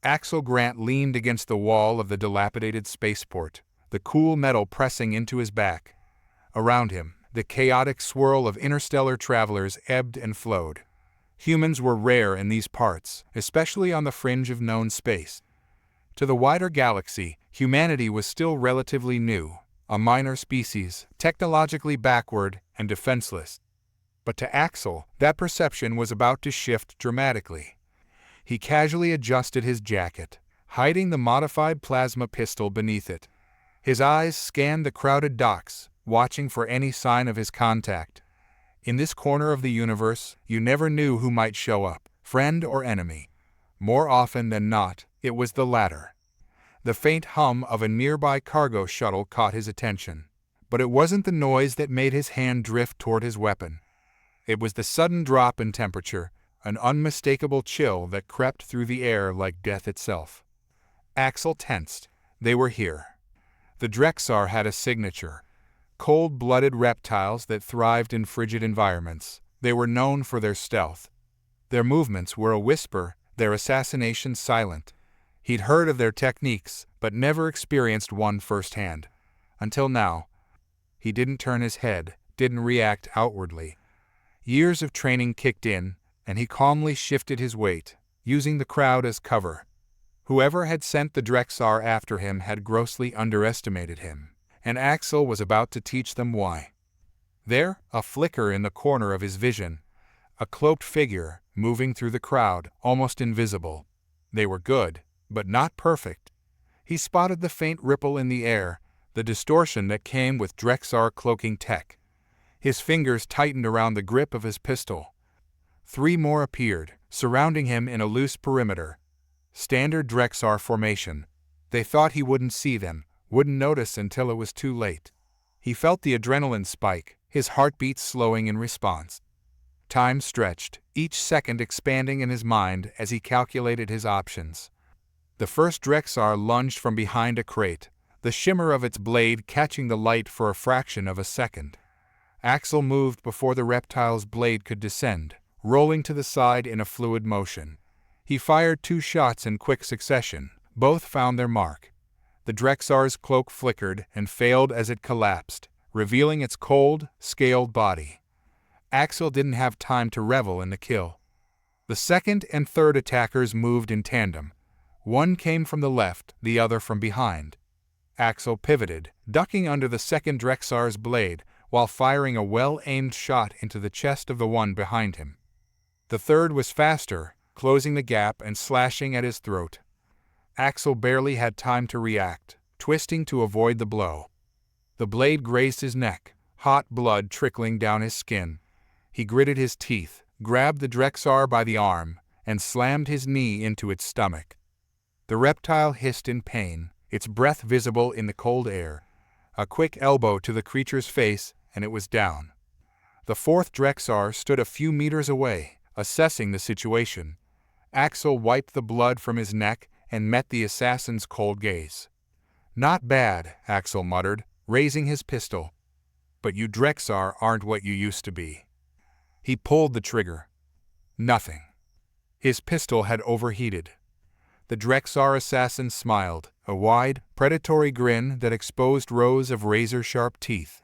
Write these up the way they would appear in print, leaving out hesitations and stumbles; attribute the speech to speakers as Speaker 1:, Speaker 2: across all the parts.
Speaker 1: Axel Grant leaned against the wall of the dilapidated spaceport, the cool metal pressing into his back. Around him, the chaotic swirl of interstellar travelers ebbed and flowed. Humans were rare in these parts, especially on the fringe of known space. To the wider galaxy, humanity was still relatively new, a minor species, technologically backward and defenseless. But to Axel, that perception was about to shift dramatically. He casually adjusted his jacket, hiding the modified plasma pistol beneath it. His eyes scanned the crowded docks, watching for any sign of his contact. In this corner of the universe, you never knew who might show up, friend or enemy. More often than not, it was the latter. The faint hum of a nearby cargo shuttle caught his attention. But it wasn't the noise that made his hand drift toward his weapon. It was the sudden drop in temperature, an unmistakable chill that crept through the air like death itself. Axel tensed. They were here. The Drexar had a signature. Cold-blooded reptiles that thrived in frigid environments. They were known for their stealth. Their movements were a whisper, their assassination silent. He'd heard of their techniques, but never experienced one firsthand. Until now. He didn't turn his head, didn't react outwardly. Years of training kicked in, and he calmly shifted his weight, using the crowd as cover. Whoever had sent the Drexar after him had grossly underestimated him, and Axel was about to teach them why. There, a flicker in the corner of his vision, a cloaked figure, moving through the crowd, almost invisible. They were good, but not perfect. He spotted the faint ripple in the air, the distortion that came with Drexar cloaking tech. His fingers tightened around the grip of his pistol. 3 more appeared, surrounding him in a loose perimeter. Standard Drexar formation. They thought he wouldn't see them, wouldn't notice until it was too late. He felt the adrenaline spike, his heartbeat slowing in response. Time stretched, each second expanding in his mind as he calculated his options. The first Drexar lunged from behind a crate, the shimmer of its blade catching the light for a fraction of a second. Axel moved before the reptile's blade could descend, rolling to the side in a fluid motion. He fired 2 shots in quick succession. Both found their mark. The Drexar's cloak flickered and failed as it collapsed, revealing its cold, scaled body. Axel didn't have time to revel in the kill. The second and third attackers moved in tandem. One came from the left, the other from behind. Axel pivoted, ducking under the second Drexar's blade, while firing a well-aimed shot into the chest of the one behind him. The third was faster, closing the gap and slashing at his throat. Axel barely had time to react, twisting to avoid the blow. The blade grazed his neck, hot blood trickling down his skin. He gritted his teeth, grabbed the Drexar by the arm, and slammed his knee into its stomach. The reptile hissed in pain, its breath visible in the cold air. A quick elbow to the creature's face, and it was down. The fourth Drexar stood a few meters away, assessing the situation. Axel wiped the blood from his neck and met the assassin's cold gaze. "Not bad," Axel muttered, raising his pistol. "But you Drexar aren't what you used to be." He pulled the trigger. Nothing. His pistol had overheated. The Drexar assassin smiled, a wide, predatory grin that exposed rows of razor-sharp teeth.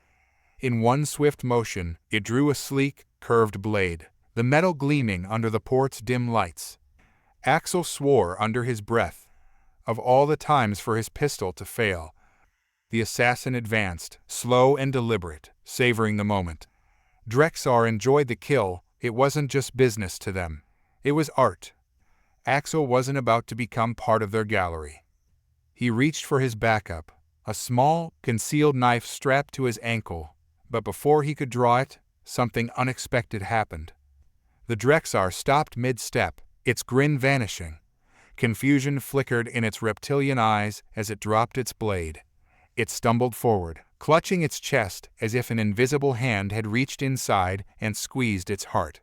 Speaker 1: In one swift motion, it drew a sleek, curved blade, the metal gleaming under the port's dim lights. Axel swore under his breath. Of all the times for his pistol to fail. The assassin advanced, slow and deliberate, savoring the moment. Drexar enjoyed the kill. It wasn't just business to them. It was art. Axel wasn't about to become part of their gallery. He reached for his backup, a small, concealed knife strapped to his ankle, but before he could draw it, something unexpected happened. The Drexar stopped mid-step, its grin vanishing. Confusion flickered in its reptilian eyes as it dropped its blade. It stumbled forward, clutching its chest as if an invisible hand had reached inside and squeezed its heart.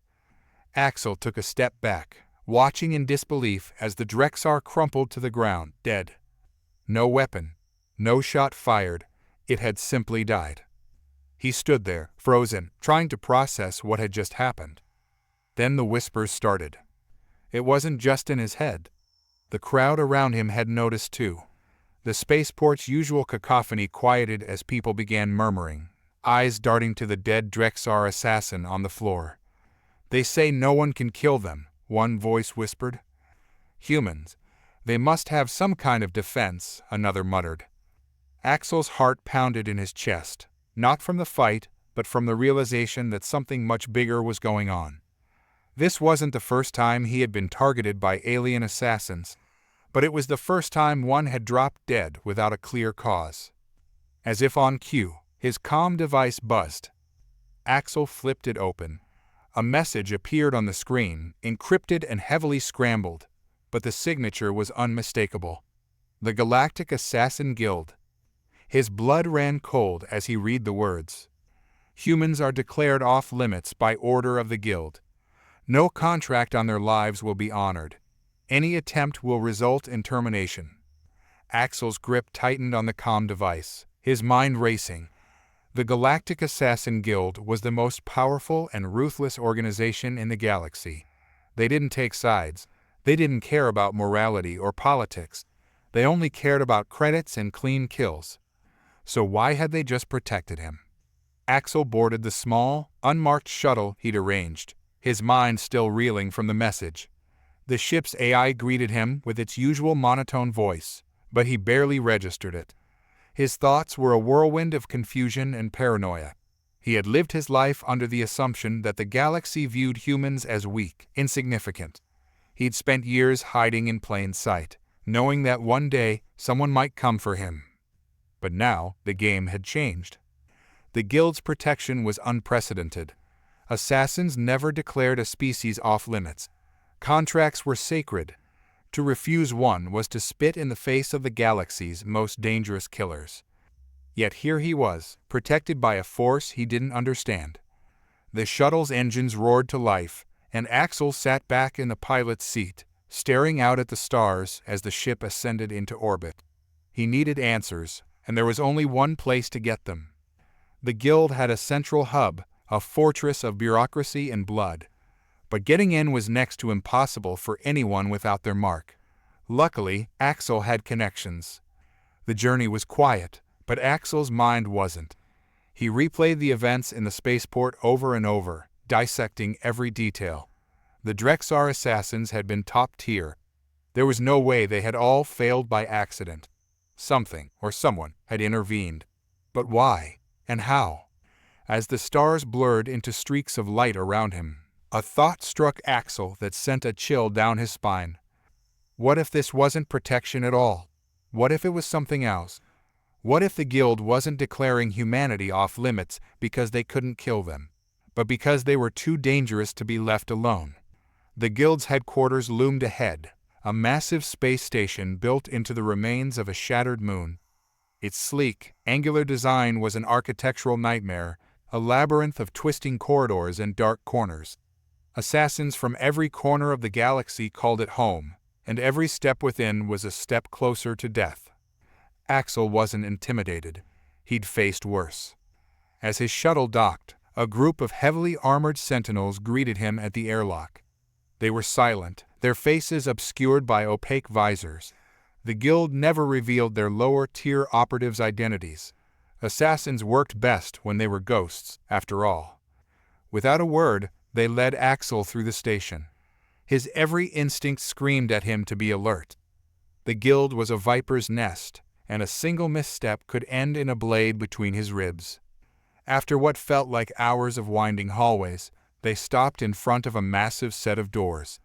Speaker 1: Axel took a step back, watching in disbelief as the Drexar crumpled to the ground, dead. No weapon, no shot fired, it had simply died. He stood there, frozen, trying to process what had just happened. Then the whispers started. It wasn't just in his head. The crowd around him had noticed too. The spaceport's usual cacophony quieted as people began murmuring, eyes darting to the dead Drexar assassin on the floor. "They say no one can kill them," one voice whispered. "Humans. They must have some kind of defense," another muttered. Axel's heart pounded in his chest, not from the fight, but from the realization that something much bigger was going on. This wasn't the first time he had been targeted by alien assassins, but it was the first time one had dropped dead without a clear cause. As if on cue, his comm device buzzed. Axel flipped it open. A message appeared on the screen, encrypted and heavily scrambled, but the signature was unmistakable. The Galactic Assassin Guild. His blood ran cold as he read the words. Humans are declared off-limits by order of the Guild. No contract on their lives will be honored. Any attempt will result in termination. Axel's grip tightened on the comm device, his mind racing. The Galactic Assassin Guild was the most powerful and ruthless organization in the galaxy. They didn't take sides. They didn't care about morality or politics. They only cared about credits and clean kills. So why had they just protected him? Axel boarded the small, unmarked shuttle he'd arranged, his mind still reeling from the message. The ship's AI greeted him with its usual monotone voice, but he barely registered it. His thoughts were a whirlwind of confusion and paranoia. He had lived his life under the assumption that the galaxy viewed humans as weak, insignificant. He'd spent years hiding in plain sight, knowing that one day someone might come for him. But now the game had changed. The Guild's protection was unprecedented. Assassins never declared a species off-limits. Contracts were sacred. To refuse one was to spit in the face of the galaxy's most dangerous killers. Yet here he was, protected by a force he didn't understand. The shuttle's engines roared to life, and Axel sat back in the pilot's seat, staring out at the stars as the ship ascended into orbit. He needed answers, and there was only one place to get them. The Guild had a central hub, a fortress of bureaucracy and blood. But getting in was next to impossible for anyone without their mark. Luckily, Axel had connections. The journey was quiet, but Axel's mind wasn't. He replayed the events in the spaceport over and over, dissecting every detail. The Drexar assassins had been top tier. There was no way they had all failed by accident. Something, or someone, had intervened. But why? And how? As the stars blurred into streaks of light around him, a thought struck Axel that sent a chill down his spine. What if this wasn't protection at all? What if it was something else? What if the Guild wasn't declaring humanity off-limits because they couldn't kill them, but because they were too dangerous to be left alone? The Guild's headquarters loomed ahead, a massive space station built into the remains of a shattered moon. Its sleek, angular design was an architectural nightmare, a labyrinth of twisting corridors and dark corners. Assassins from every corner of the galaxy called it home, and every step within was a step closer to death. Axel wasn't intimidated. He'd faced worse. As his shuttle docked, a group of heavily armored sentinels greeted him at the airlock. They were silent, their faces obscured by opaque visors. The Guild never revealed their lower-tier operatives' identities. Assassins worked best when they were ghosts, after all. Without a word, they led Axel through the station. His every instinct screamed at him to be alert. The Guild was a viper's nest, and a single misstep could end in a blade between his ribs. After what felt like hours of winding hallways, they stopped in front of a massive set of doors.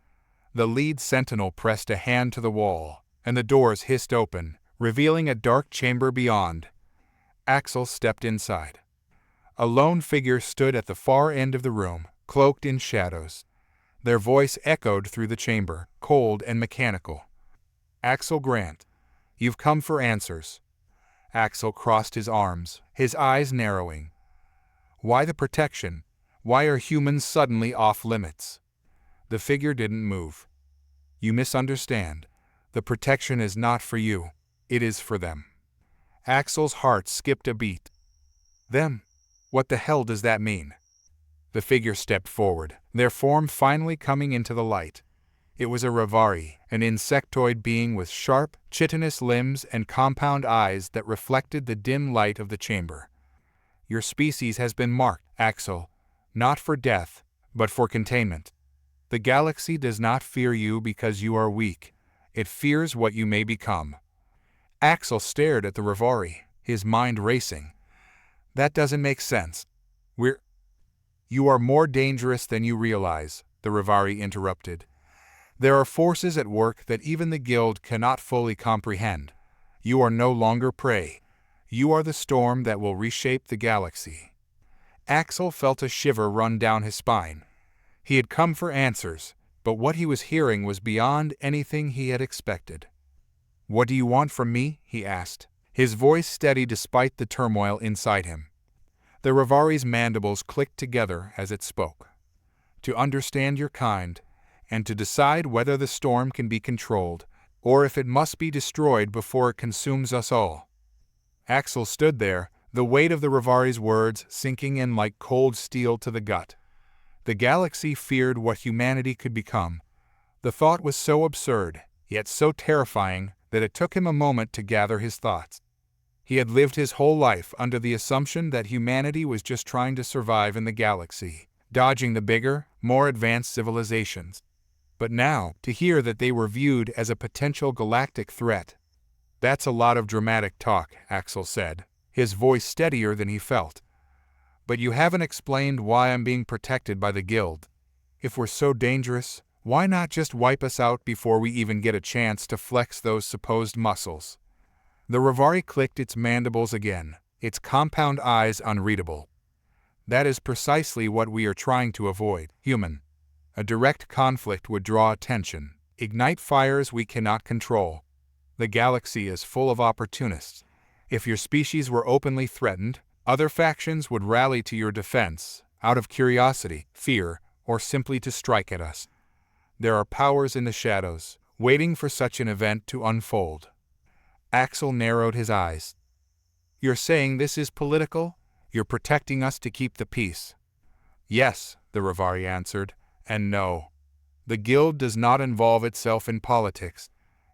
Speaker 1: The lead sentinel pressed a hand to the wall, and the doors hissed open, revealing a dark chamber beyond. Axel stepped inside. A lone figure stood at the far end of the room, cloaked in shadows. Their voice echoed through the chamber, cold and mechanical. "Axel Grant, you've come for answers." Axel crossed his arms, his eyes narrowing. "Why the protection? Why are humans suddenly off-limits?" The figure didn't move. "You misunderstand. The protection is not for you. It is for them." Axel's heart skipped a beat. "Them? What the hell does that mean?" The figure stepped forward, their form finally coming into the light. It was a Rivari, an insectoid being with sharp, chitinous limbs and compound eyes that reflected the dim light of the chamber. Your species has been marked, Axel, not for death, but for containment. The galaxy does not fear you because you are weak. It fears what you may become. Axel stared at the Rivari, his mind racing. That doesn't make sense. You are more dangerous than you realize, the Rivari interrupted. There are forces at work that even the Guild cannot fully comprehend. You are no longer prey. You are the storm that will reshape the galaxy. Axel felt a shiver run down his spine. He had come for answers, but what he was hearing was beyond anything he had expected. "What do you want from me?" he asked, his voice steady despite the turmoil inside him. The Rivari's mandibles clicked together as it spoke. "To understand your kind, and to decide whether the storm can be controlled, or if it must be destroyed before it consumes us all." Axel stood there, the weight of the Rivari's words sinking in like cold steel to the gut. The galaxy feared what humanity could become. The thought was so absurd, yet so terrifying, that it took him a moment to gather his thoughts. He had lived his whole life under the assumption that humanity was just trying to survive in the galaxy, dodging the bigger, more advanced civilizations. But now, to hear that they were viewed as a potential galactic threat. "That's a lot of dramatic talk," Axel said, his voice steadier than he felt. "But you haven't explained why I'm being protected by the Guild. If we're so dangerous, why not just wipe us out before we even get a chance to flex those supposed muscles?" The Rivari clicked its mandibles again, its compound eyes unreadable. "That is precisely what we are trying to avoid, human. A direct conflict would draw attention, ignite fires we cannot control. The galaxy is full of opportunists. If your species were openly threatened, other factions would rally to your defense, out of curiosity, fear, or simply to strike at us. There are powers in the shadows, waiting for such an event to unfold." Axel narrowed his eyes. "You're saying this is political? You're protecting us to keep the peace?" "Yes," the Rivari answered, "and no. The Guild does not involve itself in politics.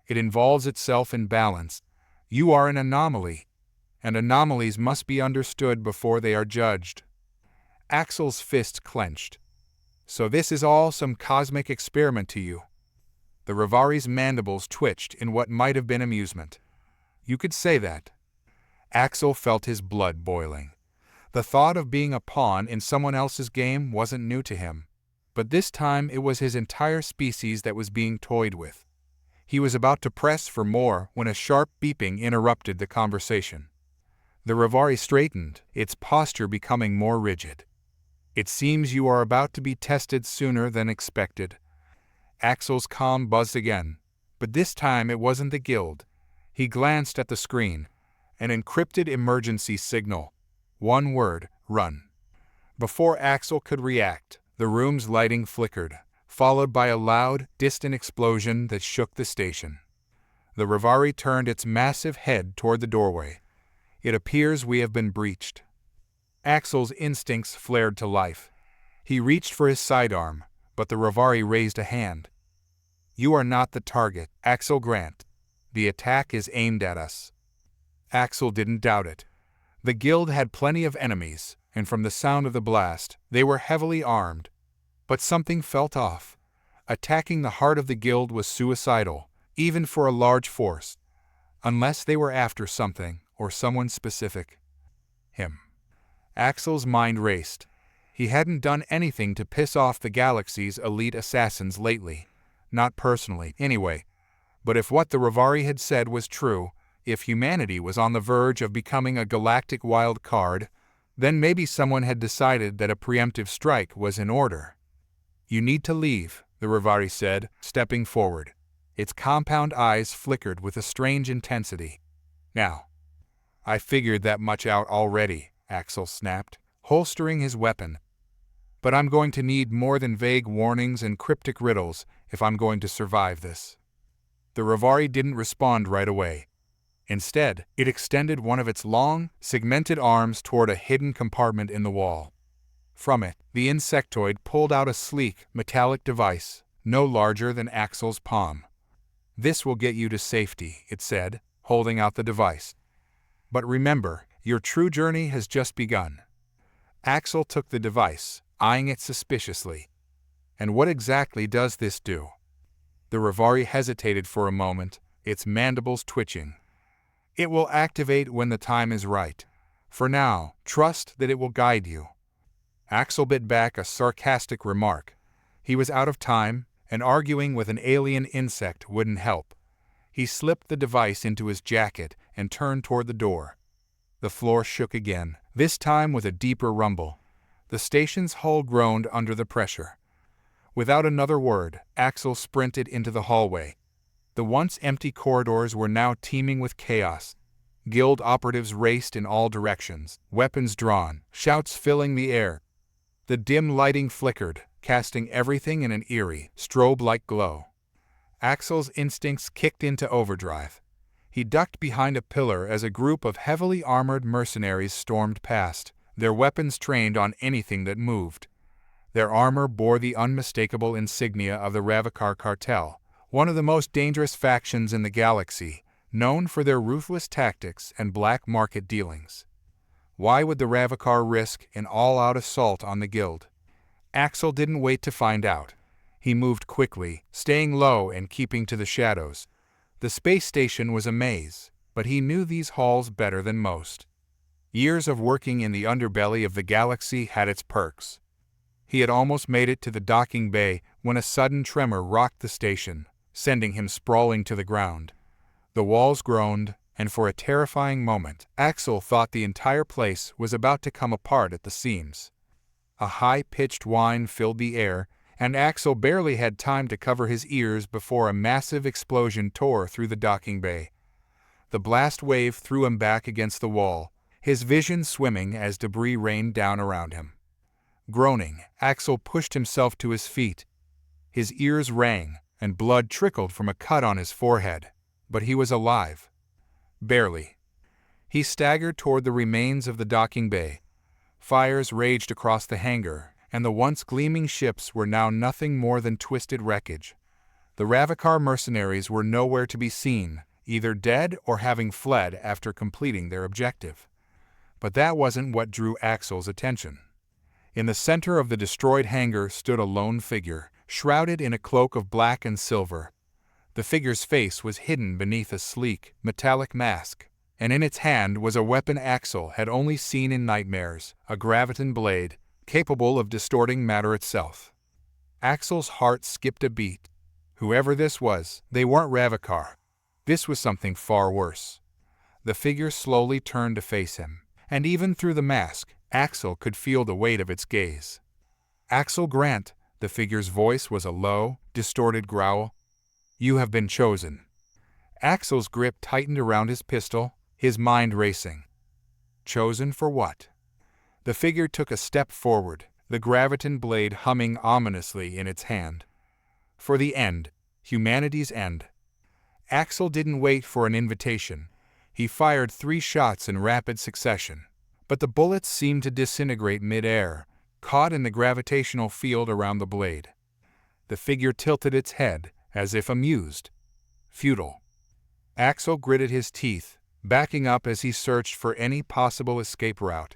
Speaker 1: It involves itself in balance. You are an anomaly, and anomalies must be understood before they are judged." Axel's fist clenched. "So this is all some cosmic experiment to you?" The Rivari's mandibles twitched in what might have been amusement. "You could say that." Axel felt his blood boiling. The thought of being a pawn in someone else's game wasn't new to him, but this time it was his entire species that was being toyed with. He was about to press for more when a sharp beeping interrupted the conversation. The Rivari straightened, its posture becoming more rigid. "It seems you are about to be tested sooner than expected." Axel's calm buzzed again, but this time it wasn't the Guild. He glanced at the screen. An encrypted emergency signal. One word: run. Before Axel could react, the room's lighting flickered, followed by a loud, distant explosion that shook the station. The Rivari turned its massive head toward the doorway. "It appears we have been breached." Axel's instincts flared to life. He reached for his sidearm, but the Rivari raised a hand. "You are not the target, Axel Grant. The attack is aimed at us." Axel didn't doubt it. The Guild had plenty of enemies, and from the sound of the blast, they were heavily armed. But something felt off. Attacking the heart of the Guild was suicidal, even for a large force, unless they were after something or someone specific. Him. Axel's mind raced. He hadn't done anything to piss off the galaxy's elite assassins lately. Not personally, anyway. But if what the Rivari had said was true, if humanity was on the verge of becoming a galactic wild card, then maybe someone had decided that a preemptive strike was in order. "You need to leave," the Rivari said, stepping forward. Its compound eyes flickered with a strange intensity. "Now." "I figured that much out already," Axel snapped, holstering his weapon. "But I'm going to need more than vague warnings and cryptic riddles if I'm going to survive this." The Rivari didn't respond right away. Instead, it extended one of its long, segmented arms toward a hidden compartment in the wall. From it, the insectoid pulled out a sleek, metallic device, no larger than Axel's palm. "This will get you to safety," it said, holding out the device. "But remember, your true journey has just begun." Axel took the device, eyeing it suspiciously. "And what exactly does this do?" The Revari hesitated for a moment, its mandibles twitching. "It will activate when the time is right. For now, trust that it will guide you." Axel bit back a sarcastic remark. He was out of time, and arguing with an alien insect wouldn't help. He slipped the device into his jacket and turned toward the door. The floor shook again, this time with a deeper rumble. The station's hull groaned under the pressure. Without another word, Axel sprinted into the hallway. The once empty corridors were now teeming with chaos. Guild operatives raced in all directions, weapons drawn, shouts filling the air. The dim lighting flickered, casting everything in an eerie, strobe-like glow. Axel's instincts kicked into overdrive. He ducked behind a pillar as a group of heavily armored mercenaries stormed past, their weapons trained on anything that moved. Their armor bore the unmistakable insignia of the Ravakar cartel, one of the most dangerous factions in the galaxy, known for their ruthless tactics and black market dealings. Why would the Ravakar risk an all-out assault on the guild? Axel didn't wait to find out. He moved quickly, staying low and keeping to the shadows. The space station was a maze, but he knew these halls better than most. Years of working in the underbelly of the galaxy had its perks. He had almost made it to the docking bay when a sudden tremor rocked the station, sending him sprawling to the ground. The walls groaned, and for a terrifying moment, Axel thought the entire place was about to come apart at the seams. A high-pitched whine filled the air, and Axel barely had time to cover his ears before a massive explosion tore through the docking bay. The blast wave threw him back against the wall, his vision swimming as debris rained down around him. Groaning, Axel pushed himself to his feet. His ears rang, and blood trickled from a cut on his forehead, but he was alive. Barely. He staggered toward the remains of the docking bay. Fires raged across the hangar, and the once gleaming ships were now nothing more than twisted wreckage. The Ravakar mercenaries were nowhere to be seen, either dead or having fled after completing their objective. But that wasn't what drew Axel's attention. In the center of the destroyed hangar stood a lone figure, shrouded in a cloak of black and silver. The figure's face was hidden beneath a sleek, metallic mask, and in its hand was a weapon Axel had only seen in nightmares, a graviton blade, capable of distorting matter itself. Axel's heart skipped a beat. Whoever this was, they weren't Ravakar. This was something far worse. The figure slowly turned to face him, and even through the mask, Axel could feel the weight of its gaze. "Axel Grant," the figure's voice was a low, distorted growl. "You have been chosen." Axel's grip tightened around his pistol, his mind racing. Chosen for what? The figure took a step forward, the graviton blade humming ominously in its hand. For the end, humanity's end. Axel didn't wait for an invitation. He fired 3 shots in rapid succession, but the bullets seemed to disintegrate mid-air, caught in the gravitational field around the blade. The figure tilted its head, as if amused. Futile. Axel gritted his teeth, backing up as he searched for any possible escape route.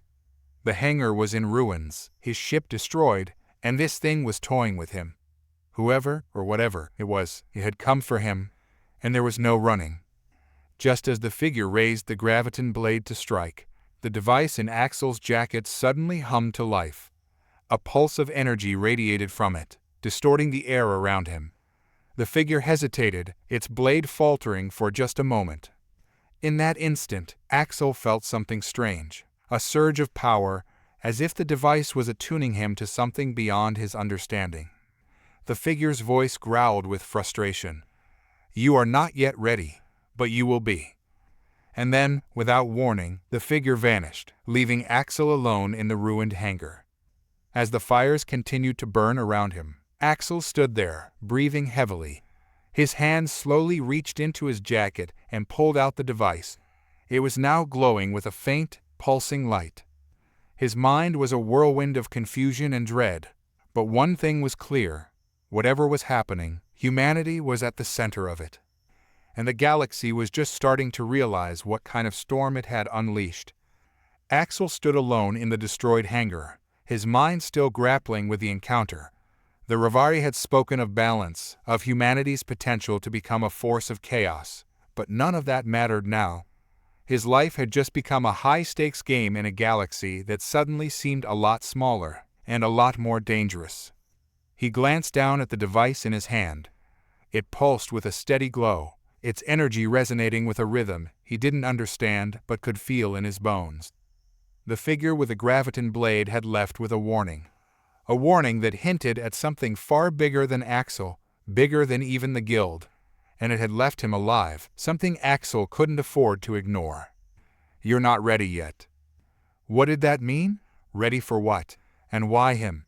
Speaker 1: The hangar was in ruins, his ship destroyed, and this thing was toying with him. Whoever, or whatever it was, it had come for him, and there was no running. Just as the figure raised the graviton blade to strike, the device in Axel's jacket suddenly hummed to life. A pulse of energy radiated from it, distorting the air around him. The figure hesitated, its blade faltering for just a moment. In that instant, Axel felt something strange, a surge of power, as if the device was attuning him to something beyond his understanding. The figure's voice growled with frustration. "You are not yet ready, but you will be." And then, without warning, the figure vanished, leaving Axel alone in the ruined hangar. As the fires continued to burn around him, Axel stood there, breathing heavily. His hand slowly reached into his jacket and pulled out the device. It was now glowing with a faint, pulsing light. His mind was a whirlwind of confusion and dread, but one thing was clear. Whatever was happening, humanity was at the center of it. And the galaxy was just starting to realize what kind of storm it had unleashed. Axel stood alone in the destroyed hangar, his mind still grappling with the encounter. The Revari had spoken of balance, of humanity's potential to become a force of chaos, but none of that mattered now. His life had just become a high-stakes game in a galaxy that suddenly seemed a lot smaller and a lot more dangerous. He glanced down at the device in his hand. It pulsed with a steady glow, its energy resonating with a rhythm he didn't understand but could feel in his bones. The figure with the graviton blade had left with a warning that hinted at something far bigger than Axel, bigger than even the guild. And it had left him alive, something Axel couldn't afford to ignore. "You're not ready yet." What did that mean? Ready for what? And why him?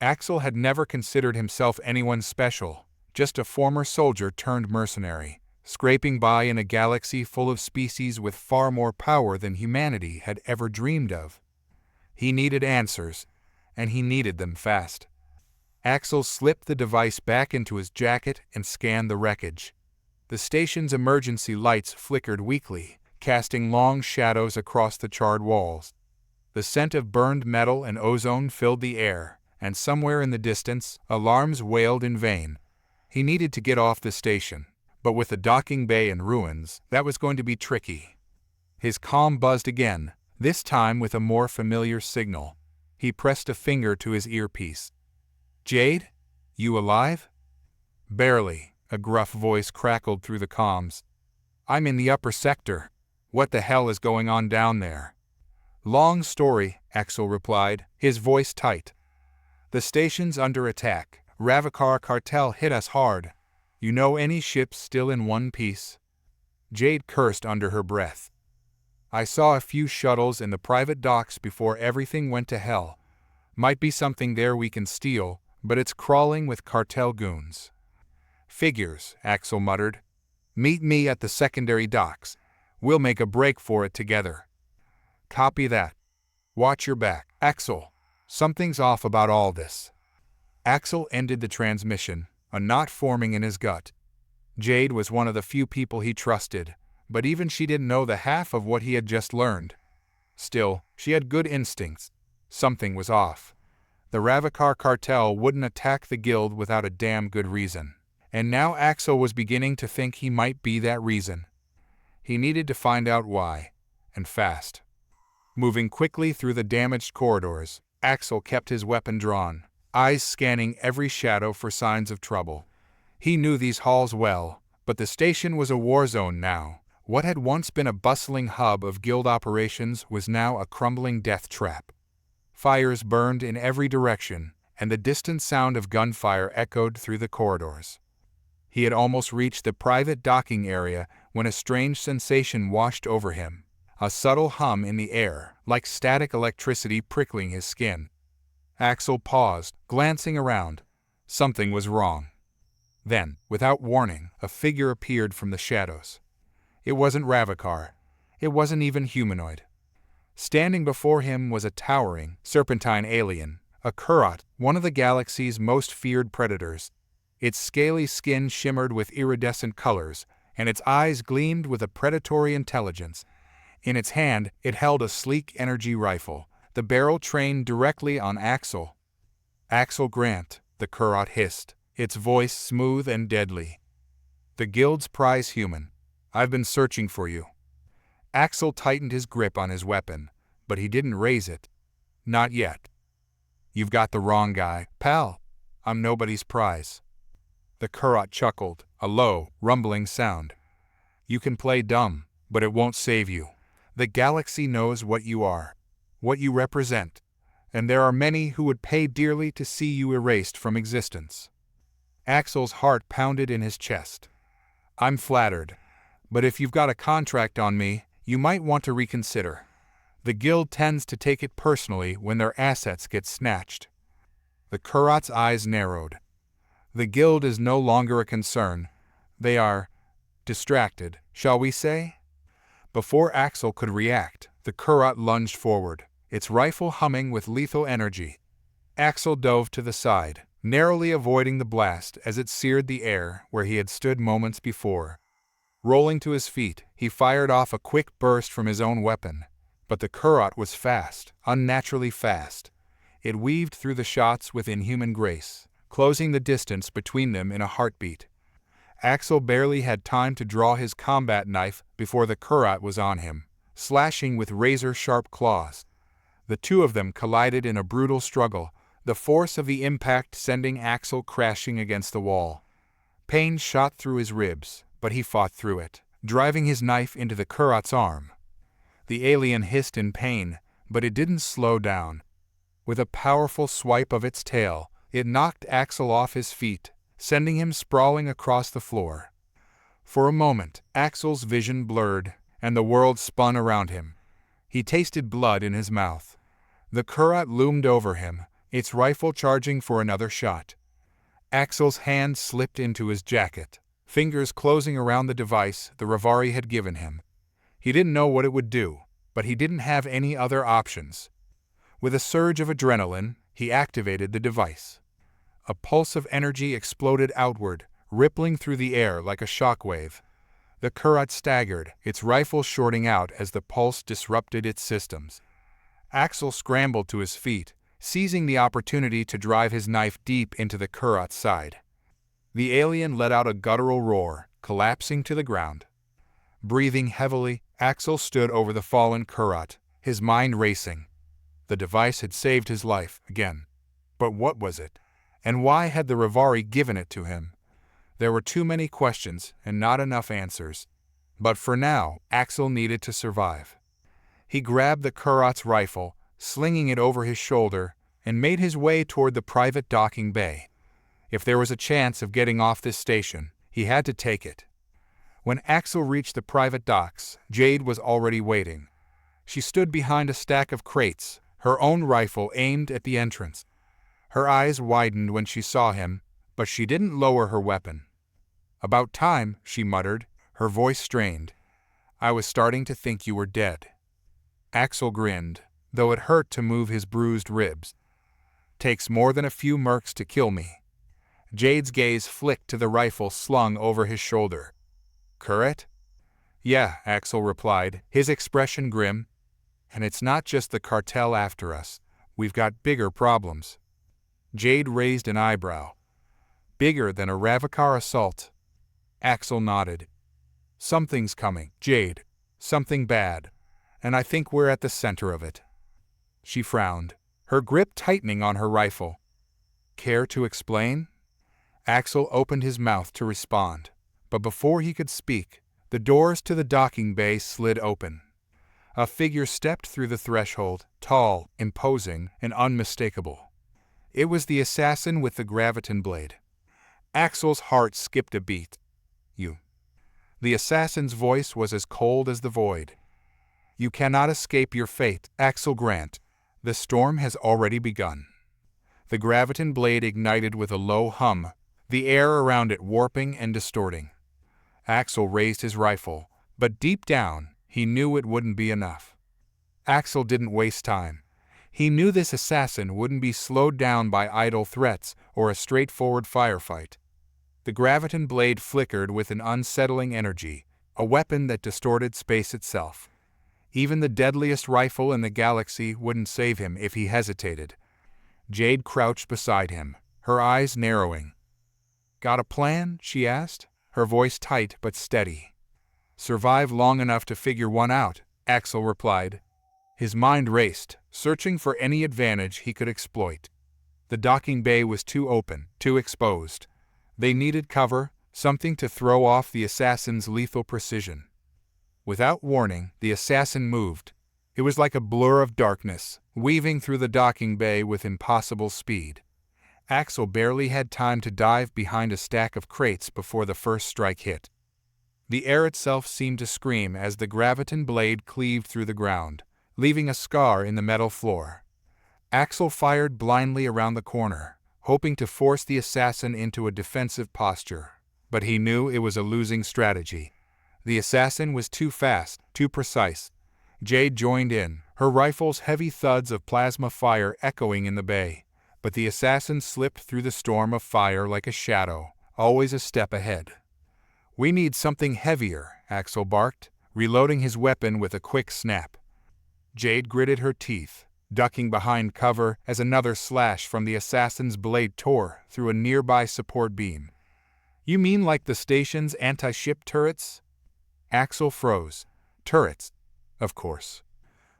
Speaker 1: Axel had never considered himself anyone special, just a former soldier turned mercenary, scraping by in a galaxy full of species with far more power than humanity had ever dreamed of. He needed answers, and he needed them fast. Axel slipped the device back into his jacket and scanned the wreckage. The station's emergency lights flickered weakly, casting long shadows across the charred walls. The scent of burned metal and ozone filled the air, and somewhere in the distance, alarms wailed in vain. He needed to get off the station, but with the docking bay in ruins, that was going to be tricky. His comm buzzed again, this time with a more familiar signal. He pressed a finger to his earpiece. "Jade? You alive?" "Barely," a gruff voice crackled through the comms. "I'm in the upper sector. What the hell is going on down there?" "Long story," Axel replied, his voice tight. "The station's under attack. Ravikar cartel hit us hard. You know any ships still in one piece?" Jade cursed under her breath. "I saw a few shuttles in the private docks before everything went to hell. Might be something there we can steal, but it's crawling with cartel goons." "Figures," Axel muttered. "Meet me at the secondary docks. We'll make a break for it together." "Copy that. Watch your back." "Axel, something's off about all this." Axel ended the transmission, a knot forming in his gut. Jade was one of the few people he trusted, but even she didn't know the half of what he had just learned. Still, she had good instincts. Something was off. The Ravikar cartel wouldn't attack the guild without a damn good reason. And now Axel was beginning to think he might be that reason. He needed to find out why, and fast. Moving quickly through the damaged corridors, Axel kept his weapon drawn, eyes scanning every shadow for signs of trouble. He knew these halls well, but the station was a war zone now. What had once been a bustling hub of guild operations was now a crumbling death trap. Fires burned in every direction, and the distant sound of gunfire echoed through the corridors. He had almost reached the private docking area when a strange sensation washed over him, a subtle hum in the air, like static electricity prickling his skin. Axel paused, glancing around. Something was wrong. Then, without warning, a figure appeared from the shadows. It wasn't Ravikar. It wasn't even humanoid. Standing before him was a towering, serpentine alien, a Kurat, one of the galaxy's most feared predators. Its scaly skin shimmered with iridescent colors, and its eyes gleamed with a predatory intelligence. In its hand, it held a sleek energy rifle, the barrel trained directly on Axel. "Axel Grant," the Kurat hissed, its voice smooth and deadly. "The guild's prize human. I've been searching for you." Axel tightened his grip on his weapon, but he didn't raise it. "Not yet." "You've got the wrong guy, pal. I'm nobody's prize." The Kurat chuckled, a low, rumbling sound. "You can play dumb, but it won't save you. The galaxy knows what you are, what you represent, and there are many who would pay dearly to see you erased from existence." Axel's heart pounded in his chest. "I'm flattered, but if you've got a contract on me, you might want to reconsider. The guild tends to take it personally when their assets get snatched." The Kurat's eyes narrowed. "The guild is no longer a concern. They are distracted, shall we say?" Before Axel could react, the Kurat lunged forward, its rifle humming with lethal energy. Axel dove to the side, narrowly avoiding the blast as it seared the air where he had stood moments before. Rolling to his feet, he fired off a quick burst from his own weapon. But the Kurot was fast, unnaturally fast. It weaved through the shots with inhuman grace, closing the distance between them in a heartbeat. Axel barely had time to draw his combat knife before the Kurot was on him, slashing with razor-sharp claws. The two of them collided in a brutal struggle, the force of the impact sending Axel crashing against the wall. Pain shot through his ribs, but he fought through it, driving his knife into the Kurot's arm. The alien hissed in pain, but it didn't slow down. With a powerful swipe of its tail, it knocked Axel off his feet, sending him sprawling across the floor. For a moment, Axel's vision blurred, and the world spun around him. He tasted blood in his mouth. The Kurot loomed over him, its rifle charging for another shot. Axel's hand slipped into his jacket, fingers closing around the device the Rivari had given him. He didn't know what it would do, but he didn't have any other options. With a surge of adrenaline, he activated the device. A pulse of energy exploded outward, rippling through the air like a shockwave. The Kurot staggered, its rifle shorting out as the pulse disrupted its systems. Axel scrambled to his feet, seizing the opportunity to drive his knife deep into the Kurot's side. The alien let out a guttural roar, collapsing to the ground. Breathing heavily, Axel stood over the fallen Kurot, his mind racing. The device had saved his life again. But what was it? And why had the Rivari given it to him? There were too many questions and not enough answers. But for now, Axel needed to survive. He grabbed the Kurot's rifle, slinging it over his shoulder, and made his way toward the private docking bay. If there was a chance of getting off this station, he had to take it. When Axel reached the private docks, Jade was already waiting. She stood behind a stack of crates, her own rifle aimed at the entrance. Her eyes widened when she saw him, but she didn't lower her weapon. "About time," she muttered, her voice strained. "I was starting to think you were dead." Axel grinned, though it hurt to move his bruised ribs. "Takes more than a few mercs to kill me." Jade's gaze flicked to the rifle slung over his shoulder. "Kurot?" "Yeah," Axel replied, his expression grim. "And it's not just the cartel after us. We've got bigger problems." Jade raised an eyebrow. "Bigger than a Ravikar assault?" Axel nodded. "Something's coming, Jade. Something bad. And I think we're at the center of it." She frowned, her grip tightening on her rifle. "Care to explain?" Axel opened his mouth to respond, but before he could speak, the doors to the docking bay slid open. A figure stepped through the threshold, tall, imposing, and unmistakable. It was the assassin with the graviton blade. Axel's heart skipped a beat. "You." The assassin's voice was as cold as the void. "You cannot escape your fate, Axel Grant. The storm has already begun." The graviton blade ignited with a low hum, the air around it warping and distorting. Axel raised his rifle, but deep down, he knew it wouldn't be enough. Axel didn't waste time. He knew this assassin wouldn't be slowed down by idle threats or a straightforward firefight. The graviton blade flickered with an unsettling energy, a weapon that distorted space itself. Even the deadliest rifle in the galaxy wouldn't save him if he hesitated. Jade crouched beside him, her eyes narrowing. "Got a plan?" she asked, her voice tight but steady. "Survive long enough to figure one out," Axel replied. His mind raced, searching for any advantage he could exploit. The docking bay was too open, too exposed. They needed cover, something to throw off the assassin's lethal precision. Without warning, the assassin moved. It was like a blur of darkness, weaving through the docking bay with impossible speed. Axel barely had time to dive behind a stack of crates before the first strike hit. The air itself seemed to scream as the graviton blade cleaved through the ground, leaving a scar in the metal floor. Axel fired blindly around the corner, hoping to force the assassin into a defensive posture, but he knew it was a losing strategy. The assassin was too fast, too precise. Jade joined in, her rifle's heavy thuds of plasma fire echoing in the bay. But the assassin slipped through the storm of fire like a shadow, always a step ahead. "We need something heavier," Axel barked, reloading his weapon with a quick snap. Jade gritted her teeth, ducking behind cover as another slash from the assassin's blade tore through a nearby support beam. "You mean like the station's anti-ship turrets?" Axel froze. Turrets, of course.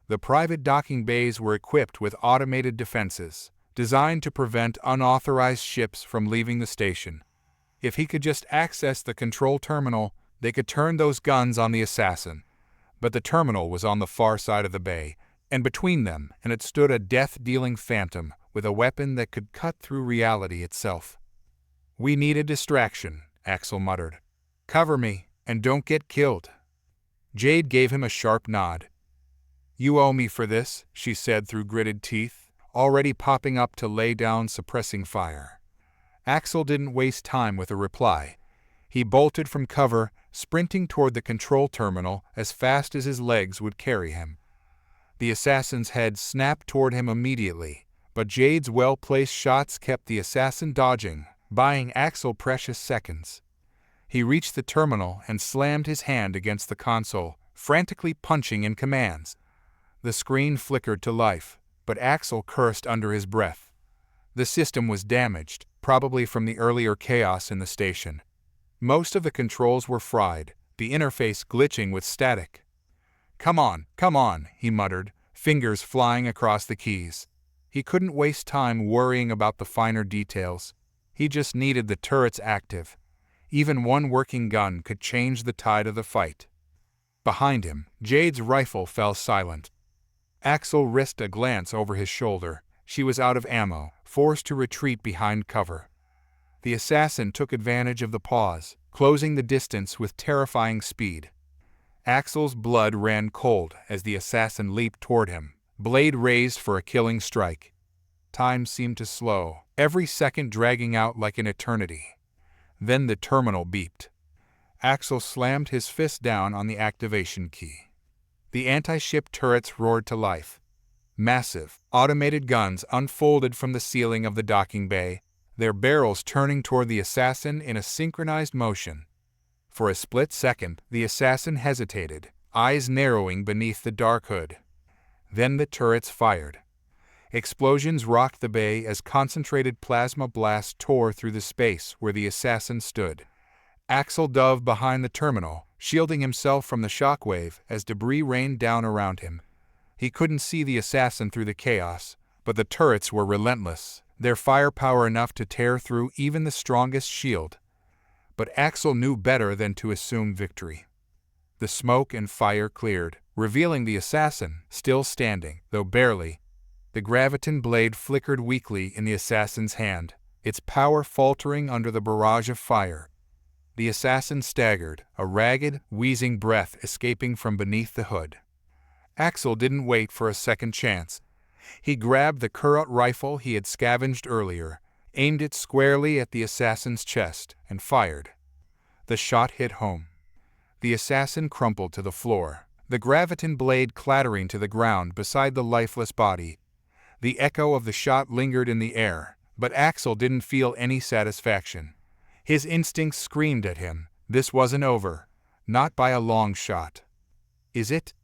Speaker 1: The private docking bays were equipped with automated defenses, designed to prevent unauthorized ships from leaving the station. If he could just access the control terminal, they could turn those guns on the assassin. But the terminal was on the far side of the bay, and between them and it stood a death-dealing phantom with a weapon that could cut through reality itself. "We need a distraction," Axel muttered. "Cover me, and don't get killed." Jade gave him a sharp nod. "You owe me for this," she said through gritted teeth, already popping up to lay down suppressing fire. Axel didn't waste time with a reply. He bolted from cover, sprinting toward the control terminal as fast as his legs would carry him. The assassin's head snapped toward him immediately, but Jade's well-placed shots kept the assassin dodging, buying Axel precious seconds. He reached the terminal and slammed his hand against the console, frantically punching in commands. The screen flickered to life, but Axel cursed under his breath. The system was damaged, probably from the earlier chaos in the station. Most of the controls were fried, the interface glitching with static. Come on," he muttered, fingers flying across the keys. He couldn't waste time worrying about the finer details. He just needed the turrets active. Even one working gun could change the tide of the fight. Behind him, Jade's rifle fell silent. Axel risked a glance over his shoulder. She was out of ammo, forced to retreat behind cover. The assassin took advantage of the pause, closing the distance with terrifying speed. Axel's blood ran cold as the assassin leaped toward him, blade raised for a killing strike. Time seemed to slow, every second dragging out like an eternity. Then the terminal beeped. Axel slammed his fist down on the activation key. The anti-ship turrets roared to life. Massive, automated guns unfolded from the ceiling of the docking bay, their barrels turning toward the assassin in a synchronized motion. For a split second, the assassin hesitated, eyes narrowing beneath the dark hood. Then the turrets fired. Explosions rocked the bay as concentrated plasma blasts tore through the space where the assassin stood. Axel dove behind the terminal, shielding himself from the shockwave as debris rained down around him. He couldn't see the assassin through the chaos, but the turrets were relentless, their firepower enough to tear through even the strongest shield. But Axel knew better than to assume victory. The smoke and fire cleared, revealing the assassin, still standing, though barely. The graviton blade flickered weakly in the assassin's hand, its power faltering under the barrage of fire. The assassin staggered, a ragged, wheezing breath escaping from beneath the hood. Axel didn't wait for a second chance. He grabbed the Kurot rifle he had scavenged earlier, aimed it squarely at the assassin's chest, and fired. The shot hit home. The assassin crumpled to the floor, the graviton blade clattering to the ground beside the lifeless body. The echo of the shot lingered in the air, but Axel didn't feel any satisfaction. His instincts screamed at him, this wasn't over, not by a long shot. "Is it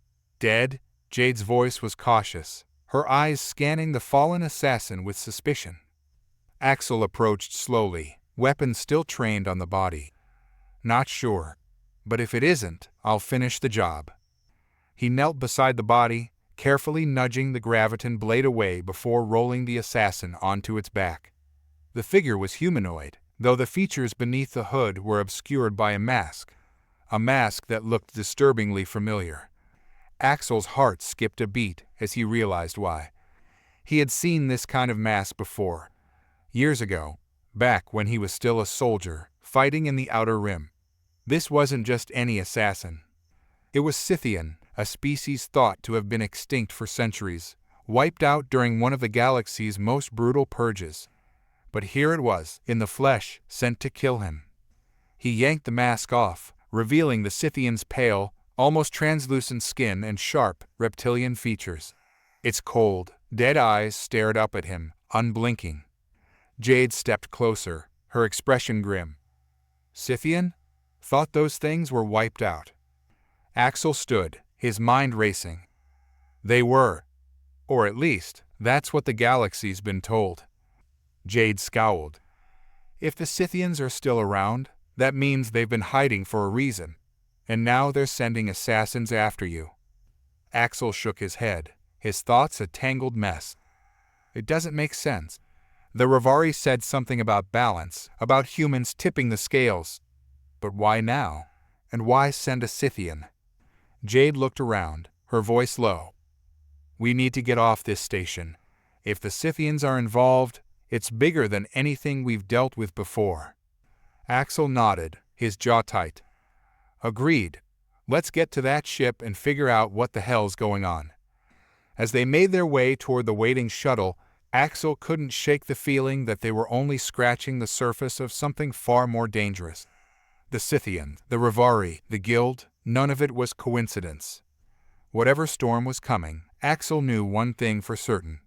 Speaker 1: dead?" Jade's voice was cautious, her eyes scanning the fallen assassin with suspicion. Axel approached slowly, weapon still trained on the body. "Not sure. But if it isn't, I'll finish the job." He knelt beside the body, carefully nudging the graviton blade away before rolling the assassin onto its back. The figure was humanoid, though the features beneath the hood were obscured by a mask that looked disturbingly familiar. Axel's heart skipped a beat as he realized why. He had seen this kind of mask before, years ago, back when he was still a soldier, fighting in the Outer Rim. This wasn't just any assassin. It was Scythian, a species thought to have been extinct for centuries, wiped out during one of the galaxy's most brutal purges. But here it was, in the flesh, sent to kill him. He yanked the mask off, revealing the Scythian's pale, almost translucent skin and sharp, reptilian features. Its cold, dead eyes stared up at him, unblinking, Jade stepped closer, her expression grim. Scythian? Thought those things were wiped out. Axel stood, his mind racing. They were. Or at least, that's what the galaxy's been told. Jade scowled. If the Scythians are still around, that means they've been hiding for a reason, and now they're sending assassins after you. Axel shook his head, his thoughts a tangled mess. It doesn't make sense. The Rivari said something about balance, about humans tipping the scales. But why now? And why send a Scythian? Jade looked around, her voice low. We need to get off this station. If the Scythians are involved, it's bigger than anything we've dealt with before. Axel nodded, his jaw tight. Agreed. Let's get to that ship and figure out what the hell's going on. As they made their way toward the waiting shuttle, Axel couldn't shake the feeling that they were only scratching the surface of something far more dangerous. The Scythian, the Rivari, the Guild, none of it was coincidence. Whatever storm was coming, Axel knew one thing for certain.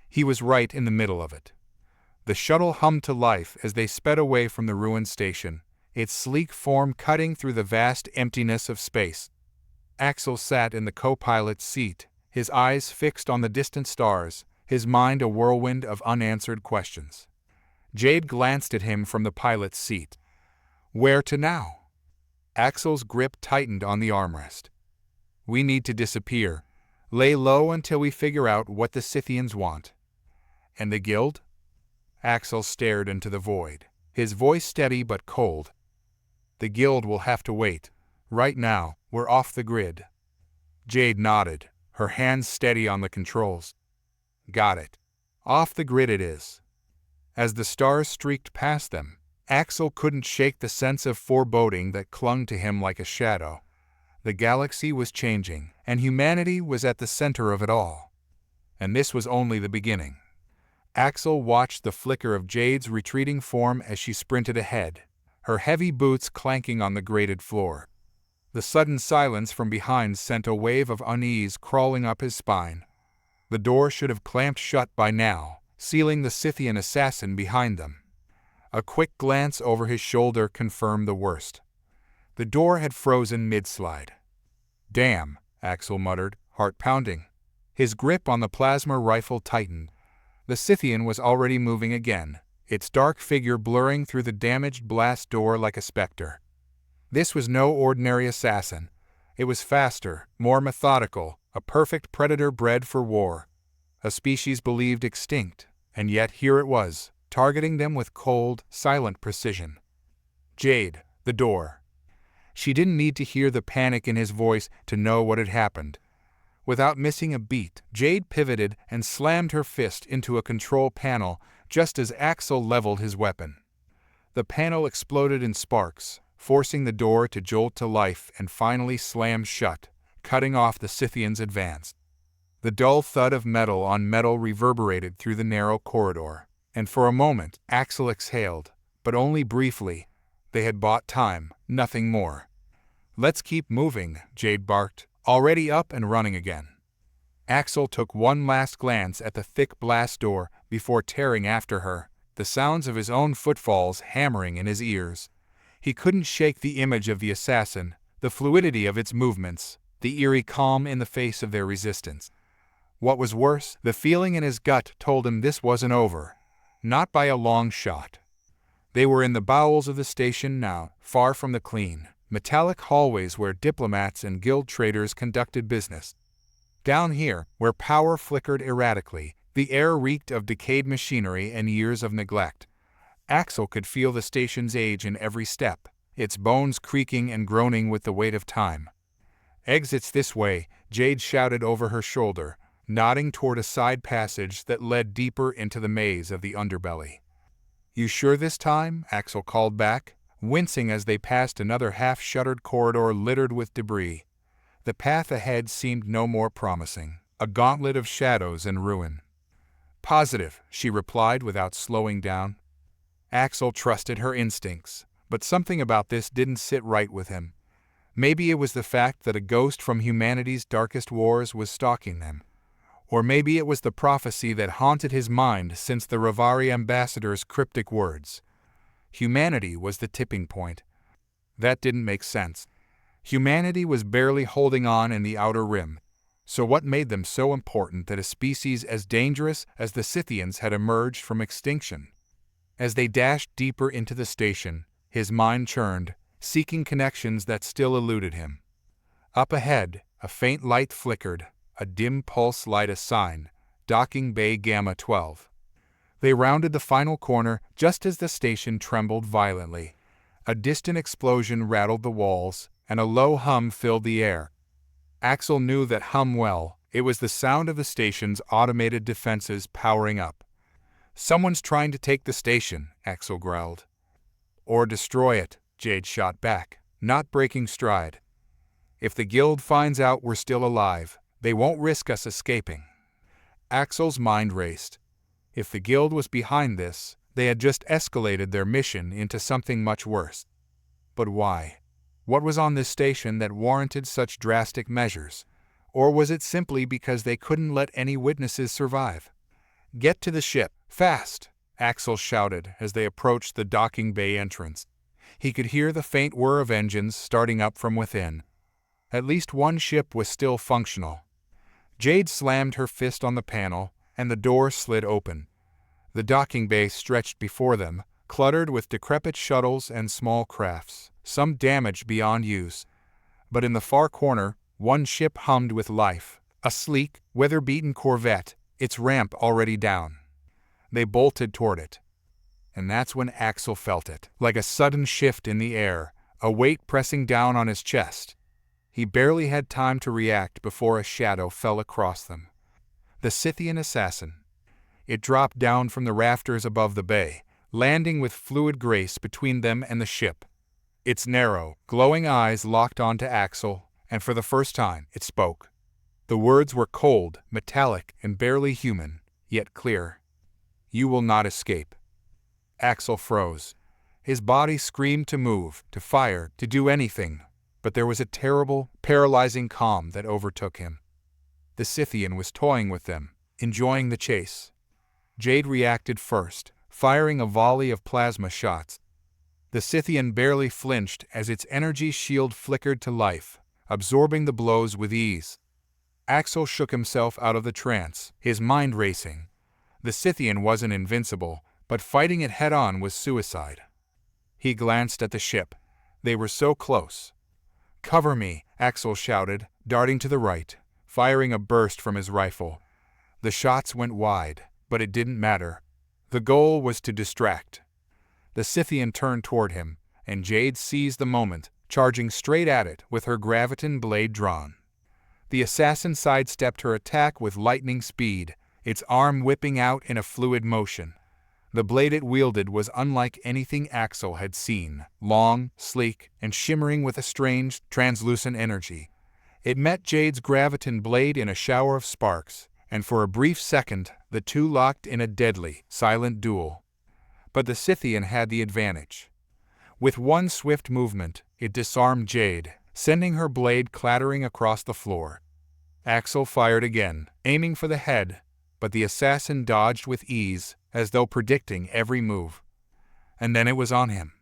Speaker 1: He was right in the middle of it. The shuttle hummed to life as they sped away from the ruined station, its sleek form cutting through the vast emptiness of space. Axel sat in the co-pilot's seat, his eyes fixed on the distant stars, his mind a whirlwind of unanswered questions. Jade glanced at him from the pilot's seat. Where to now? Axel's grip tightened on the armrest. We need to disappear. Lay low until we figure out what the Scythians want. And the Guild? Axel stared into the void, his voice steady but cold. The Guild will have to wait. Right now, we're off the grid. Jade nodded, her hands steady on the controls. Got it. Off the grid it is. As the stars streaked past them, Axel couldn't shake the sense of foreboding that clung to him like a shadow. The galaxy was changing, and humanity was at the center of it all. And this was only the beginning. Axel watched the flicker of Jade's retreating form as she sprinted ahead, her heavy boots clanking on the grated floor. The sudden silence from behind sent a wave of unease crawling up his spine. The door should have clamped shut by now, sealing the Scythian assassin behind them. A quick glance over his shoulder confirmed the worst. The door had frozen mid-slide. Damn, Axel muttered, heart pounding. His grip on the plasma rifle tightened. The Scythian was already moving again, its dark figure blurring through the damaged blast door like a specter. This was no ordinary assassin. It was faster, more methodical, a perfect predator bred for war. A species believed extinct, and yet here it was, targeting them with cold, silent precision. Jade, the door. She didn't need to hear the panic in his voice to know what had happened. Without missing a beat, Jade pivoted and slammed her fist into a control panel just as Axel leveled his weapon. The panel exploded in sparks, forcing the door to jolt to life and finally slammed shut, cutting off the Scythian's advance. The dull thud of metal on metal reverberated through the narrow corridor, and for a moment Axel exhaled, but only briefly. They had bought time, nothing more. Let's keep moving, Jade barked, already up and running again. Axel took one last glance at the thick blast door before tearing after her, the sounds of his own footfalls hammering in his ears. He couldn't shake the image of the assassin, the fluidity of its movements, the eerie calm in the face of their resistance. What was worse, the feeling in his gut told him this wasn't over. Not by a long shot. They were in the bowels of the station now, far from the clean, metallic hallways where diplomats and guild traders conducted business. Down here, where power flickered erratically, the air reeked of decayed machinery and years of neglect. Axel could feel the station's age in every step, its bones creaking and groaning with the weight of time. Exits this way, Jade shouted over her shoulder, nodding toward a side passage that led deeper into the maze of the underbelly. You sure this time? Axel called back, wincing as they passed another half-shuttered corridor littered with debris. The path ahead seemed no more promising, a gauntlet of shadows and ruin. Positive, she replied without slowing down. Axel trusted her instincts, but something about this didn't sit right with him. Maybe it was the fact that a ghost from humanity's darkest wars was stalking them. Or maybe it was the prophecy that haunted his mind since the Ravari ambassador's cryptic words. Humanity was the tipping point. That didn't make sense. Humanity was barely holding on in the outer rim. So what made them so important that a species as dangerous as the Scythians had emerged from extinction? As they dashed deeper into the station, his mind churned, seeking connections that still eluded him. Up ahead, a faint light flickered, a dim pulse light a sign, Docking Bay Gamma 12. They rounded the final corner just as the station trembled violently. A distant explosion rattled the walls, and a low hum filled the air. Axel knew that hum well. It was the sound of the station's automated defenses powering up. "Someone's trying to take the station," Axel growled. "Or destroy it," Jade shot back, not breaking stride. "If the guild finds out we're still alive, they won't risk us escaping." Axel's mind raced. If the guild was behind this, they had just escalated their mission into something much worse. But why? What was on this station that warranted such drastic measures? Or was it simply because they couldn't let any witnesses survive? "Get to the ship, fast!" Axel shouted as they approached the docking bay entrance. He could hear the faint whir of engines starting up from within. At least one ship was still functional. Jade slammed her fist on the panel, and the door slid open. The docking bay stretched before them, cluttered with decrepit shuttles and small crafts, some damaged beyond use. But in the far corner, one ship hummed with life, a sleek, weather-beaten corvette, its ramp already down. They bolted toward it. And that's when Axel felt it, like a sudden shift in the air, a weight pressing down on his chest. He barely had time to react before a shadow fell across them. The Scythian assassin. It dropped down from the rafters above the bay, landing with fluid grace between them and the ship. Its narrow, glowing eyes locked onto Axel, and for the first time it spoke. The words were cold, metallic, and barely human, yet clear. "You will not escape." Axel froze. His body screamed to move, to fire, to do anything, but there was a terrible, paralyzing calm that overtook him. The Scythian was toying with them, enjoying the chase. Jade reacted first, firing a volley of plasma shots. The Scythian barely flinched as its energy shield flickered to life, absorbing the blows with ease. Axel shook himself out of the trance, his mind racing. The Scythian wasn't invincible, but fighting it head-on was suicide. He glanced at the ship. They were so close. "Cover me," Axel shouted, darting to the right, firing a burst from his rifle. The shots went wide, but it didn't matter. The goal was to distract. The Scythian turned toward him, and Jade seized the moment, charging straight at it with her graviton blade drawn. The assassin sidestepped her attack with lightning speed, its arm whipping out in a fluid motion. The blade it wielded was unlike anything Axel had seen, long, sleek, and shimmering with a strange, translucent energy. It met Jade's graviton blade in a shower of sparks, and for a brief second the two locked in a deadly, silent duel. But the Scythian had the advantage. With one swift movement, it disarmed Jade, sending her blade clattering across the floor. Axel fired again, aiming for the head, but the assassin dodged with ease, as though predicting every move. And then it was on him.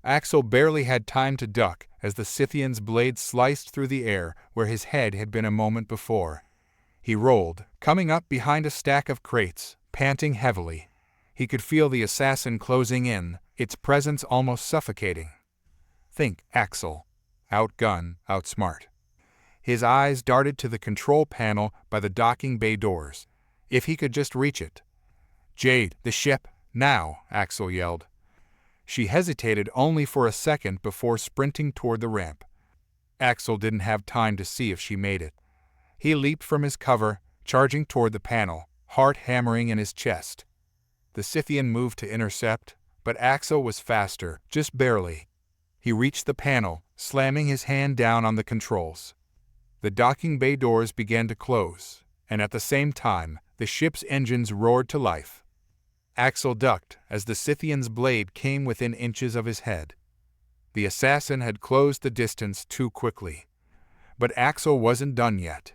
Speaker 1: Axel barely had time to duck as the Scythian's blade sliced through the air where his head had been a moment before. He rolled, coming up behind a stack of crates, panting heavily. He could feel the assassin closing in, its presence almost suffocating. Think, Axel. Outgun, outsmart. His eyes darted to the control panel by the docking bay doors. If he could just reach it. "Jade, the ship, now," Axel yelled. She hesitated only for a second before sprinting toward the ramp. Axel didn't have time to see if she made it. He leaped from his cover, charging toward the panel, heart hammering in his chest. The Scythian moved to intercept, but Axel was faster, just barely. He reached the panel, slamming his hand down on the controls. The docking bay doors began to close, and at the same time, the ship's engines roared to life. Axel ducked as the Scythian's blade came within inches of his head. The assassin had closed the distance too quickly. But Axel wasn't done yet.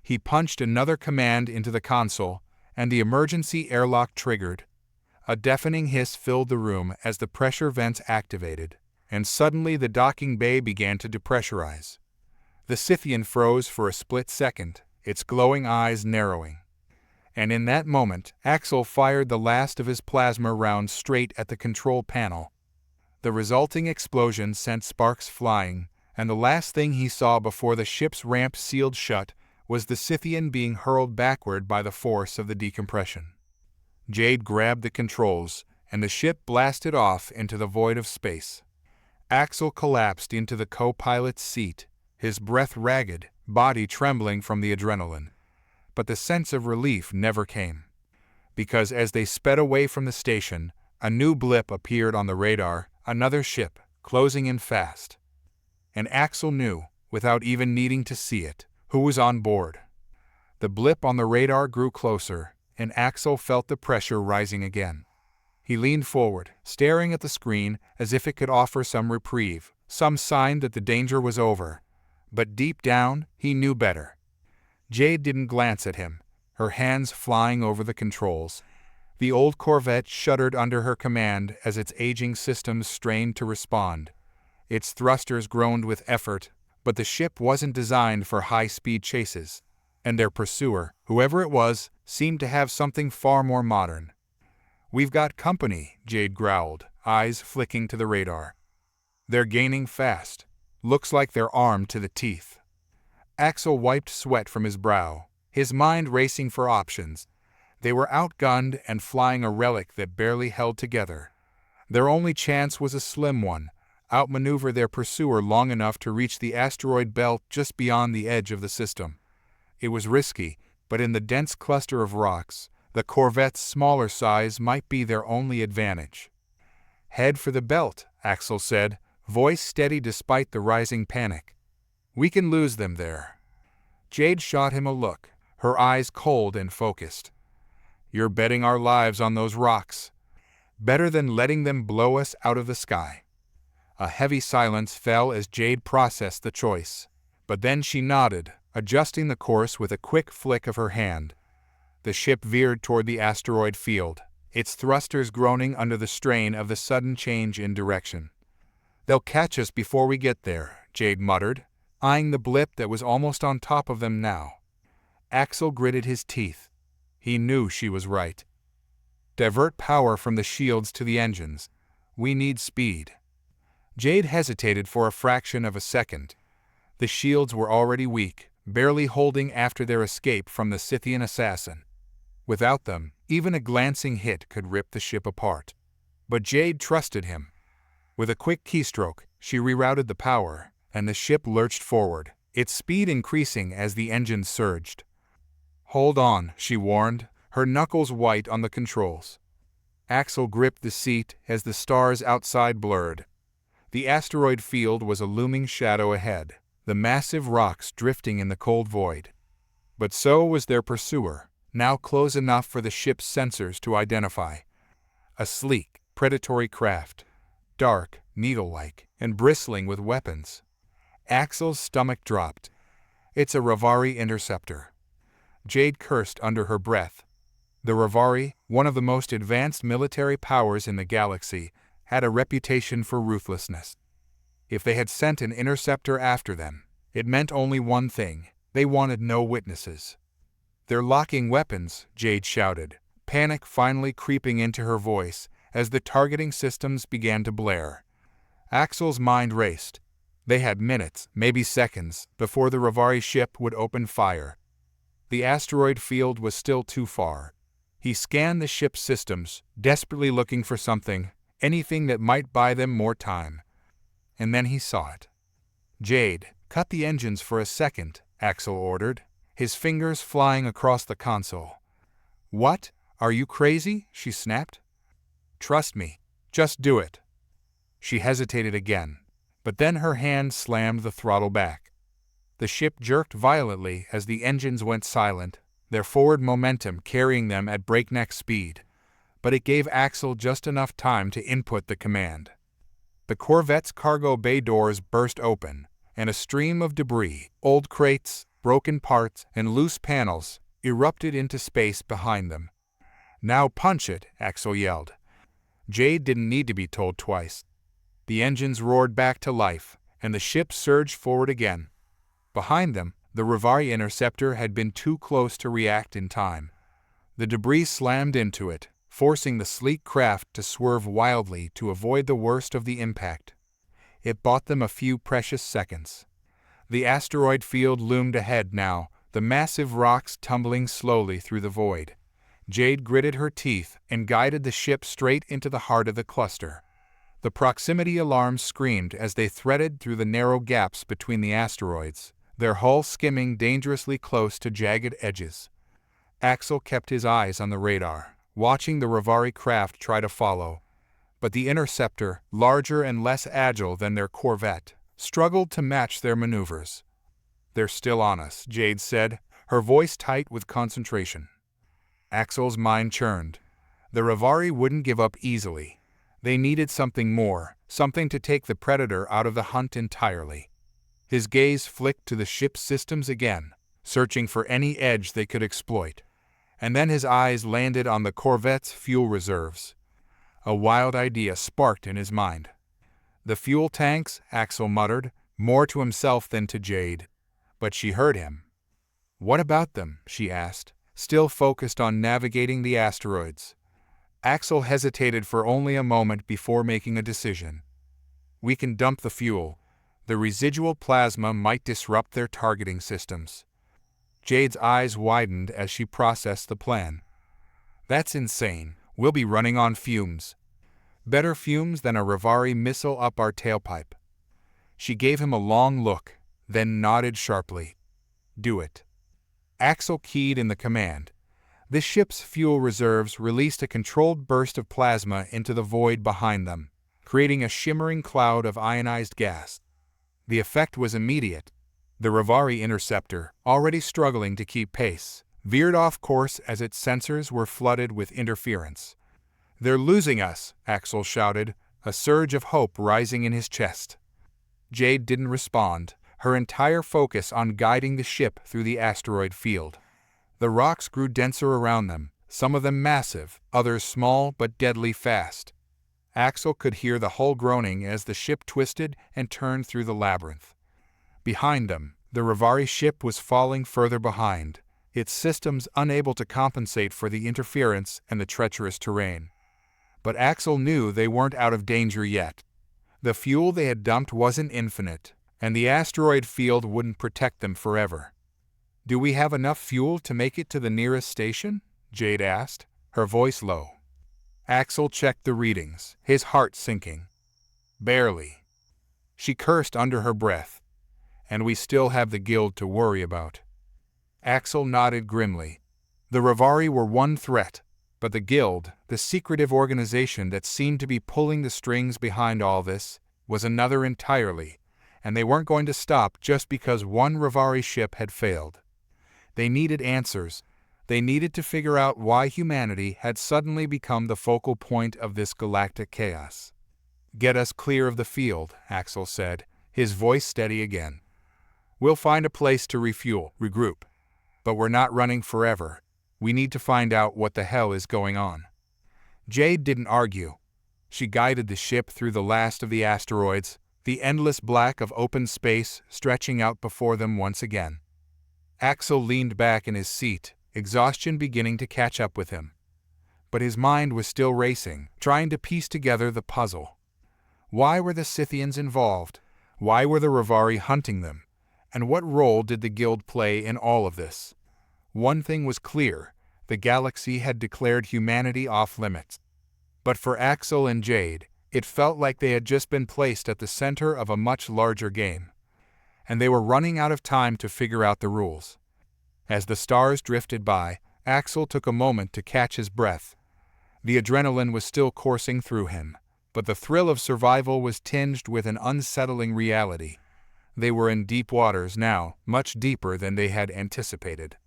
Speaker 1: He punched another command into the console, and the emergency airlock triggered. A deafening hiss filled the room as the pressure vents activated, and suddenly the docking bay began to depressurize. The Scythian froze for a split second, its glowing eyes narrowing. And in that moment, Axel fired the last of his plasma rounds straight at the control panel. The resulting explosion sent sparks flying, and the last thing he saw before the ship's ramp sealed shut was the Scythian being hurled backward by the force of the decompression. Jade grabbed the controls, and the ship blasted off into the void of space. Axel collapsed into the co-pilot's seat, his breath ragged, body trembling from the adrenaline. But the sense of relief never came. Because as they sped away from the station, a new blip appeared on the radar, another ship, closing in fast. And Axel knew, without even needing to see it, who was on board. The blip on the radar grew closer, and Axel felt the pressure rising again. He leaned forward, staring at the screen as if it could offer some reprieve, some sign that the danger was over. But deep down, he knew better. Jade didn't glance at him, her hands flying over the controls. The old Corvette shuddered under her command as its aging systems strained to respond. Its thrusters groaned with effort, but the ship wasn't designed for high-speed chases, and their pursuer, whoever it was, seemed to have something far more modern. "We've got company," Jade growled, eyes flicking to the radar. "They're gaining fast. Looks like they're armed to the teeth." Axel wiped sweat from his brow, his mind racing for options. They were outgunned and flying a relic that barely held together. Their only chance was a slim one: outmaneuver their pursuer long enough to reach the asteroid belt just beyond the edge of the system. It was risky, but in the dense cluster of rocks, the Corvette's smaller size might be their only advantage. "Head for the belt," Axel said, voice steady despite the rising panic. "We can lose them there." Jade shot him a look, her eyes cold and focused. "You're betting our lives on those rocks. Better than letting them blow us out of the sky." A heavy silence fell as Jade processed the choice. But then she nodded, adjusting the course with a quick flick of her hand. The ship veered toward the asteroid field, its thrusters groaning under the strain of the sudden change in direction. "They'll catch us before we get there," Jade muttered, eyeing the blip that was almost on top of them now. Axel gritted his teeth. He knew she was right. "Divert power from the shields to the engines. We need speed." Jade hesitated for a fraction of a second. The shields were already weak, barely holding after their escape from the Scythian assassin. Without them, even a glancing hit could rip the ship apart. But Jade trusted him. With a quick keystroke, she rerouted the power, and the ship lurched forward, its speed increasing as the engines surged. "Hold on," she warned, her knuckles white on the controls. Axel gripped the seat as the stars outside blurred. The asteroid field was a looming shadow ahead, the massive rocks drifting in the cold void. But so was their pursuer, now close enough for the ship's sensors to identify. A sleek, predatory craft, dark, needle-like, and bristling with weapons. Axel's stomach dropped. "It's a Ravari interceptor." Jade cursed under her breath. The Ravari, one of the most advanced military powers in the galaxy, had a reputation for ruthlessness. If they had sent an interceptor after them, it meant only one thing: they wanted no witnesses. "They're locking weapons," Jade shouted, panic finally creeping into her voice as the targeting systems began to blare. Axel's mind raced. They had minutes, maybe seconds, before the Ravari ship would open fire. The asteroid field was still too far. He scanned the ship's systems, desperately looking for something, anything that might buy them more time. And then he saw it. "Jade, cut the engines for a second," Axel ordered, his fingers flying across the console. "What? Are you crazy?" she snapped. "Trust me. Just do it." She hesitated again, but then her hand slammed the throttle back. The ship jerked violently as the engines went silent, their forward momentum carrying them at breakneck speed. But it gave Axel just enough time to input the command. The Corvette's cargo bay doors burst open, and a stream of debris, old crates, broken parts, and loose panels erupted into space behind them. "Now punch it," Axel yelled. Jade didn't need to be told twice. The engines roared back to life, and the ship surged forward again. Behind them, the Rivari interceptor had been too close to react in time. The debris slammed into it, forcing the sleek craft to swerve wildly to avoid the worst of the impact. It bought them a few precious seconds. The asteroid field loomed ahead now, the massive rocks tumbling slowly through the void. Jade gritted her teeth and guided the ship straight into the heart of the cluster. The proximity alarms screamed as they threaded through the narrow gaps between the asteroids, their hull skimming dangerously close to jagged edges. Axel kept his eyes on the radar, watching the Rivari craft try to follow. But the interceptor, larger and less agile than their corvette, struggled to match their maneuvers. "They're still on us," Jade said, her voice tight with concentration. Axel's mind churned. The Rivari wouldn't give up easily. They needed something more, something to take the Predator out of the hunt entirely. His gaze flicked to the ship's systems again, searching for any edge they could exploit. And then his eyes landed on the corvette's fuel reserves. A wild idea sparked in his mind. "The fuel tanks," Axel muttered, more to himself than to Jade. But she heard him. "What about them?" she asked, still focused on navigating the asteroids. Axel hesitated for only a moment before making a decision. "We can dump the fuel. The residual plasma might disrupt their targeting systems." Jade's eyes widened as she processed the plan. "That's insane. We'll be running on fumes. Better fumes than a Rivari missile up our tailpipe." She gave him a long look, then nodded sharply. "Do it." Axel keyed in the command. The ship's fuel reserves released a controlled burst of plasma into the void behind them, creating a shimmering cloud of ionized gas. The effect was immediate. The Rivari interceptor, already struggling to keep pace, veered off course as its sensors were flooded with interference. "They're losing us," Axel shouted, a surge of hope rising in his chest. Jade didn't respond, her entire focus on guiding the ship through the asteroid field. The rocks grew denser around them, some of them massive, others small but deadly fast. Axel could hear the hull groaning as the ship twisted and turned through the labyrinth. Behind them, the Rivari ship was falling further behind, its systems unable to compensate for the interference and the treacherous terrain. But Axel knew they weren't out of danger yet. The fuel they had dumped wasn't infinite, and the asteroid field wouldn't protect them forever. "Do we have enough fuel to make it to the nearest station?" Jade asked, her voice low. Axel checked the readings, his heart sinking. "Barely." She cursed under her breath. "And we still have the Guild to worry about." Axel nodded grimly. The Rivari were one threat, but the Guild, the secretive organization that seemed to be pulling the strings behind all this, was another entirely, and they weren't going to stop just because one Rivari ship had failed. They needed answers. They needed to figure out why humanity had suddenly become the focal point of this galactic chaos. "Get us clear of the field," Axel said, his voice steady again. "We'll find a place to refuel, regroup. But we're not running forever. We need to find out what the hell is going on." Jade didn't argue. She guided the ship through the last of the asteroids, the endless black of open space stretching out before them once again. Axel leaned back in his seat, exhaustion beginning to catch up with him. But his mind was still racing, trying to piece together the puzzle. Why were the Scythians involved? Why were the Rivari hunting them? And what role did the Guild play in all of this? One thing was clear: the galaxy had declared humanity off limits. But for Axel and Jade, it felt like they had just been placed at the center of a much larger game. And they were running out of time to figure out the rules. As the stars drifted by, Axel took a moment to catch his breath. The adrenaline was still coursing through him, but the thrill of survival was tinged with an unsettling reality. They were in deep waters now, much deeper than they had anticipated.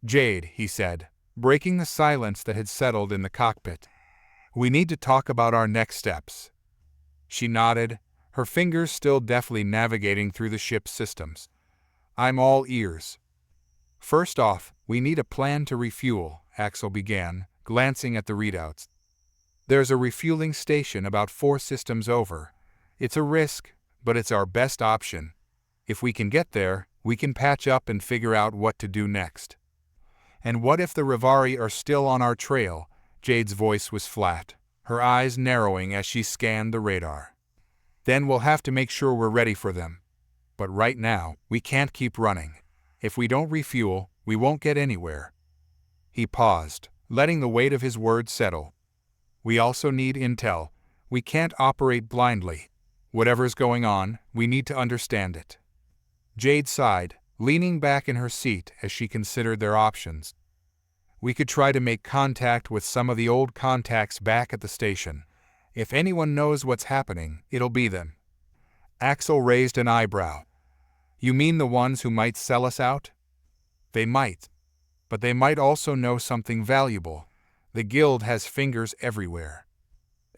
Speaker 1: "Jade," he said, breaking the silence that had settled in the cockpit. "We need to talk about our next steps." She nodded, her fingers still deftly navigating through the ship's systems. "I'm all ears." First off, we need a plan to refuel, Axel began, glancing at the readouts. There's a refueling station about 4 systems over. It's a risk, but it's our best option. If we can get there, we can patch up and figure out what to do next. And what if the Rivari are still on our trail? Jade's voice was flat, her eyes narrowing as she scanned the radar. Then we'll have to make sure we're ready for them. But right now, we can't keep running. If we don't refuel, we won't get anywhere. He paused, letting the weight of his words settle. We also need intel. We can't operate blindly. Whatever's going on, we need to understand it. Jade sighed, leaning back in her seat as she considered their options. We could try to make contact with some of the old contacts back at the station. If anyone knows what's happening, it'll be them. Axel raised an eyebrow. You mean the ones who might sell us out? They might. But they might also know something valuable. The guild has fingers everywhere.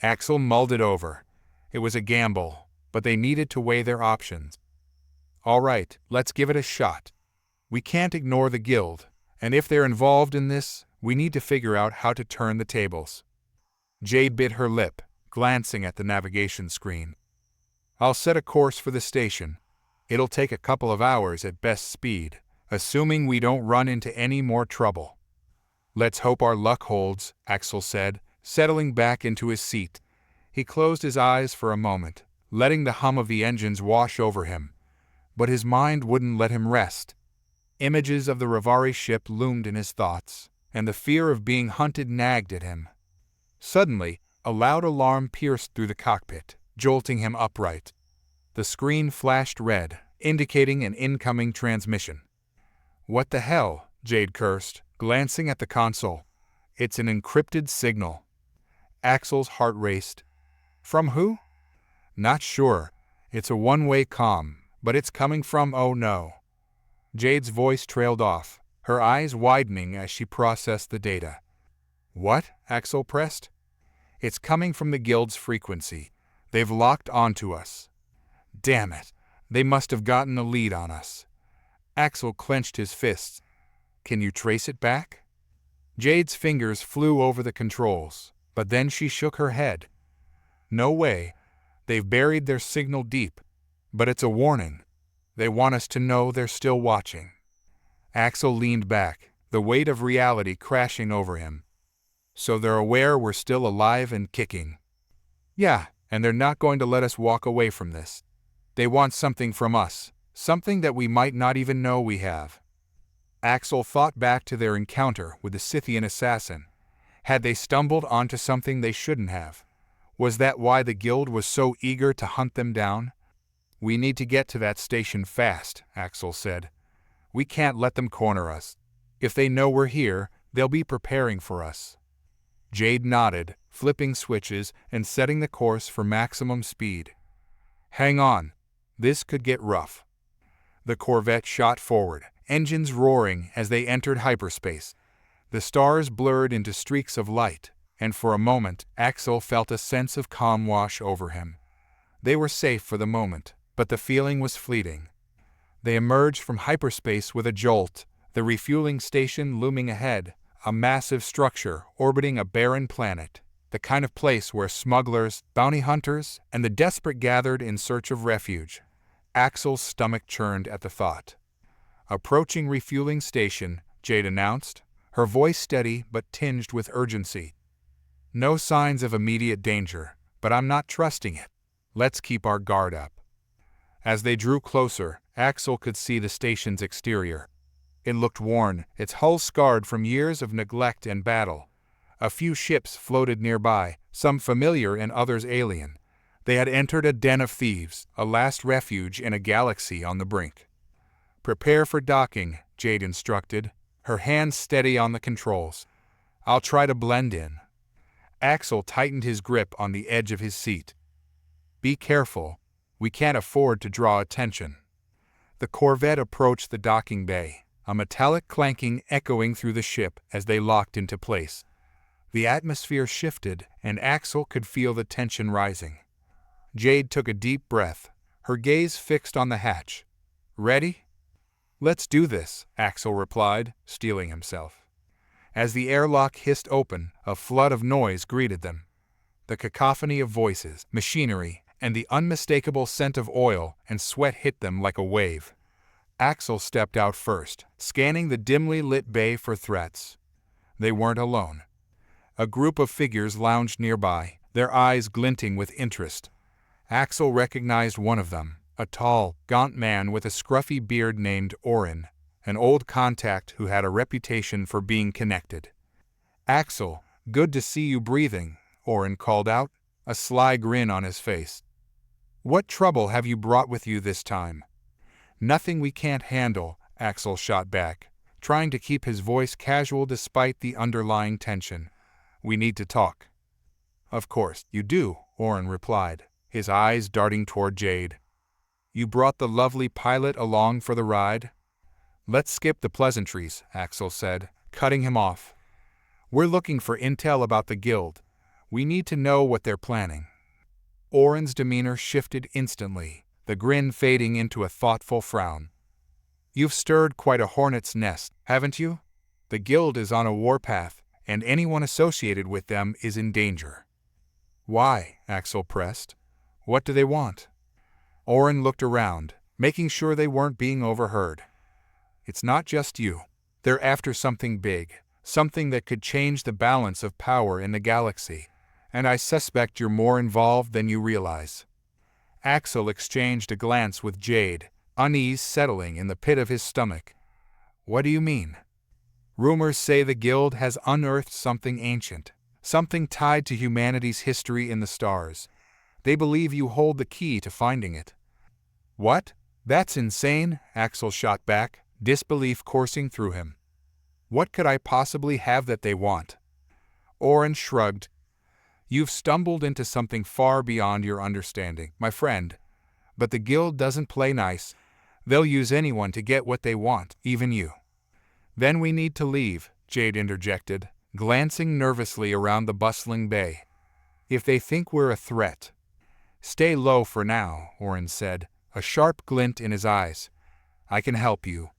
Speaker 1: Axel mulled it over. It was a gamble, but they needed to weigh their options. All right, let's give it a shot. We can't ignore the guild, and if they're involved in this, we need to figure out how to turn the tables. Jade bit her lip, glancing at the navigation screen. I'll set a course for the station. It'll take a couple of hours at best speed, assuming we don't run into any more trouble. Let's hope our luck holds, Axel said, settling back into his seat. He closed his eyes for a moment, letting the hum of the engines wash over him. But his mind wouldn't let him rest. Images of the Rivari ship loomed in his thoughts, and the fear of being hunted nagged at him. Suddenly, a loud alarm pierced through the cockpit, jolting him upright. The screen flashed red, indicating an incoming transmission. What the hell? Jade cursed, glancing at the console. It's an encrypted signal. Axel's heart raced. From who? Not sure. It's a one-way comm, but it's coming from oh no. Jade's voice trailed off, her eyes widening as she processed the data. What? Axel pressed. It's coming from the guild's frequency. They've locked onto us. Damn it. They must have gotten a lead on us. Axel clenched his fists. Can you trace it back? Jade's fingers flew over the controls, but then she shook her head. No way. They've buried their signal deep. But it's a warning. They want us to know they're still watching. Axel leaned back, the weight of reality crashing over him. So they're aware we're still alive and kicking. Yeah, and they're not going to let us walk away from this. They want something from us, something that we might not even know we have. Axel thought back to their encounter with the Scythian assassin. Had they stumbled onto something they shouldn't have? Was that why the guild was so eager to hunt them down? We need to get to that station fast, Axel said. We can't let them corner us. If they know we're here, they'll be preparing for us. Jade nodded, flipping switches and setting the course for maximum speed. Hang on. This could get rough. The Corvette shot forward, engines roaring as they entered hyperspace. The stars blurred into streaks of light, and for a moment, Axel felt a sense of calm wash over him. They were safe for the moment, but the feeling was fleeting. They emerged from hyperspace with a jolt, the refueling station looming ahead, a massive structure orbiting a barren planet, the kind of place where smugglers, bounty hunters, and the desperate gathered in search of refuge. Axel's stomach churned at the thought. Approaching refueling station, Jade announced, her voice steady but tinged with urgency. No signs of immediate danger, but I'm not trusting it. Let's keep our guard up. As they drew closer, Axel could see the station's exterior. It looked worn, its hull scarred from years of neglect and battle. A few ships floated nearby, some familiar and others alien. They had entered a den of thieves, a last refuge in a galaxy on the brink. Prepare for docking, Jade instructed, her hands steady on the controls. I'll try to blend in. Axel tightened his grip on the edge of his seat. Be careful. We can't afford to draw attention. The Corvette approached the docking bay, a metallic clanking echoing through the ship as they locked into place. The atmosphere shifted, and Axel could feel the tension rising. Jade took a deep breath, her gaze fixed on the hatch. Ready? Let's do this, Axel replied, steeling himself. As the airlock hissed open, a flood of noise greeted them. The cacophony of voices, machinery, and the unmistakable scent of oil and sweat hit them like a wave. Axel stepped out first, scanning the dimly lit bay for threats. They weren't alone. A group of figures lounged nearby, their eyes glinting with interest. Axel recognized one of them, a tall, gaunt man with a scruffy beard named Oren, an old contact who had a reputation for being connected. "Axel, good to see you breathing," Oren called out, a sly grin on his face. "What trouble have you brought with you this time?" "Nothing we can't handle," Axel shot back, trying to keep his voice casual despite the underlying tension. "We need to talk." "Of course, you do," Oren replied, his eyes darting toward Jade. "You brought the lovely pilot along for the ride?" "Let's skip the pleasantries," Axel said, cutting him off. "We're looking for intel about the guild. We need to know what they're planning." Oren's demeanor shifted instantly, the grin fading into a thoughtful frown. "You've stirred quite a hornet's nest, haven't you? The guild is on a warpath, and anyone associated with them is in danger." "Why?" Axel pressed. "What do they want?" Oren looked around, making sure they weren't being overheard. "It's not just you. They're after something big, something that could change the balance of power in the galaxy, and I suspect you're more involved than you realize." Axel exchanged a glance with Jade, unease settling in the pit of his stomach. "What do you mean?" "Rumors say the guild has unearthed something ancient, something tied to humanity's history in the stars. They believe you hold the key to finding it." "What? That's insane," Axel shot back, disbelief coursing through him. "What could I possibly have that they want?" Oren shrugged. "You've stumbled into something far beyond your understanding, my friend. But the guild doesn't play nice. They'll use anyone to get what they want, even you." "Then we need to leave," Jade interjected, glancing nervously around the bustling bay. "If they think we're a threat." "Stay low for now," Oren said, a sharp glint in his eyes. "I can help you.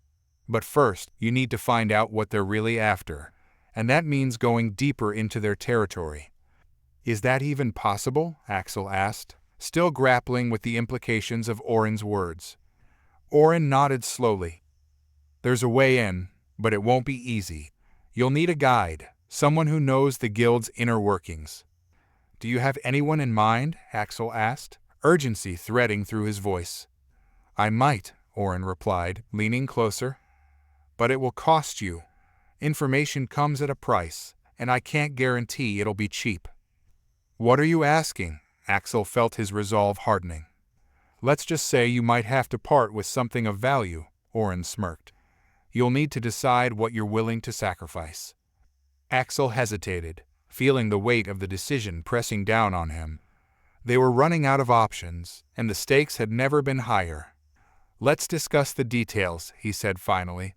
Speaker 1: But first, you need to find out what they're really after, and that means going deeper into their territory." "Is that even possible?" Axel asked, still grappling with the implications of Oren's words. Oren nodded slowly. "There's a way in, but it won't be easy. You'll need a guide, someone who knows the guild's inner workings." "Do you have anyone in mind?" Axel asked, urgency threading through his voice. "I might," Oren replied, leaning closer. "But it will cost you. Information comes at a price, and I can't guarantee it'll be cheap." "What are you asking?" Axel felt his resolve hardening. "Let's just say you might have to part with something of value," Oren smirked. "You'll need to decide what you're willing to sacrifice." Axel hesitated, feeling the weight of the decision pressing down on him. They were running out of options, and the stakes had never been higher. "Let's discuss the details," he said finally.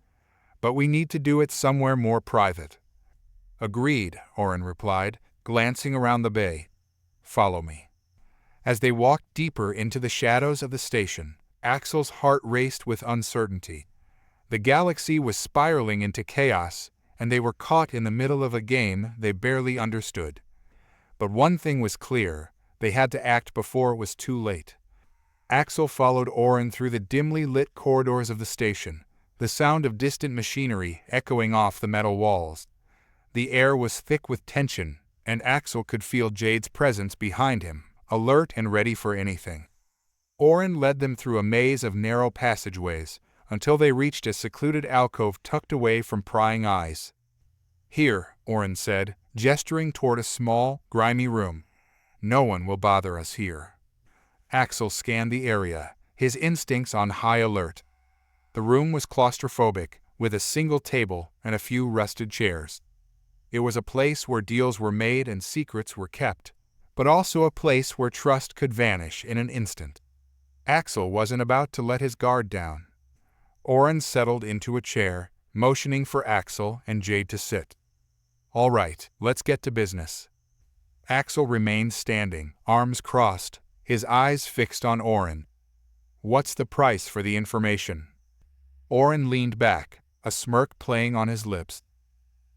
Speaker 1: "But we need to do it somewhere more private." "Agreed," Oren replied, glancing around the bay. "Follow me." As they walked deeper into the shadows of the station, Axel's heart raced with uncertainty. The galaxy was spiraling into chaos, and they were caught in the middle of a game they barely understood. But one thing was clear: they had to act before it was too late. Axel followed Oren through the dimly lit corridors of the station, the sound of distant machinery echoing off the metal walls. The air was thick with tension, and Axel could feel Jade's presence behind him, alert and ready for anything. Oren led them through a maze of narrow passageways, until they reached a secluded alcove tucked away from prying eyes. "Here," Oren said, gesturing toward a small, grimy room. "No one will bother us here." Axel scanned the area, his instincts on high alert. The room was claustrophobic, with a single table and a few rusted chairs. It was a place where deals were made and secrets were kept, but also a place where trust could vanish in an instant. Axel wasn't about to let his guard down. Oren settled into a chair, motioning for Axel and Jade to sit. "All right, let's get to business." Axel remained standing, arms crossed, his eyes fixed on Oren. "What's the price for the information?" Oren leaned back, a smirk playing on his lips.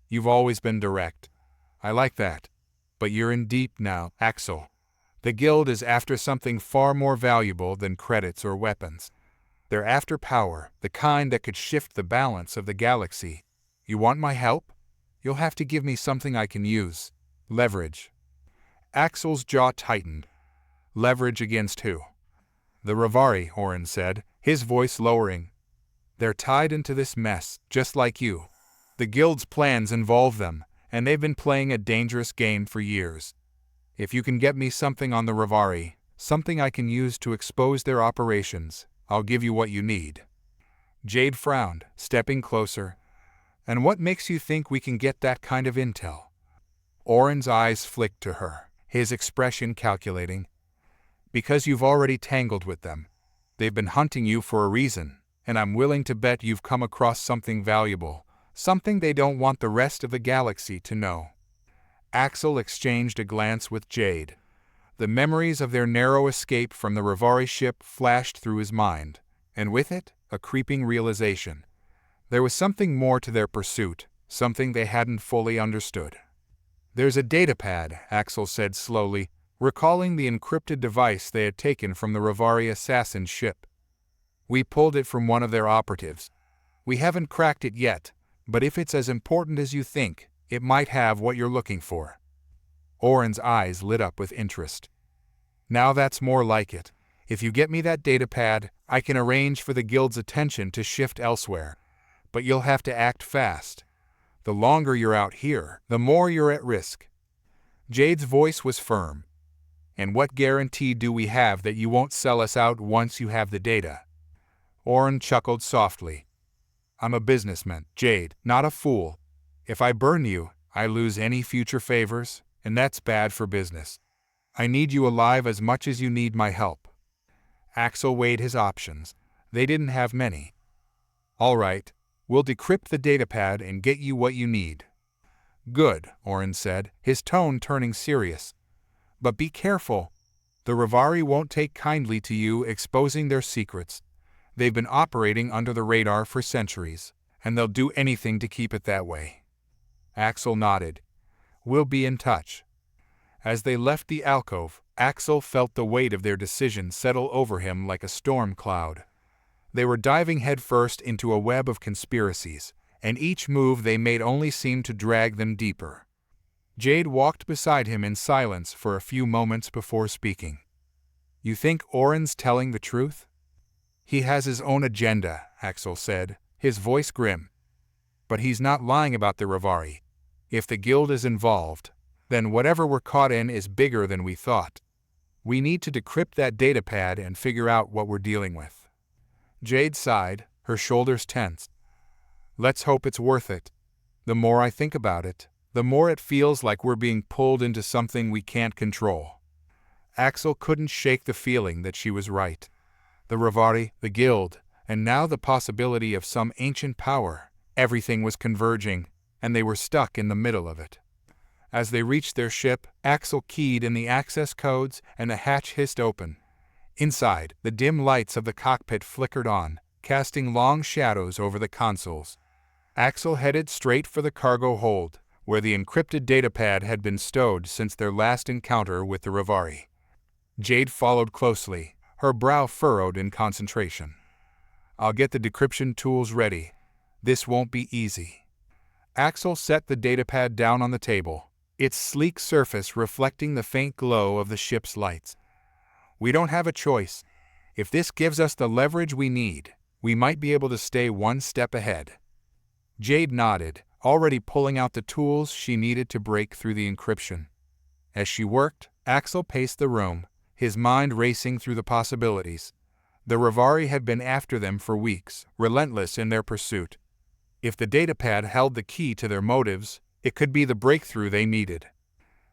Speaker 1: You've always been direct. I like that. But you're in deep now, Axel. The Guild is after something far more valuable than credits or weapons. They're after power, the kind that could shift the balance of the galaxy. You want my help? You'll have to give me something I can use. Leverage. Axel's jaw tightened. Leverage against who? The Rivari, Oren said, his voice lowering. They're tied into this mess, just like you. The Guild's plans involve them, and they've been playing a dangerous game for years. If you can get me something on the Rivari, something I can use to expose their operations, I'll give you what you need. Jade frowned, stepping closer. And what makes you think we can get that kind of intel? Oren's eyes flicked to her, his expression calculating. Because you've already tangled with them. They've been hunting you for a reason, and I'm willing to bet you've come across something valuable, something they don't want the rest of the galaxy to know. Axel exchanged a glance with Jade. The memories of their narrow escape from the Rivari ship flashed through his mind, and with it, a creeping realization. There was something more to their pursuit, something they hadn't fully understood. There's a datapad, Axel said slowly, recalling the encrypted device they had taken from the Rivari assassin ship. We pulled it from one of their operatives. We haven't cracked it yet, but if it's as important as you think, it might have what you're looking for. Oren's eyes lit up with interest. Now that's more like it. If you get me that datapad, I can arrange for the Guild's attention to shift elsewhere. But you'll have to act fast. The longer you're out here, the more you're at risk. Jade's voice was firm. And what guarantee do we have that you won't sell us out once you have the data? Oren chuckled softly. I'm a businessman, Jade, not a fool. If I burn you, I lose any future favors, and that's bad for business. I need you alive as much as you need my help. Axel weighed his options. They didn't have many. All right, we'll decrypt the datapad and get you what you need. Good, Oren said, his tone turning serious. But be careful. The Rivari won't take kindly to you exposing their secrets. They've been operating under the radar for centuries, and they'll do anything to keep it that way. Axel nodded. We'll be in touch. As they left the alcove, Axel felt the weight of their decision settle over him like a storm cloud. They were diving headfirst into a web of conspiracies, and each move they made only seemed to drag them deeper. Jade walked beside him in silence for a few moments before speaking. You think Oren's telling the truth? He has his own agenda, Axel said, his voice grim. But he's not lying about the Rivari. If the Guild is involved, then whatever we're caught in is bigger than we thought. We need to decrypt that datapad and figure out what we're dealing with. Jade sighed, her shoulders tensed. Let's hope it's worth it. The more I think about it, the more it feels like we're being pulled into something we can't control. Axel couldn't shake the feeling that she was right. The Rivari, the Guild, and now the possibility of some ancient power. Everything was converging, and they were stuck in the middle of it. As they reached their ship, Axel keyed in the access codes and the hatch hissed open. Inside, the dim lights of the cockpit flickered on, casting long shadows over the consoles. Axel headed straight for the cargo hold, where the encrypted datapad had been stowed since their last encounter with the Rivari. Jade followed closely, her brow furrowed in concentration. I'll get the decryption tools ready. This won't be easy. Axel set the datapad down on the table, its sleek surface reflecting the faint glow of the ship's lights. We don't have a choice. If this gives us the leverage we need, we might be able to stay one step ahead. Jade nodded, already pulling out the tools she needed to break through the encryption. As she worked, Axel paced the room, his mind racing through the possibilities. The Rivari had been after them for weeks, relentless in their pursuit. If the datapad held the key to their motives, it could be the breakthrough they needed.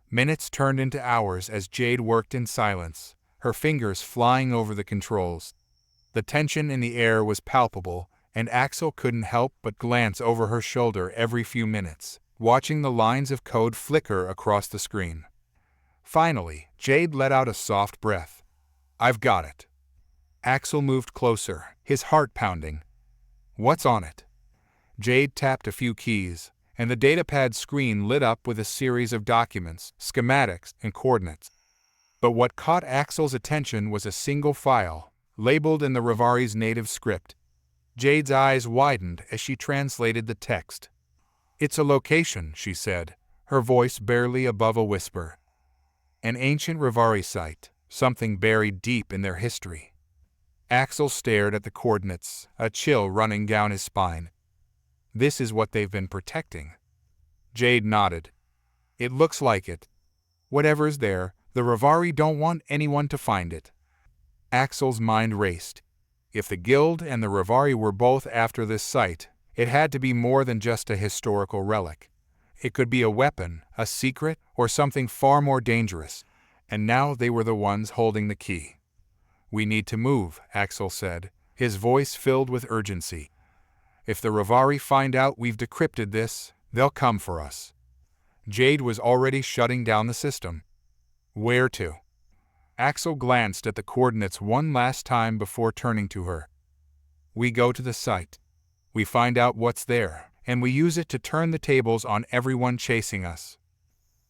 Speaker 1: Minutes turned into hours as Jade worked in silence, her fingers flying over the controls. The tension in the air was palpable, and Axel couldn't help but glance over her shoulder every few minutes, watching the lines of code flicker across the screen. Finally, Jade let out a soft breath. I've got it. Axel moved closer, his heart pounding. What's on it? Jade tapped a few keys, and the datapad screen lit up with a series of documents, schematics, and coordinates. But what caught Axel's attention was a single file, labeled in the Rivari's native script. Jade's eyes widened as she translated the text. "It's a location," she said, her voice barely above a whisper. "An ancient Rivari site, something buried deep in their history." Axel stared at the coordinates, a chill running down his spine. "This is what they've been protecting." Jade nodded. "It looks like it. Whatever's there, the Rivari don't want anyone to find it." Axel's mind raced. If the Guild and the Rivari were both after this site, it had to be more than just a historical relic. It could be a weapon, a secret, or something far more dangerous, and now they were the ones holding the key. "We need to move," Axel said, his voice filled with urgency. "If the Rivari find out we've decrypted this, they'll come for us." Jade was already shutting down the system. "Where to?" Axel glanced at the coordinates one last time before turning to her. "We go to the site. We find out what's there, and we use it to turn the tables on everyone chasing us."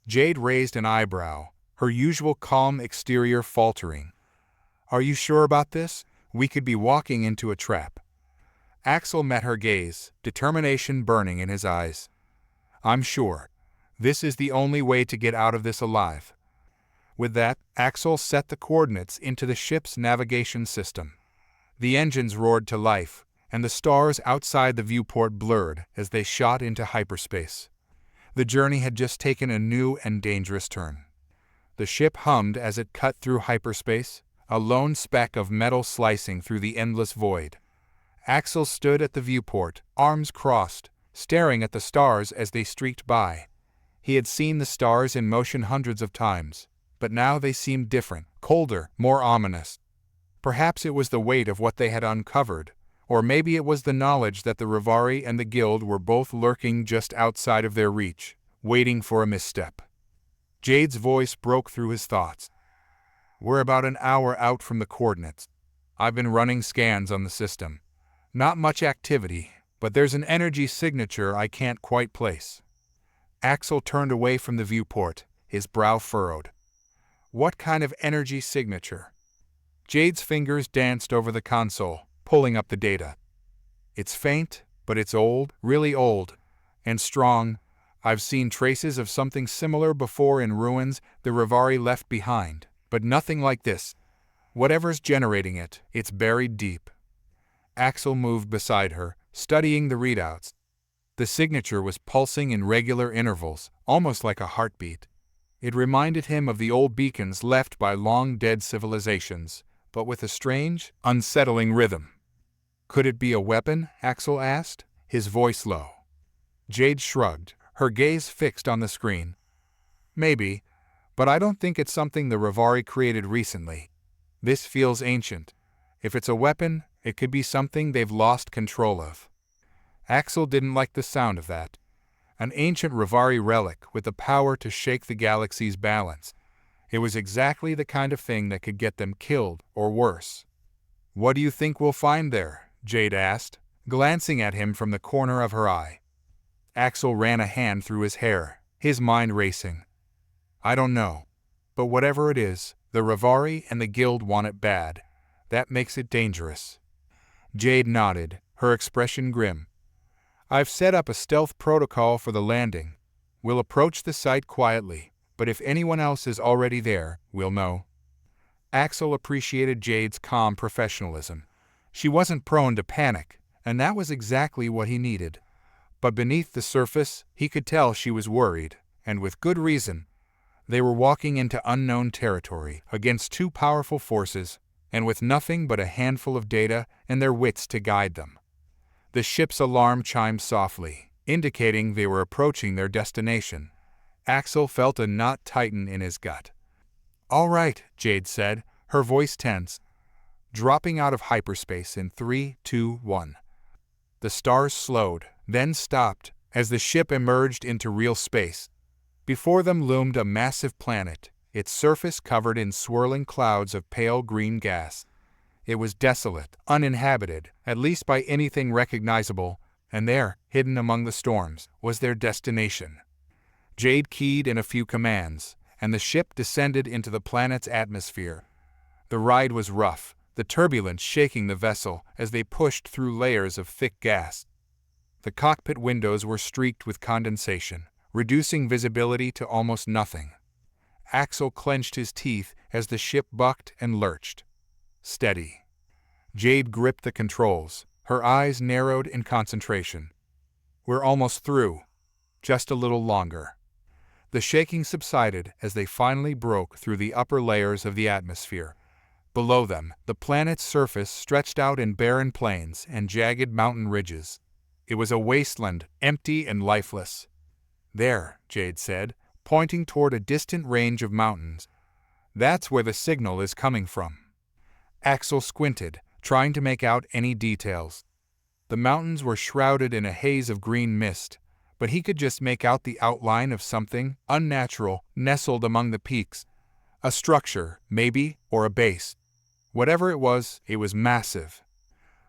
Speaker 1: Jade raised an eyebrow, her usual calm exterior faltering. "Are you sure about this? We could be walking into a trap." Axel met her gaze, determination burning in his eyes. "I'm sure. This is the only way to get out of this alive." With that, Axel set the coordinates into the ship's navigation system. The engines roared to life, and the stars outside the viewport blurred as they shot into hyperspace. The journey had just taken a new and dangerous turn. The ship hummed as it cut through hyperspace, a lone speck of metal slicing through the endless void. Axel stood at the viewport, arms crossed, staring at the stars as they streaked by. He had seen the stars in motion hundreds of times, but now they seemed different, colder, more ominous. Perhaps it was the weight of what they had uncovered, or maybe it was the knowledge that the Rivari and the Guild were both lurking just outside of their reach, waiting for a misstep. Jade's voice broke through his thoughts. "We're about an hour out from the coordinates. I've been running scans on the system. Not much activity, but there's an energy signature I can't quite place." Axel turned away from the viewport, his brow furrowed. "What kind of energy signature?" Jade's fingers danced over the console, pulling up the data. "It's faint, but it's old, really old, and strong. I've seen traces of something similar before in ruins the Rivari left behind, but nothing like this. Whatever's generating it, it's buried deep." Axel moved beside her, studying the readouts. The signature was pulsing in regular intervals, almost like a heartbeat. It reminded him of the old beacons left by long-dead civilizations, but with a strange, unsettling rhythm. "Could it be a weapon?" Axel asked, his voice low. Jade shrugged, her gaze fixed on the screen. "Maybe, but I don't think it's something the Rivari created recently. This feels ancient. If it's a weapon, it could be something they've lost control of." Axel didn't like the sound of that. An ancient Rivari relic with the power to shake the galaxy's balance. It was exactly the kind of thing that could get them killed, or worse. "What do you think we'll find there?" Jade asked, glancing at him from the corner of her eye. Axel ran a hand through his hair, his mind racing. "I don't know. But whatever it is, the Rivari and the Guild want it bad. That makes it dangerous." Jade nodded, her expression grim. "I've set up a stealth protocol for the landing. We'll approach the site quietly, but if anyone else is already there, we'll know." Axel appreciated Jade's calm professionalism. She wasn't prone to panic, and that was exactly what he needed. But beneath the surface, he could tell she was worried, and with good reason. They were walking into unknown territory, against two powerful forces, and with nothing but a handful of data and their wits to guide them. The ship's alarm chimed softly, indicating they were approaching their destination. Axel felt a knot tighten in his gut. "All right," Jade said, her voice tense. Dropping out of hyperspace in 3, 2, 1. The stars slowed, then stopped, as the ship emerged into real space. Before them loomed a massive planet, its surface covered in swirling clouds of pale green gas. It was desolate, uninhabited, at least by anything recognizable, and there, hidden among the storms, was their destination. Jade keyed in a few commands, and the ship descended into the planet's atmosphere. The ride was rough, the turbulence shaking the vessel as they pushed through layers of thick gas. The cockpit windows were streaked with condensation, reducing visibility to almost nothing. Axel clenched his teeth as the ship bucked and lurched. Steady. Jade gripped the controls, her eyes narrowed in concentration. We're almost through. Just a little longer. The shaking subsided as they finally broke through the upper layers of the atmosphere. Below them, the planet's surface stretched out in barren plains and jagged mountain ridges. It was a wasteland, empty and lifeless. There, Jade said, pointing toward a distant range of mountains. That's where the signal is coming from. Axel squinted, trying to make out any details. The mountains were shrouded in a haze of green mist, but he could just make out the outline of something unnatural nestled among the peaks. A structure, maybe, or a base. Whatever it was massive.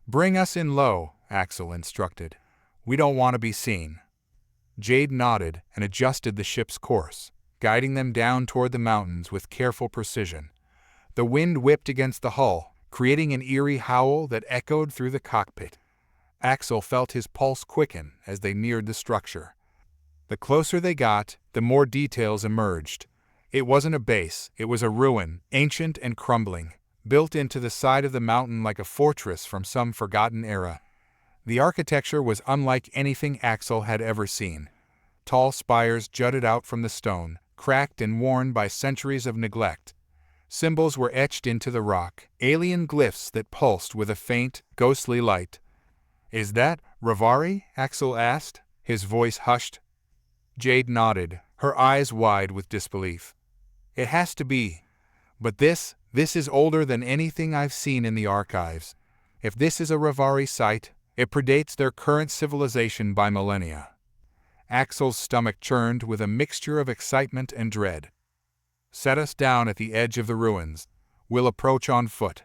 Speaker 1: Bring us in low, Axel instructed. We don't want to be seen. Jade nodded and adjusted the ship's course, guiding them down toward the mountains with careful precision. The wind whipped against the hull, creating an eerie howl that echoed through the cockpit. Axel felt his pulse quicken as they neared the structure. The closer they got, the more details emerged. It wasn't a base, it was a ruin, ancient and crumbling, built into the side of the mountain like a fortress from some forgotten era. The architecture was unlike anything Axel had ever seen. Tall spires jutted out from the stone, cracked and worn by centuries of neglect. Symbols were etched into the rock, alien glyphs that pulsed with a faint, ghostly light. Is that Revari? Axel asked, his voice hushed. Jade nodded, her eyes wide with disbelief. It has to be. But this is older than anything I've seen in the archives. If this is a Revari site, it predates their current civilization by millennia. Axel's stomach churned with a mixture of excitement and dread. Set us down at the edge of the ruins. We'll approach on foot.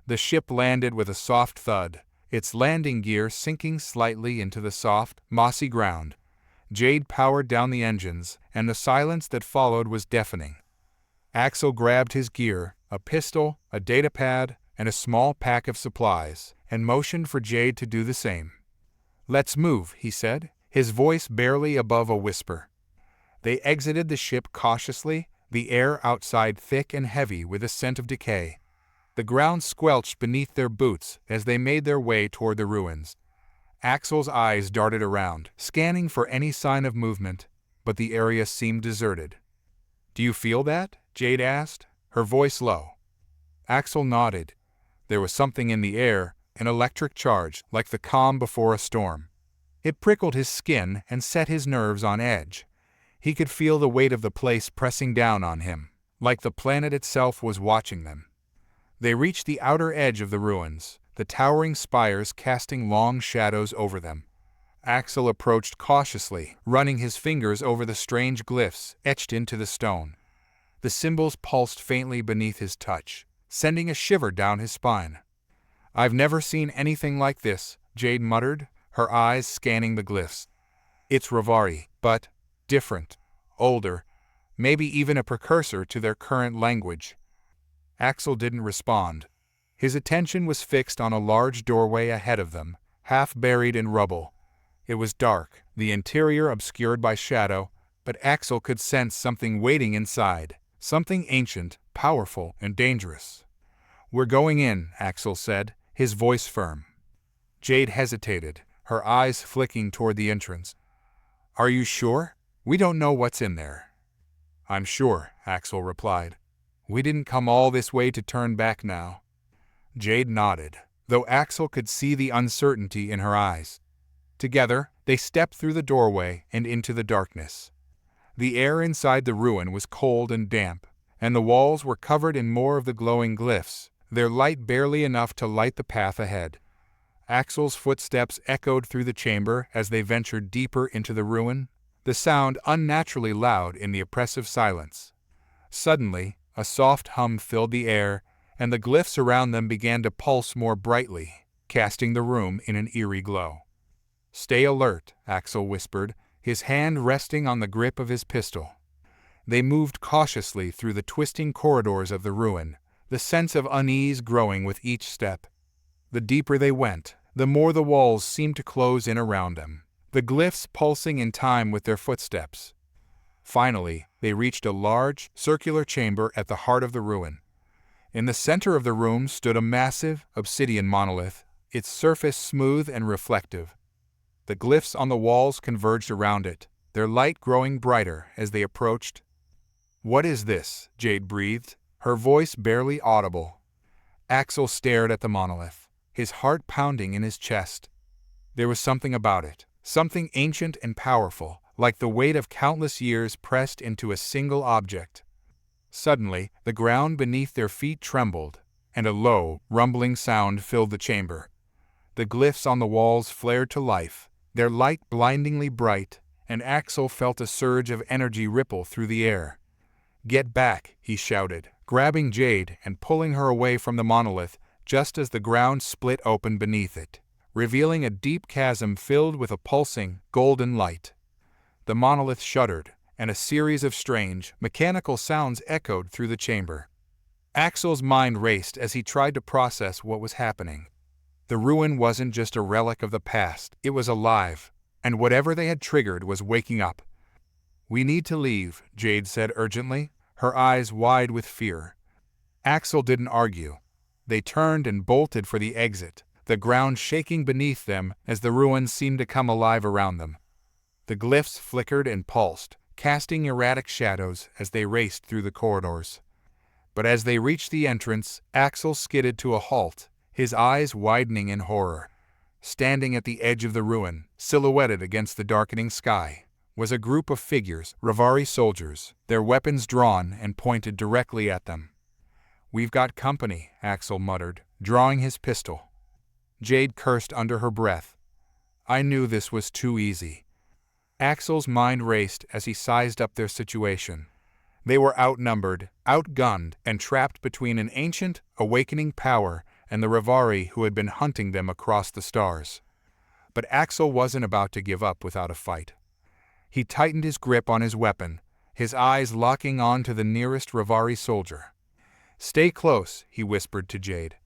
Speaker 1: The ship landed with a soft thud, its landing gear sinking slightly into the soft, mossy ground. Jade powered down the engines, and the silence that followed was deafening. Axel grabbed his gear, a pistol, a datapad, and a small pack of supplies, and motioned for Jade to do the same. Let's move, he said, his voice barely above a whisper. They exited the ship cautiously, the air outside thick and heavy with a scent of decay. The ground squelched beneath their boots as they made their way toward the ruins. Axel's eyes darted around, scanning for any sign of movement, but the area seemed deserted. Do you feel that? Jade asked, her voice low. Axel nodded. There was something in the air, an electric charge, like the calm before a storm. It prickled his skin and set his nerves on edge. He could feel the weight of the place pressing down on him, like the planet itself was watching them. They reached the outer edge of the ruins, the towering spires casting long shadows over them. Axel approached cautiously, running his fingers over the strange glyphs etched into the stone. The symbols pulsed faintly beneath his touch, sending a shiver down his spine. I've never seen anything like this, Jade muttered, her eyes scanning the glyphs. It's Revari, but different, older, maybe even a precursor to their current language. Axel didn't respond. His attention was fixed on a large doorway ahead of them, half buried in rubble. It was dark, the interior obscured by shadow, but Axel could sense something waiting inside, something ancient, powerful, and dangerous. We're going in, Axel said, his voice firm. Jade hesitated, her eyes flicking toward the entrance. Are you sure? We don't know what's in there. I'm sure, Axel replied. We didn't come all this way to turn back now. Jade nodded, though Axel could see the uncertainty in her eyes. Together, they stepped through the doorway and into the darkness. The air inside the ruin was cold and damp, and the walls were covered in more of the glowing glyphs, their light barely enough to light the path ahead. Axel's footsteps echoed through the chamber as they ventured deeper into the ruin, the sound unnaturally loud in the oppressive silence. Suddenly, a soft hum filled the air, and the glyphs around them began to pulse more brightly, casting the room in an eerie glow. "Stay alert," Axel whispered, his hand resting on the grip of his pistol. They moved cautiously through the twisting corridors of the ruin, the sense of unease growing with each step. The deeper they went, the more the walls seemed to close in around them, the glyphs pulsing in time with their footsteps. Finally, they reached a large, circular chamber at the heart of the ruin. In the center of the room stood a massive, obsidian monolith, its surface smooth and reflective. The glyphs on the walls converged around it, their light growing brighter as they approached. "What is this?" Jade breathed, her voice barely audible. Axel stared at the monolith, his heart pounding in his chest. There was something about it, something ancient and powerful, like the weight of countless years pressed into a single object. Suddenly, the ground beneath their feet trembled, and a low, rumbling sound filled the chamber. The glyphs on the walls flared to life, their light blindingly bright, and Axel felt a surge of energy ripple through the air. "Get back," he shouted, grabbing Jade and pulling her away from the monolith just as the ground split open beneath it, revealing a deep chasm filled with a pulsing, golden light. The monolith shuddered, and a series of strange, mechanical sounds echoed through the chamber. Axel's mind raced as he tried to process what was happening. The ruin wasn't just a relic of the past, it was alive, and whatever they had triggered was waking up. "We need to leave," Jade said urgently, her eyes wide with fear. Axel didn't argue. They turned and bolted for the exit, the ground shaking beneath them as the ruins seemed to come alive around them. The glyphs flickered and pulsed, casting erratic shadows as they raced through the corridors. But as they reached the entrance, Axel skidded to a halt, his eyes widening in horror. Standing at the edge of the ruin, silhouetted against the darkening sky, was a group of figures, Rivari soldiers, their weapons drawn and pointed directly at them. "We've got company," Axel muttered, drawing his pistol. Jade cursed under her breath. "I knew this was too easy." Axel's mind raced as he sized up their situation. They were outnumbered, outgunned, and trapped between an ancient, awakening power and the Rivari who had been hunting them across the stars. But Axel wasn't about to give up without a fight. He tightened his grip on his weapon, his eyes locking on to the nearest Rivari soldier. "Stay close," he whispered to Jade.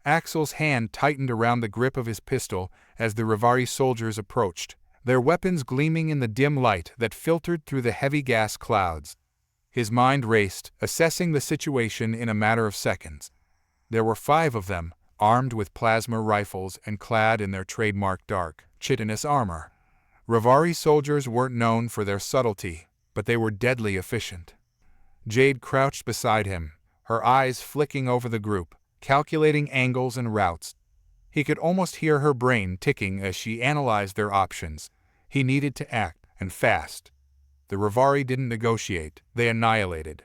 Speaker 1: Axel's hand tightened around the grip of his pistol as the Rivari soldiers approached, their weapons gleaming in the dim light that filtered through the heavy gas clouds. His mind raced, assessing the situation in a matter of seconds. There were 5 of them, armed with plasma rifles and clad in their trademark dark, chitinous armor. Rivari soldiers weren't known for their subtlety, but they were deadly efficient. Jade crouched beside him, her eyes flicking over the group, calculating angles and routes. He could almost hear her brain ticking as she analyzed their options. He needed to act, and fast. The Rivari didn't negotiate, they annihilated.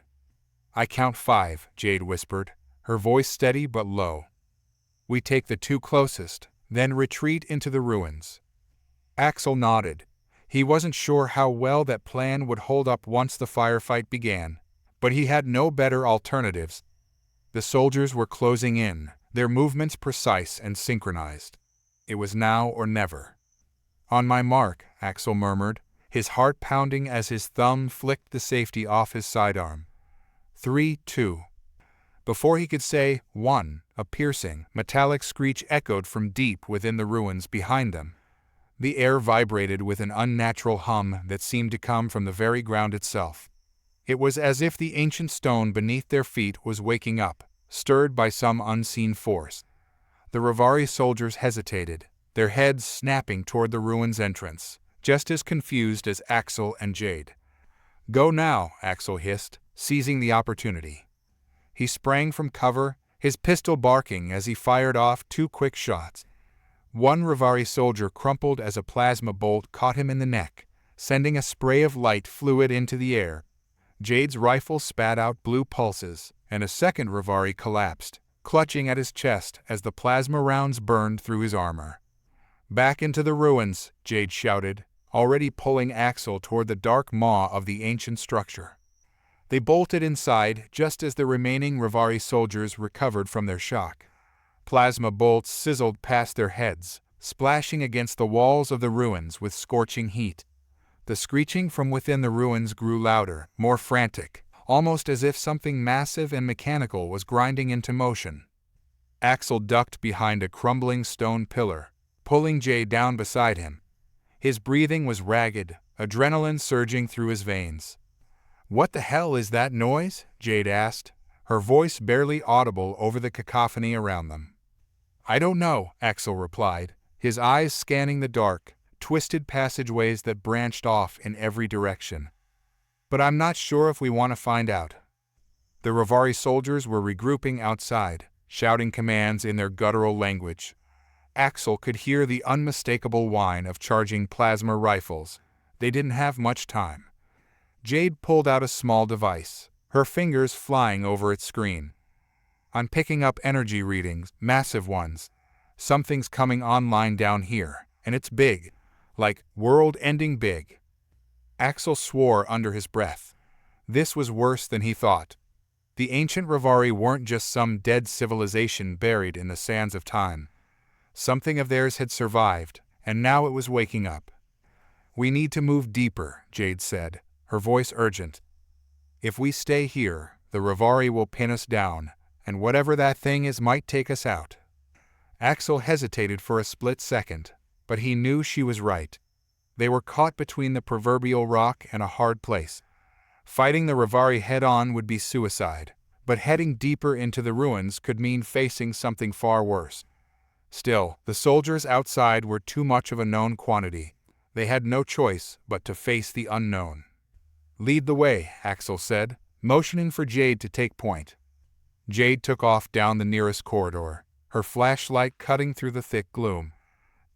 Speaker 1: "I count 5, Jade whispered, her voice steady but low. "We take the 2 closest, then retreat into the ruins." Axel nodded. He wasn't sure how well that plan would hold up once the firefight began, but he had no better alternatives. The soldiers were closing in, their movements precise and synchronized. It was now or never. "On my mark," Axel murmured, his heart pounding as his thumb flicked the safety off his sidearm. 3, 2. Before he could say 1, a piercing, metallic screech echoed from deep within the ruins behind them. The air vibrated with an unnatural hum that seemed to come from the very ground itself. It was as if the ancient stone beneath their feet was waking up, stirred by some unseen force. The Rivari soldiers hesitated, their heads snapping toward the ruin's entrance, just as confused as Axel and Jade. "Go now," Axel hissed, seizing the opportunity. He sprang from cover, his pistol barking as he fired off 2 quick shots. One Rivari soldier crumpled as a plasma bolt caught him in the neck, sending a spray of light fluid into the air. Jade's rifle spat out blue pulses, and a second Rivari collapsed, clutching at his chest as the plasma rounds burned through his armor. "Back into the ruins," Jade shouted, already pulling Axel toward the dark maw of the ancient structure. They bolted inside just as the remaining Rivari soldiers recovered from their shock. Plasma bolts sizzled past their heads, splashing against the walls of the ruins with scorching heat. The screeching from within the ruins grew louder, more frantic, almost as if something massive and mechanical was grinding into motion. Axel ducked behind a crumbling stone pillar, pulling Jade down beside him. His breathing was ragged, adrenaline surging through his veins. "What the hell is that noise?" Jade asked, her voice barely audible over the cacophony around them. "I don't know," Axel replied, his eyes scanning the dark, twisted passageways that branched off in every direction. "But I'm not sure if we want to find out." The Rivari soldiers were regrouping outside, shouting commands in their guttural language. Axel could hear the unmistakable whine of charging plasma rifles. They didn't have much time. Jade pulled out a small device, her fingers flying over its screen. "I'm picking up energy readings, massive ones. Something's coming online down here, and it's big, like world-ending big." Axel swore under his breath. This was worse than he thought. The ancient Rivari weren't just some dead civilization buried in the sands of time. Something of theirs had survived, and now it was waking up. "We need to move deeper," Jade said, her voice urgent. "If we stay here, the Rivari will pin us down, and whatever that thing is might take us out." Axel hesitated for a split second, but he knew she was right. They were caught between the proverbial rock and a hard place. Fighting the Rivari head-on would be suicide, but heading deeper into the ruins could mean facing something far worse. Still, the soldiers outside were too much of a known quantity. They had no choice but to face the unknown. "Lead the way," Axel said, motioning for Jade to take point. Jade took off down the nearest corridor, her flashlight cutting through the thick gloom.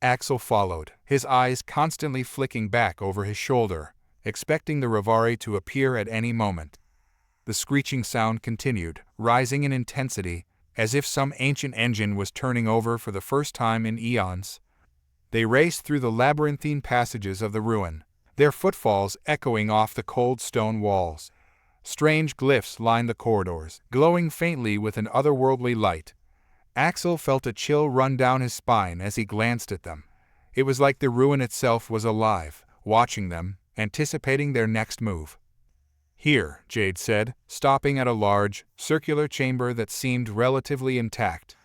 Speaker 1: Axel followed, his eyes constantly flicking back over his shoulder, expecting the Rivari to appear at any moment. The screeching sound continued, rising in intensity, as if some ancient engine was turning over for the first time in eons. They raced through the labyrinthine passages of the ruin, their footfalls echoing off the cold stone walls. Strange glyphs lined the corridors, glowing faintly with an otherworldly light. Axel felt a chill run down his spine as he glanced at them. It was like the ruin itself was alive, watching them, anticipating their next move. "Here," Jade said, stopping at a large, circular chamber that seemed relatively intact.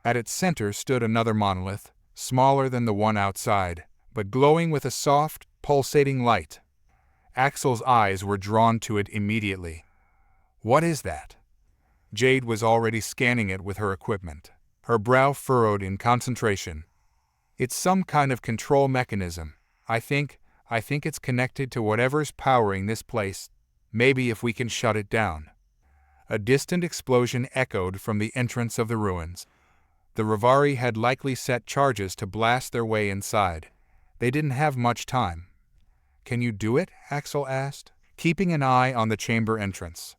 Speaker 1: At its center stood another monolith, smaller than the one outside, but glowing with a soft, pulsating light. Axel's eyes were drawn to it immediately. "What is that?" Jade was already scanning it with her equipment, her brow furrowed in concentration. "It's some kind of control mechanism. I think it's connected to whatever's powering this place. Maybe if we can shut it down." A distant explosion echoed from the entrance of the ruins. The Rivari had likely set charges to blast their way inside. They didn't have much time. "Can you do it?" Axel asked, keeping an eye on the chamber entrance.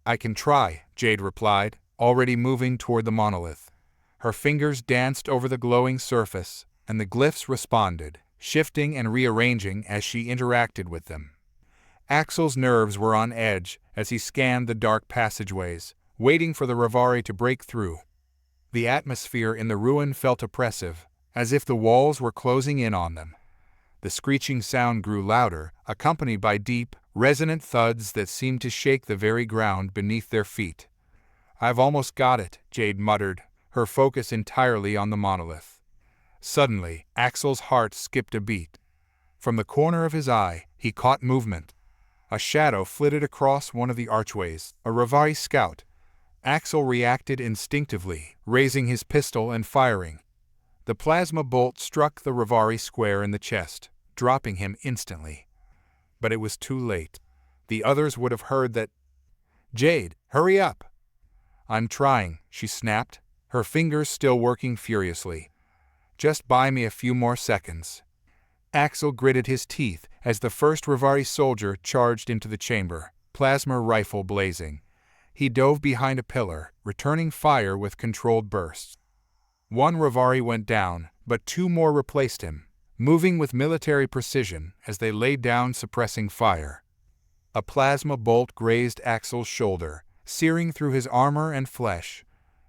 Speaker 1: "I can try," Jade replied, already moving toward the monolith. Her fingers danced over the glowing surface, and the glyphs responded, shifting and rearranging as she interacted with them. Axel's nerves were on edge as he scanned the dark passageways, waiting for the Rivari to break through. The atmosphere in the ruin felt oppressive, as if the walls were closing in on them. The screeching sound grew louder, accompanied by deep, resonant thuds that seemed to shake the very ground beneath their feet. "I've almost got it," Jade muttered, her focus entirely on the monolith. Suddenly, Axel's heart skipped a beat. From the corner of his eye, he caught movement. A shadow flitted across one of the archways, a Rivari scout. Axel reacted instinctively, raising his pistol and firing. The plasma bolt struck the Rivari square in the chest, dropping him instantly. But it was too late. The others would have heard that. "Jade, hurry up!" "I'm trying," she snapped, her fingers still working furiously. "Just buy me a few more seconds." Axel gritted his teeth as the first Rivari soldier charged into the chamber, plasma rifle blazing. He dove behind a pillar, returning fire with controlled bursts. One Rivari went down, but two more replaced him, moving with military precision as they laid down suppressing fire. A plasma bolt grazed Axel's shoulder, searing through his armor and flesh.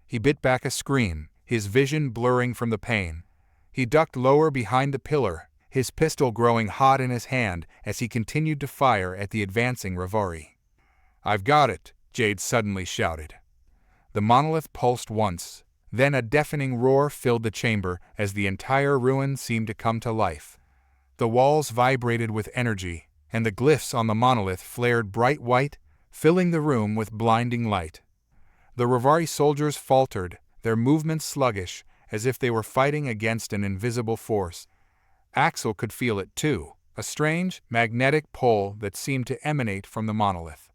Speaker 1: He bit back a scream, his vision blurring from the pain. He ducked lower behind the pillar, his pistol growing hot in his hand as he continued to fire at the advancing Revari. "I've got it," Jade suddenly shouted. The monolith pulsed once, then a deafening roar filled the chamber as the entire ruin seemed to come to life. The walls vibrated with energy, and the glyphs on the monolith flared bright white, filling the room with blinding light. The Revari soldiers faltered, their movements sluggish, as if they were fighting against an invisible force. Axel could feel it too, a strange, magnetic pull that seemed to emanate from the monolith.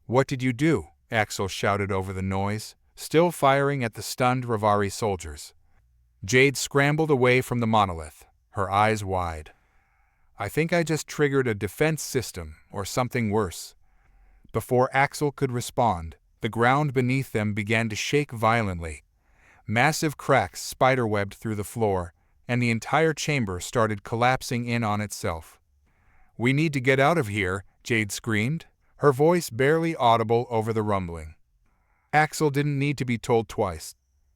Speaker 1: "What did you do?" Axel shouted over the noise, still firing at the stunned Revari soldiers. Jade scrambled away from the monolith, her eyes wide. "I think I just triggered a defense system, or something worse." Before Axel could respond, the ground beneath them began to shake violently. Massive cracks spiderwebbed through the floor, and the entire chamber started collapsing in on itself. "We need to get out of here," Jade screamed, her voice barely audible over the rumbling. Axel didn't need to be told twice.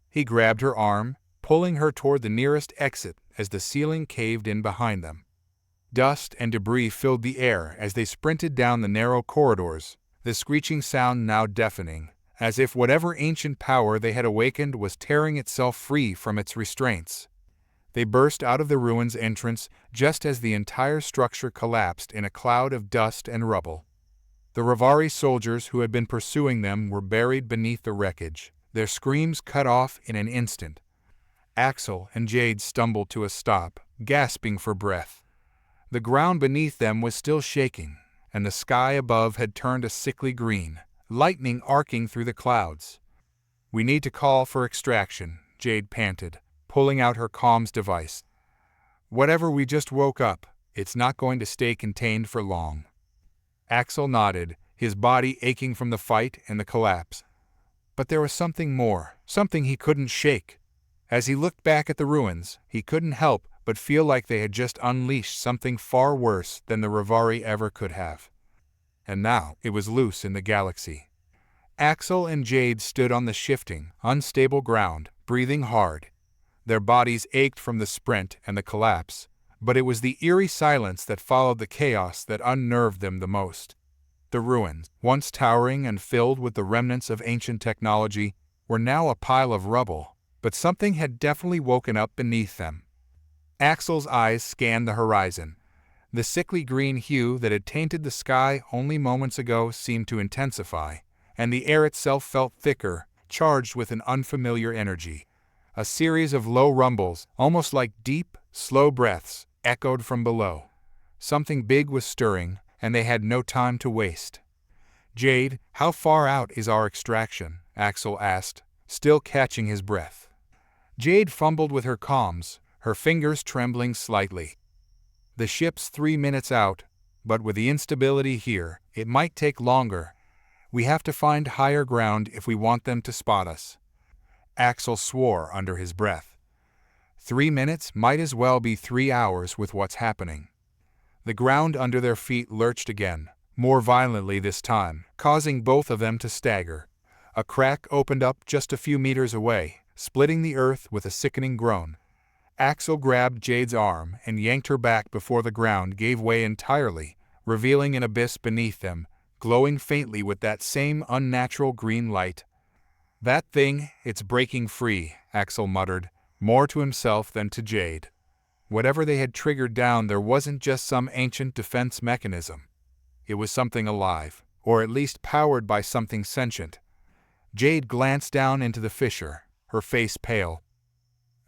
Speaker 1: He grabbed her arm, pulling her toward the nearest exit as the ceiling caved in behind them. Dust and debris filled the air as they sprinted down the narrow corridors, the screeching sound now deafening, as if whatever ancient power they had awakened was tearing itself free from its restraints. They burst out of the ruin's entrance just as the entire structure collapsed in a cloud of dust and rubble. The Revari soldiers who had been pursuing them were buried beneath the wreckage, their screams cut off in an instant. Axel and Jade stumbled to a stop, gasping for breath. The ground beneath them was still shaking, and the sky above had turned a sickly green, lightning arcing through the clouds. "We need to call for extraction," Jade panted, pulling out her comms device. "Whatever we just woke up, it's not going to stay contained for long." Axel nodded, his body aching from the fight and the collapse. But there was something more, something he couldn't shake. As he looked back at the ruins, he couldn't help but feel like they had just unleashed something far worse than the Revari ever could have. And now it was loose in the galaxy. Axel and Jade stood on the shifting, unstable ground, breathing hard. Their bodies ached from the sprint and the collapse, but it was the eerie silence that followed the chaos that unnerved them the most. The ruins, once towering and filled with the remnants of ancient technology, were now a pile of rubble, but something had definitely woken up beneath them. Axel's eyes scanned the horizon. The sickly green hue that had tainted the sky only moments ago seemed to intensify, and the air itself felt thicker, charged with an unfamiliar energy. A series of low rumbles, almost like deep, slow breaths, echoed from below. Something big was stirring, and they had no time to waste. "Jade, how far out is our extraction?" Axel asked, still catching his breath. Jade fumbled with her comms, her fingers trembling slightly. "The ship's 3 minutes out, but with the instability here, it might take longer. We have to find higher ground if we want them to spot us." Axel swore under his breath. 3 minutes might as well be 3 hours with what's happening. The ground under their feet lurched again, more violently this time, causing both of them to stagger. A crack opened up just a few meters away, splitting the earth with a sickening groan. Axel grabbed Jade's arm and yanked her back before the ground gave way entirely, revealing an abyss beneath them, glowing faintly with that same unnatural green light. "That thing, it's breaking free," Axel muttered, more to himself than to Jade. Whatever they had triggered down there wasn't just some ancient defense mechanism. It was something alive, or at least powered by something sentient. Jade glanced down into the fissure, her face pale.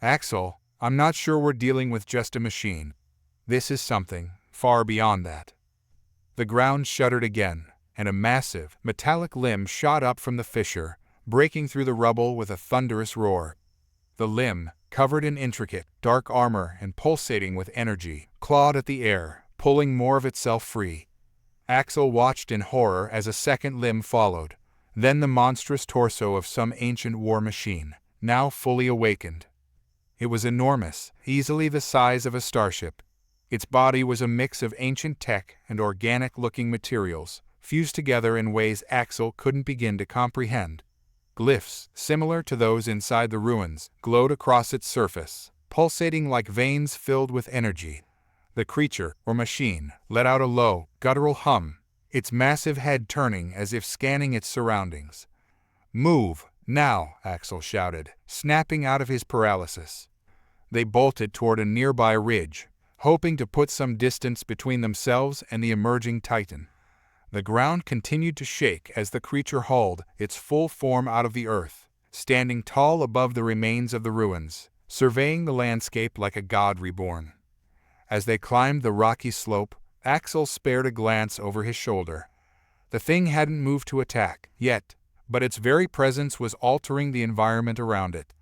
Speaker 1: "Axel, I'm not sure we're dealing with just a machine. This is something far beyond that." The ground shuddered again, and a massive, metallic limb shot up from the fissure, breaking through the rubble with a thunderous roar. The limb, covered in intricate, dark armor and pulsating with energy, clawed at the air, pulling more of itself free. Axel watched in horror as a second limb followed, then the monstrous torso of some ancient war machine, now fully awakened. It was enormous, easily the size of a starship. Its body was a mix of ancient tech and organic-looking materials, fused together in ways Axel couldn't begin to comprehend. Glyphs, similar to those inside the ruins, glowed across its surface, pulsating like veins filled with energy. The creature, or machine, let out a low, guttural hum, its massive head turning as if scanning its surroundings. "Move, now," Axel shouted, snapping out of his paralysis. They bolted toward a nearby ridge, hoping to put some distance between themselves and the emerging titan. The ground continued to shake as the creature hauled its full form out of the earth, standing tall above the remains of the ruins, surveying the landscape like a god reborn. As they climbed the rocky slope, Axel spared a glance over his shoulder. The thing hadn't moved to attack yet, but its very presence was altering the environment around it.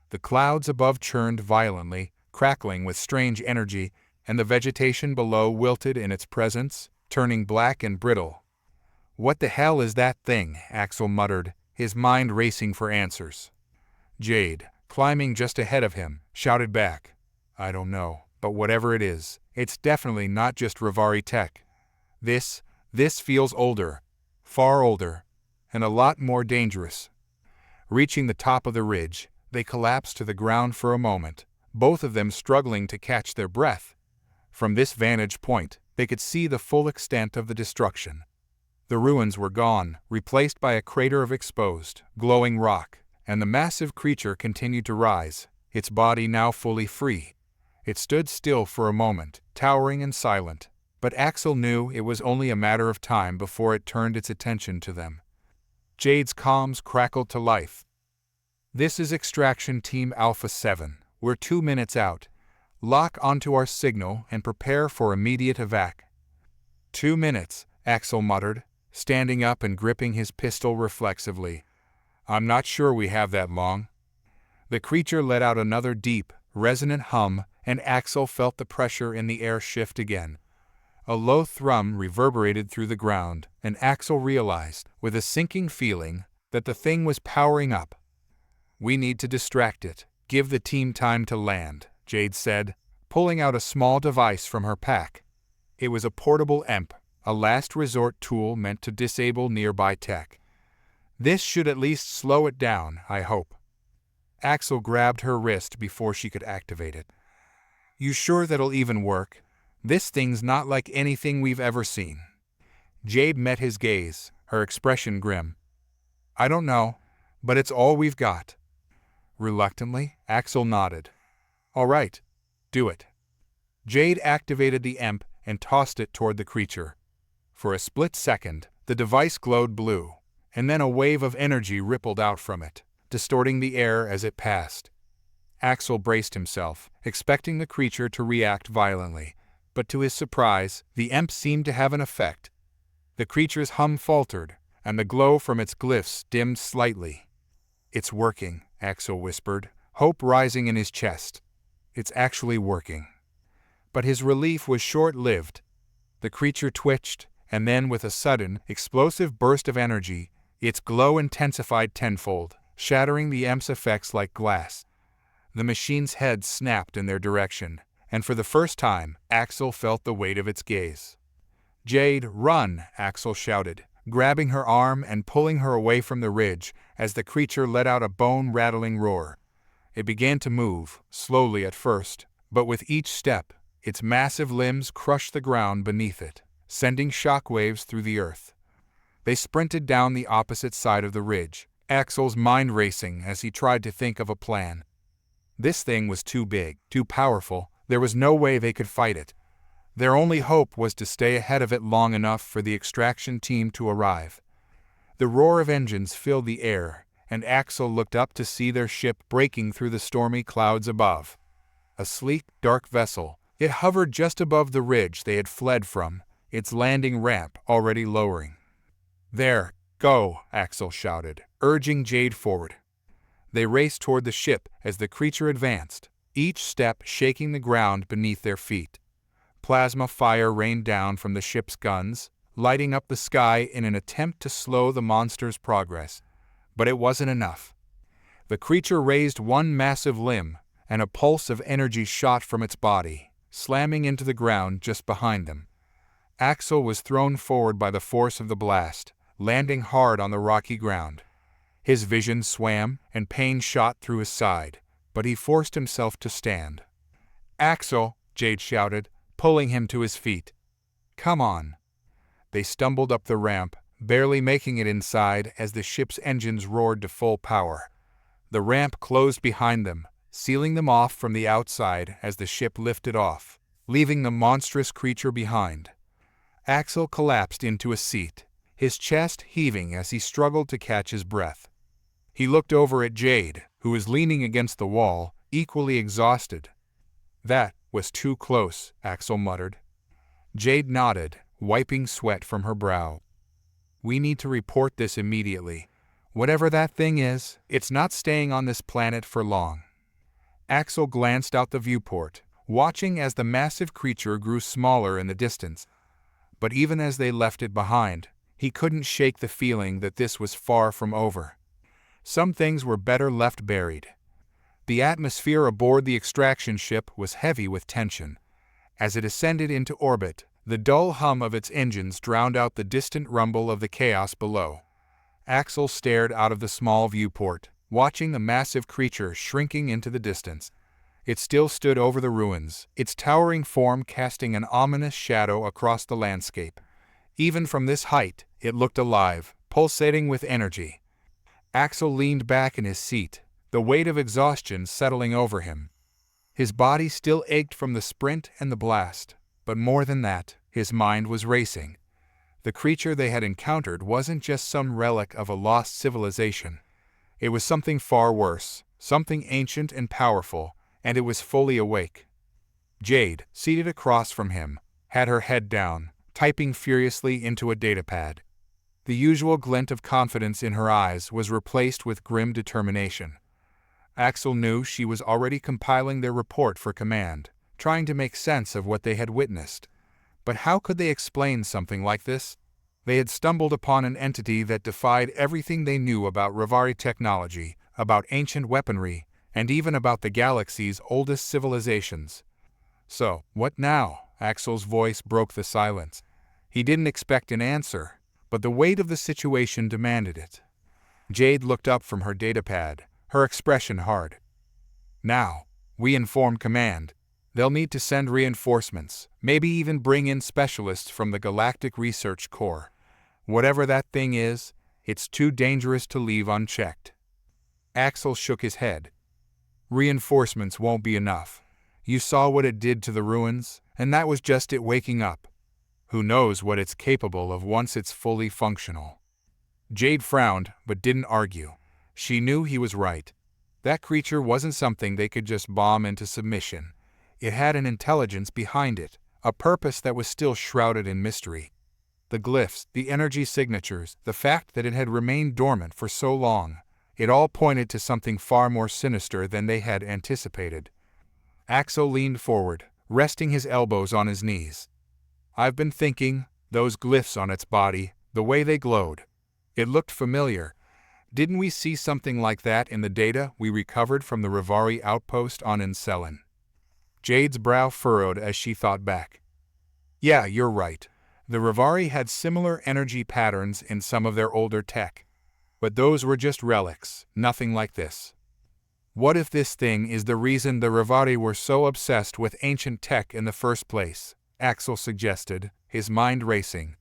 Speaker 1: The clouds above churned violently, crackling with strange energy, and the vegetation below wilted in its presence, turning black and brittle. "What the hell is that thing?" Axel muttered, his mind racing for answers. Jade, climbing just ahead of him, shouted back, "I don't know, but whatever it is, it's definitely not just Rivari tech. This feels older, far older, and a lot more dangerous." Reaching the top of the ridge, they collapsed to the ground for a moment, both of them struggling to catch their breath. From this vantage point, they could see the full extent of the destruction. The ruins were gone, replaced by a crater of exposed, glowing rock, and the massive creature continued to rise, its body now fully free. It stood still for a moment, towering and silent, but Axel knew it was only a matter of time before it turned its attention to them. Jade's comms crackled to life. "This is Extraction Team Alpha 7. We're 2 minutes out. Lock onto our signal and prepare for immediate evac." 2 minutes, Axel muttered, standing up and gripping his pistol reflexively. "I'm not sure we have that long." The creature let out another deep, resonant hum, and Axel felt the pressure in the air shift again. A low thrum reverberated through the ground, and Axel realized, with a sinking feeling, that the thing was powering up. "We need to distract it. Give the team time to land," Jade said, pulling out a small device from her pack. It was a portable EMP, a last resort tool meant to disable nearby tech. "This should at least slow it down, I hope." Axel grabbed her wrist before she could activate it. "You sure that'll even work? This thing's not like anything we've ever seen." Jade met his gaze, her expression grim. "I don't know, but it's all we've got." Reluctantly, Axel nodded. "All right, do it." Jade activated the EMP and tossed it toward the creature. For a split second, the device glowed blue, and then a wave of energy rippled out from it, distorting the air as it passed. Axel braced himself, expecting the creature to react violently, but to his surprise, the EMP seemed to have an effect. The creature's hum faltered, and the glow from its glyphs dimmed slightly. "It's working," Axel whispered, hope rising in his chest. "It's actually working." But his relief was short-lived. The creature twitched, and then with a sudden, explosive burst of energy, its glow intensified tenfold, shattering the EMP's effects like glass. The machine's head snapped in their direction, and for the first time, Axel felt the weight of its gaze. "Jade, run!" Axel shouted, grabbing her arm and pulling her away from the ridge as the creature let out a bone-rattling roar. It began to move, slowly at first, but with each step, its massive limbs crushed the ground beneath it, sending shockwaves through the earth. They sprinted down the opposite side of the ridge, Axel's mind racing as he tried to think of a plan. This thing was too big, too powerful, there was no way they could fight it. Their only hope was to stay ahead of it long enough for the extraction team to arrive. The roar of engines filled the air, and Axel looked up to see their ship breaking through the stormy clouds above. A sleek, dark vessel, it hovered just above the ridge they had fled from, its landing ramp already lowering. "There, go!" Axel shouted, urging Jade forward. They raced toward the ship as the creature advanced, each step shaking the ground beneath their feet. Plasma fire rained down from the ship's guns, lighting up the sky in an attempt to slow the monster's progress. But it wasn't enough. The creature raised one massive limb, and a pulse of energy shot from its body, slamming into the ground just behind them. Axel was thrown forward by the force of the blast, landing hard on the rocky ground. His vision swam, and pain shot through his side, but he forced himself to stand. "Axel," Jade shouted, pulling him to his feet. "Come on." They stumbled up the ramp, barely making it inside as the ship's engines roared to full power. The ramp closed behind them, sealing them off from the outside as the ship lifted off, leaving the monstrous creature behind. Axel collapsed into a seat, his chest heaving as he struggled to catch his breath. He looked over at Jade, who was leaning against the wall, equally exhausted. "That was too close," Axel muttered. Jade nodded, wiping sweat from her brow. "We need to report this immediately. Whatever that thing is, it's not staying on this planet for long." Axel glanced out the viewport, watching as the massive creature grew smaller in the distance. But even as they left it behind, he couldn't shake the feeling that this was far from over. Some things were better left buried. The atmosphere aboard the extraction ship was heavy with tension. As it ascended into orbit, the dull hum of its engines drowned out the distant rumble of the chaos below. Axel stared out of the small viewport, watching the massive creature shrinking into the distance. It still stood over the ruins, its towering form casting an ominous shadow across the landscape. Even from this height, it looked alive, pulsating with energy. Axel leaned back in his seat, the weight of exhaustion settling over him. His body still ached from the sprint and the blast, but more than that, his mind was racing. The creature they had encountered wasn't just some relic of a lost civilization. It was something far worse, something ancient and powerful, and it was fully awake. Jade, seated across from him, had her head down, typing furiously into a datapad. The usual glint of confidence in her eyes was replaced with grim determination. Axel knew she was already compiling their report for command, trying to make sense of what they had witnessed. But how could they explain something like this? They had stumbled upon an entity that defied everything they knew about Rivari technology, about ancient weaponry, and even about the galaxy's oldest civilizations. "So, what now?" Axel's voice broke the silence. He didn't expect an answer, but the weight of the situation demanded it. Jade looked up from her datapad, her expression hard. "Now, we inform command. They'll need to send reinforcements, maybe even bring in specialists from the Galactic Research Corps. Whatever that thing is, it's too dangerous to leave unchecked." Axel shook his head. "Reinforcements won't be enough. You saw what it did to the ruins, and that was just it waking up. Who knows what it's capable of once it's fully functional." Jade frowned, but didn't argue. She knew he was right. That creature wasn't something they could just bomb into submission. It had an intelligence behind it, a purpose that was still shrouded in mystery. The glyphs, the energy signatures, the fact that it had remained dormant for so long, it all pointed to something far more sinister than they had anticipated. Axel leaned forward, resting his elbows on his knees. "I've been thinking, those glyphs on its body, the way they glowed. It looked familiar. Didn't we see something like that in the data we recovered from the Rivari outpost on Encelin?" Jade's brow furrowed as she thought back. "Yeah, you're right. The Rivari had similar energy patterns in some of their older tech. But those were just relics, nothing like this. What if this thing is the reason the Rivari were so obsessed with ancient tech in the first place?" Axel suggested, his mind racing.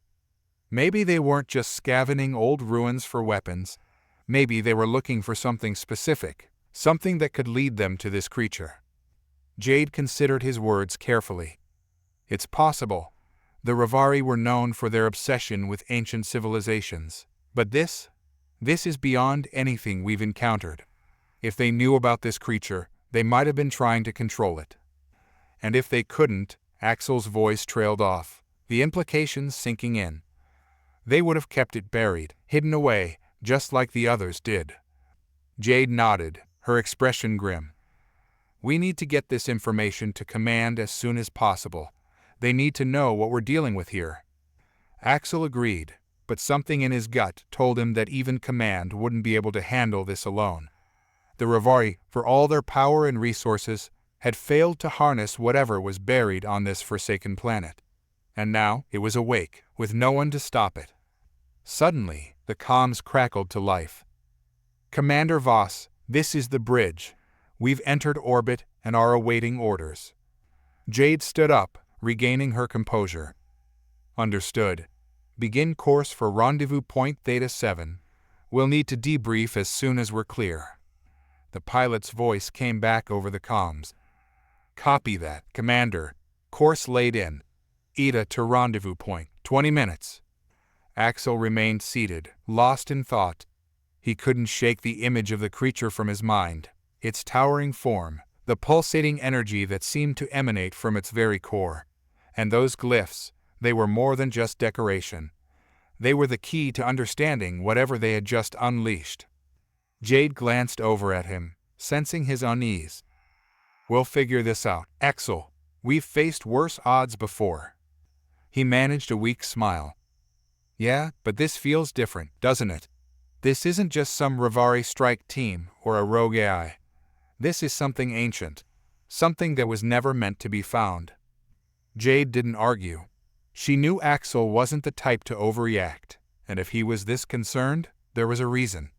Speaker 1: Maybe they weren't just scavenging old ruins for weapons. Maybe they were looking for something specific, something that could lead them to this creature. Jade considered his words carefully. "It's possible. The Rivari were known for their obsession with ancient civilizations. But this is beyond anything we've encountered. If they knew about this creature, they might have been trying to control it. And if they couldn't," Axel's voice trailed off, the implications sinking in. "They would have kept it buried, hidden away, just like the others did." Jade nodded, her expression grim. "We need to get this information to command as soon as possible. They need to know what we're dealing with here." Axel agreed, but something in his gut told him that even command wouldn't be able to handle this alone. The Rivari, for all their power and resources, had failed to harness whatever was buried on this forsaken planet. and now it was awake, with no one to stop it. Suddenly, the comms crackled to life. "Commander Voss, this is the bridge. We've entered orbit and are awaiting orders." Jade stood up, regaining her composure. "Understood. Begin course for rendezvous point Theta 7. We'll need to debrief as soon as we're clear." The pilot's voice came back over the comms. "Copy that, Commander. Course laid in. ETA to rendezvous point, 20 minutes." Axel remained seated, lost in thought. He couldn't shake the image of the creature from his mind, its towering form, the pulsating energy that seemed to emanate from its very core. And those glyphs, they were more than just decoration. They were the key to understanding whatever they had just unleashed. Jade glanced over at him, sensing his unease. "We'll figure this out, Axel. We've faced worse odds before." He managed a weak smile. "Yeah, but this feels different, doesn't it? This isn't just some Rivari strike team or a rogue AI. This is something ancient, something that was never meant to be found." Jade didn't argue. She knew Axel wasn't the type to overreact, and if he was this concerned, there was a reason.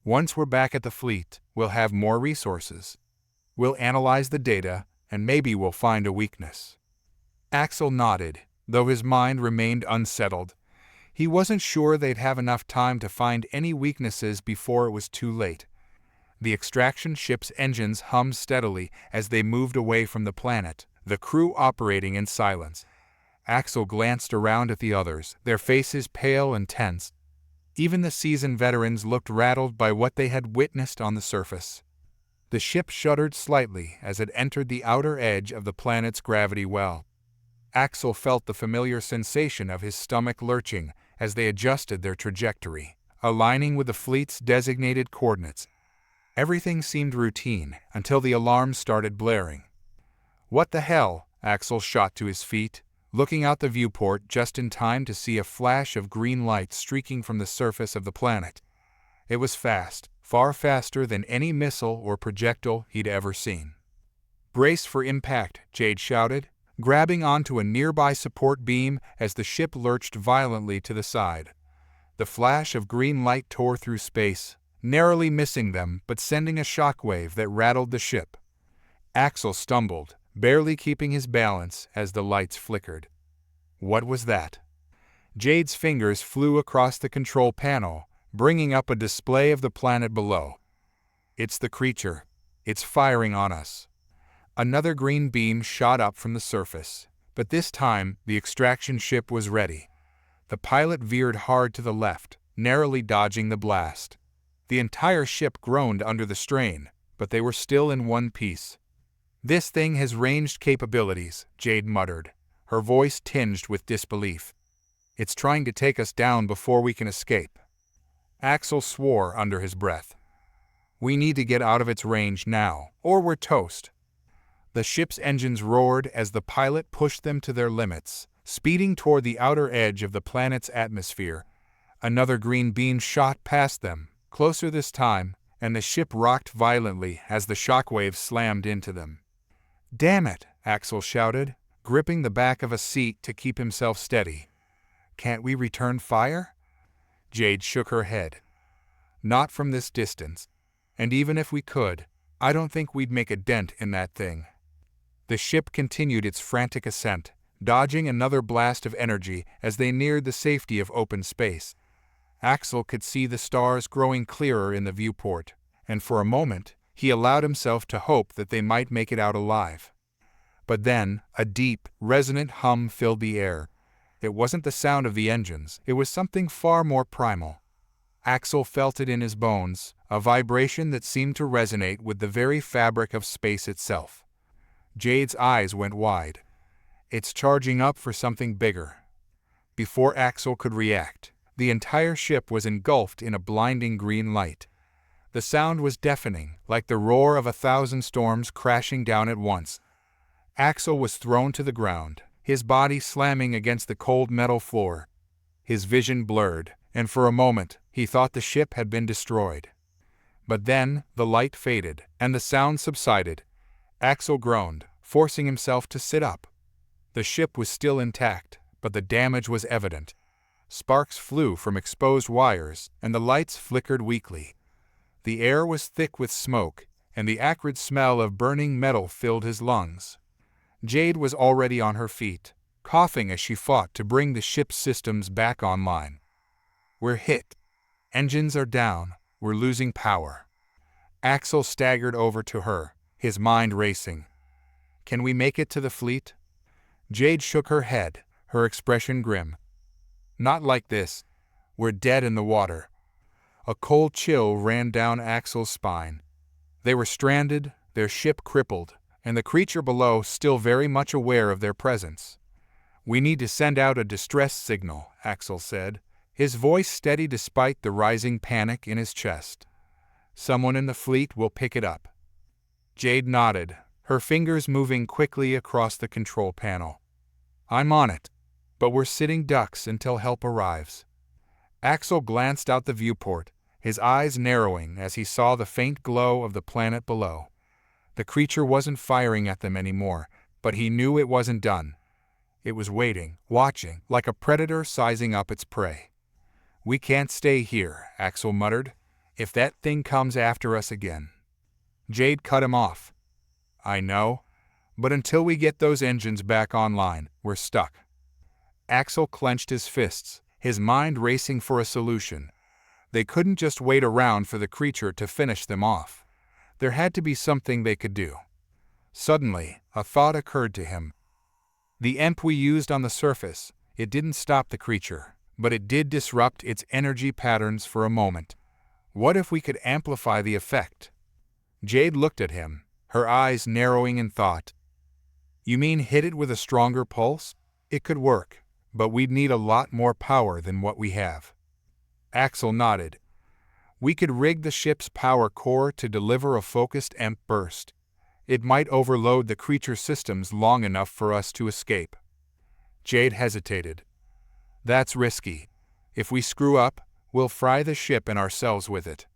Speaker 1: "Once we're back at the fleet, we'll have more resources. We'll analyze the data, and maybe we'll find a weakness." Axel nodded, though his mind remained unsettled. He wasn't sure they'd have enough time to find any weaknesses before it was too late. The extraction ship's engines hummed steadily as they moved away from the planet, the crew operating in silence. Axel glanced around at the others, their faces pale and tense. Even the seasoned veterans looked rattled by what they had witnessed on the surface. The ship shuddered slightly as it entered the outer edge of the planet's gravity well. Axel felt the familiar sensation of his stomach lurching as they adjusted their trajectory, aligning with the fleet's designated coordinates. Everything seemed routine until the alarms started blaring. "What the hell?" Axel shot to his feet, looking out the viewport just in time to see a flash of green light streaking from the surface of the planet. It was fast, far faster than any missile or projectile he'd ever seen. "Brace for impact," Jade shouted, grabbing onto a nearby support beam as the ship lurched violently to the side. The flash of green light tore through space, narrowly missing them but sending a shockwave that rattled the ship. Axel stumbled, barely keeping his balance as the lights flickered. What was that? Jade's fingers flew across the control panel, bringing up a display of the planet below. "It's the creature. It's firing on us." Another green beam shot up from the surface, but this time the extraction ship was ready. The pilot veered hard to the left, narrowly dodging the blast. The entire ship groaned under the strain, but they were still in one piece. "This thing has ranged capabilities," Jade muttered, her voice tinged with disbelief. "It's trying to take us down before we can escape." Axel swore under his breath. "We need to get out of its range now, or we're toast." The ship's engines roared as the pilot pushed them to their limits, speeding toward the outer edge of the planet's atmosphere. Another green beam shot past them, closer this time, and the ship rocked violently as the shockwaves slammed into them. "Damn it!" Axel shouted, gripping the back of a seat to keep himself steady. "Can't we return fire?" Jade shook her head. "Not from this distance. And even if we could, I don't think we'd make a dent in that thing." The ship continued its frantic ascent, dodging another blast of energy as they neared the safety of open space. Axel could see the stars growing clearer in the viewport, and for a moment he allowed himself to hope that they might make it out alive. But then a deep, resonant hum filled the air. It wasn't the sound of the engines, it was something far more primal. Axel felt it in his bones, a vibration that seemed to resonate with the very fabric of space itself. Jade's eyes went wide. It's charging up for something bigger. Before Axel could react, the entire ship was engulfed in a blinding green light. The sound was deafening, like the roar of 1,000 storms crashing down at once. Axel was thrown to the ground, his body slamming against the cold metal floor. His vision blurred, and for a moment he thought the ship had been destroyed. But then the light faded, and the sound subsided. Axel groaned, forcing himself to sit up. The ship was still intact, but the damage was evident. Sparks flew from exposed wires, and the lights flickered weakly. The air was thick with smoke, and the acrid smell of burning metal filled his lungs. Jade was already on her feet, coughing as she fought to bring the ship's systems back online. "We're hit. Engines are down. We're losing power." Axel staggered over to her, his mind racing. "Can we make it to the fleet?" Jade shook her head, her expression grim. "Not like this. We're dead in the water." A cold chill ran down Axel's spine. They were stranded, their ship crippled, and the creature below still very much aware of their presence. "We need to send out a distress signal," Axel said, his voice steady despite the rising panic in his chest. "Someone in the fleet will pick it up." Jade nodded, her fingers moving quickly across the control panel. "I'm on it, but we're sitting ducks until help arrives." Axel glanced out the viewport, his eyes narrowing as he saw the faint glow of the planet below. The creature wasn't firing at them anymore, but he knew it wasn't done. It was waiting, watching, like a predator sizing up its prey. "We can't stay here," Axel muttered. "If that thing comes after us again." Jade cut him off. "I know, but until we get those engines back online, we're stuck." Axel clenched his fists, his mind racing for a solution. They couldn't just wait around for the creature to finish them off. There had to be something they could do. Suddenly, a thought occurred to him. The EMP we used on the surface, it didn't stop the creature, but it did disrupt its energy patterns for a moment. What if we could amplify the effect? Jade looked at him, her eyes narrowing in thought. "You mean hit it with a stronger pulse? It could work, but we'd need a lot more power than what we have." Axel nodded. "We could rig the ship's power core to deliver a focused EMP burst. It might overload the creature's systems long enough for us to escape." Jade hesitated. "That's risky. If we screw up, we'll fry the ship and ourselves with it."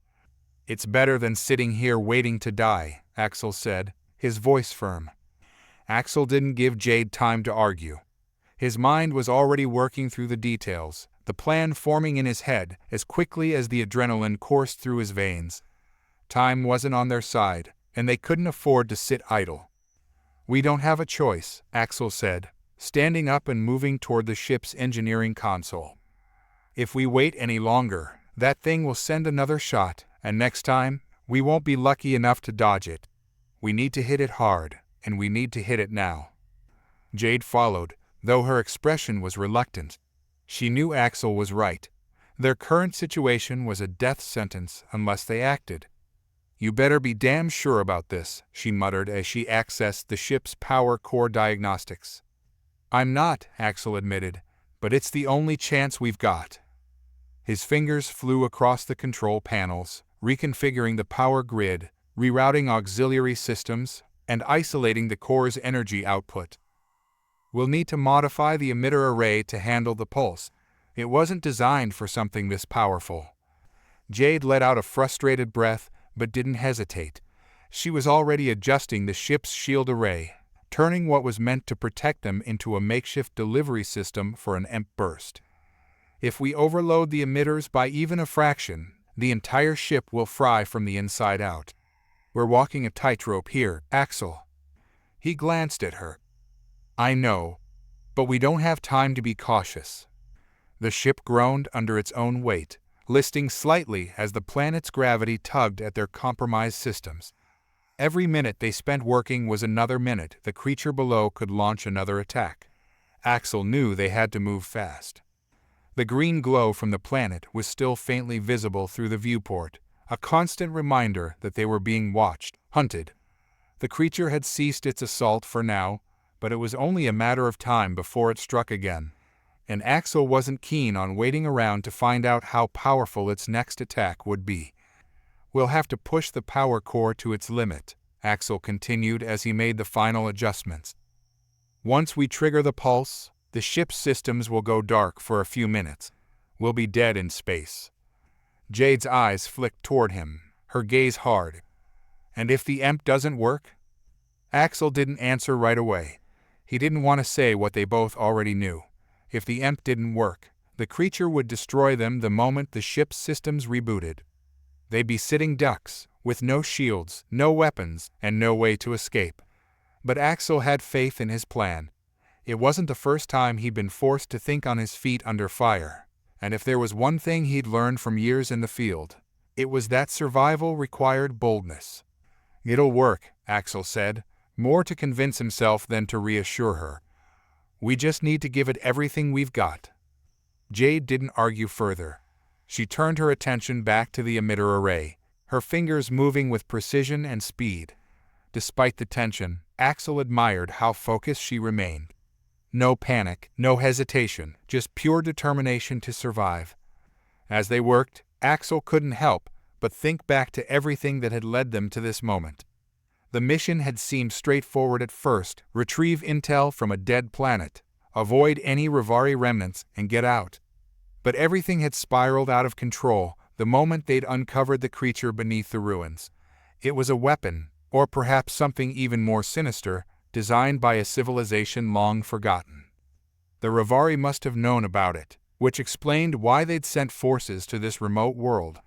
Speaker 1: "It's better than sitting here waiting to die," Axel said, his voice firm. Axel didn't give Jade time to argue. His mind was already working through the details, the plan forming in his head as quickly as the adrenaline coursed through his veins. Time wasn't on their side, and they couldn't afford to sit idle. "We don't have a choice," Axel said, standing up and moving toward the ship's engineering console. "If we wait any longer, that thing will send another shot, and next time, we won't be lucky enough to dodge it. We need to hit it hard, and we need to hit it now." Jade followed, though her expression was reluctant. She knew Axel was right. Their current situation was a death sentence unless they acted. "You better be damn sure about this," she muttered as she accessed the ship's power core diagnostics. "I'm not," Axel admitted, "but it's the only chance we've got." His fingers flew across the control panels, reconfiguring the power grid, rerouting auxiliary systems, and isolating the core's energy output. "We'll need to modify the emitter array to handle the pulse. It wasn't designed for something this powerful." Jade let out a frustrated breath, but didn't hesitate. She was already adjusting the ship's shield array, turning what was meant to protect them into a makeshift delivery system for an EMP burst. "If we overload the emitters by even a fraction, the entire ship will fry from the inside out. We're walking a tightrope here, Axel." He glanced at her. "I know, but we don't have time to be cautious." The ship groaned under its own weight, listing slightly as the planet's gravity tugged at their compromised systems. Every minute they spent working was another minute the creature below could launch another attack. Axel knew they had to move fast. The green glow from the planet was still faintly visible through the viewport, a constant reminder that they were being watched, hunted. The creature had ceased its assault for now, but it was only a matter of time before it struck again. And Axel wasn't keen on waiting around to find out how powerful its next attack would be. "We'll have to push the power core to its limit," Axel continued as he made the final adjustments. "Once we trigger the pulse, the ship's systems will go dark for a few minutes. We'll be dead in space." Jade's eyes flicked toward him, her gaze hard. "And if the EMP doesn't work?" Axel didn't answer right away. He didn't want to say what they both already knew. If the EMP didn't work, the creature would destroy them the moment the ship's systems rebooted. They'd be sitting ducks, with no shields, no weapons, and no way to escape. But Axel had faith in his plan. It wasn't the first time he'd been forced to think on his feet under fire. And if there was one thing he'd learned from years in the field, it was that survival required boldness. "It'll work," Axel said, more to convince himself than to reassure her. "We just need to give it everything we've got." Jade didn't argue further. She turned her attention back to the emitter array, her fingers moving with precision and speed. Despite the tension, Axel admired how focused she remained. No panic, no hesitation, just pure determination to survive. As they worked, Axel couldn't help but think back to everything that had led them to this moment. The mission had seemed straightforward at first: retrieve intel from a dead planet, avoid any Rivari remnants, and get out. But everything had spiraled out of control the moment they'd uncovered the creature beneath the ruins. It was a weapon, or perhaps something even more sinister, designed by a civilization long forgotten. The Rivari must have known about it, which explained why they'd sent forces to this remote world.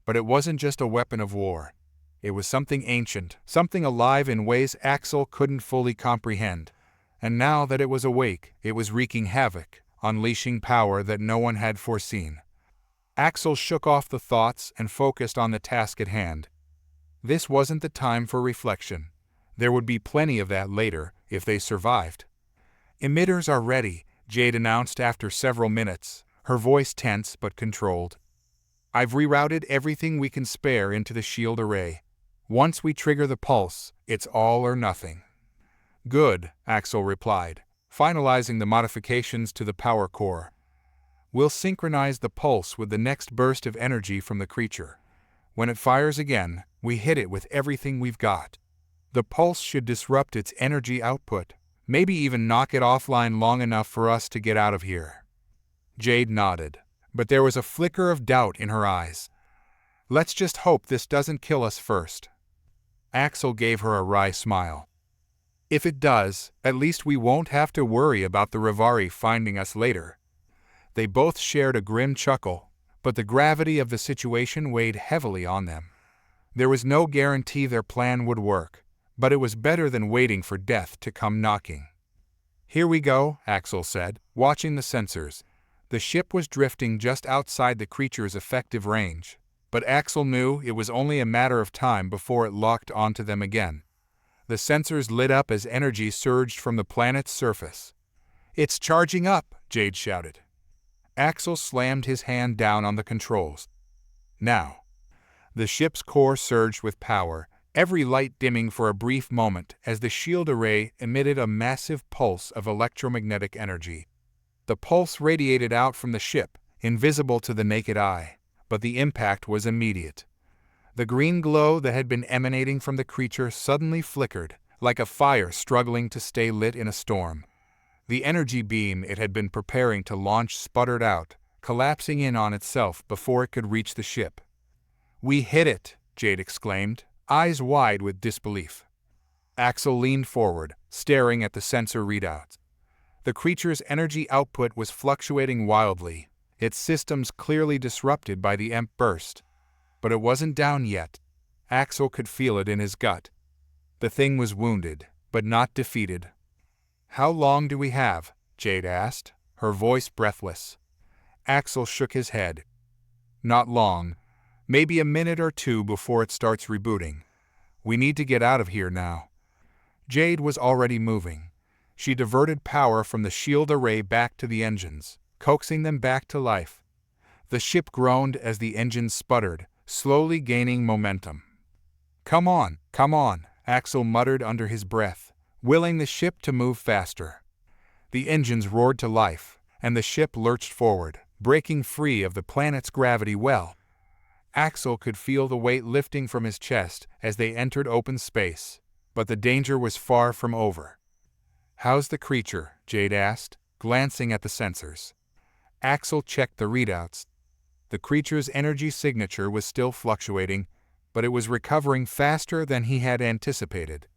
Speaker 1: But it wasn't just a weapon of war. It was something ancient, something alive in ways Axel couldn't fully comprehend. And now that it was awake, it was wreaking havoc, unleashing power that no one had foreseen. Axel shook off the thoughts and focused on the task at hand. This wasn't the time for reflection. There would be plenty of that later, if they survived. "Emitters are ready," Jade announced after several minutes, her voice tense but controlled. "I've rerouted everything we can spare into the shield array. Once we trigger the pulse, it's all or nothing." "Good," Axel replied, finalizing the modifications to the power core. "We'll synchronize the pulse with the next burst of energy from the creature. When it fires again, we hit it with everything we've got. The pulse should disrupt its energy output, maybe even knock it offline long enough for us to get out of here." Jade nodded, but there was a flicker of doubt in her eyes. "Let's just hope this doesn't kill us first." Axel gave her a wry smile. "If it does, at least we won't have to worry about the Rivari finding us later." They both shared a grim chuckle, but the gravity of the situation weighed heavily on them. There was no guarantee their plan would work, but it was better than waiting for death to come knocking. "Here we go," Axel said, watching the sensors. The ship was drifting just outside the creature's effective range, but Axel knew it was only a matter of time before it locked onto them again. The sensors lit up as energy surged from the planet's surface. "It's charging up," Jade shouted. Axel slammed his hand down on the controls. "Now." The ship's core surged with power, every light dimming for a brief moment as the shield array emitted a massive pulse of electromagnetic energy. The pulse radiated out from the ship, invisible to the naked eye, but the impact was immediate. The green glow that had been emanating from the creature suddenly flickered, like a fire struggling to stay lit in a storm. The energy beam it had been preparing to launch sputtered out, collapsing in on itself before it could reach the ship. "We hit it!" Jade exclaimed, eyes wide with disbelief. Axel leaned forward, staring at the sensor readouts. The creature's energy output was fluctuating wildly, its systems clearly disrupted by the EMP burst. But it wasn't down yet. Axel could feel it in his gut. The thing was wounded, but not defeated. "How long do we have?" Jade asked, her voice breathless. Axel shook his head. "Not long. Maybe a minute or two before it starts rebooting. We need to get out of here now." Jade was already moving. She diverted power from the shield array back to the engines, coaxing them back to life. The ship groaned as the engines sputtered, slowly gaining momentum. Come on," Axel muttered under his breath, willing the ship to move faster. The engines roared to life, and the ship lurched forward, breaking free of the planet's gravity well. Axel could feel the weight lifting from his chest as they entered open space, but the danger was far from over. "How's the creature?" Jade asked, glancing at the sensors. Axel checked the readouts. The creature's energy signature was still fluctuating, but it was recovering faster than he had anticipated.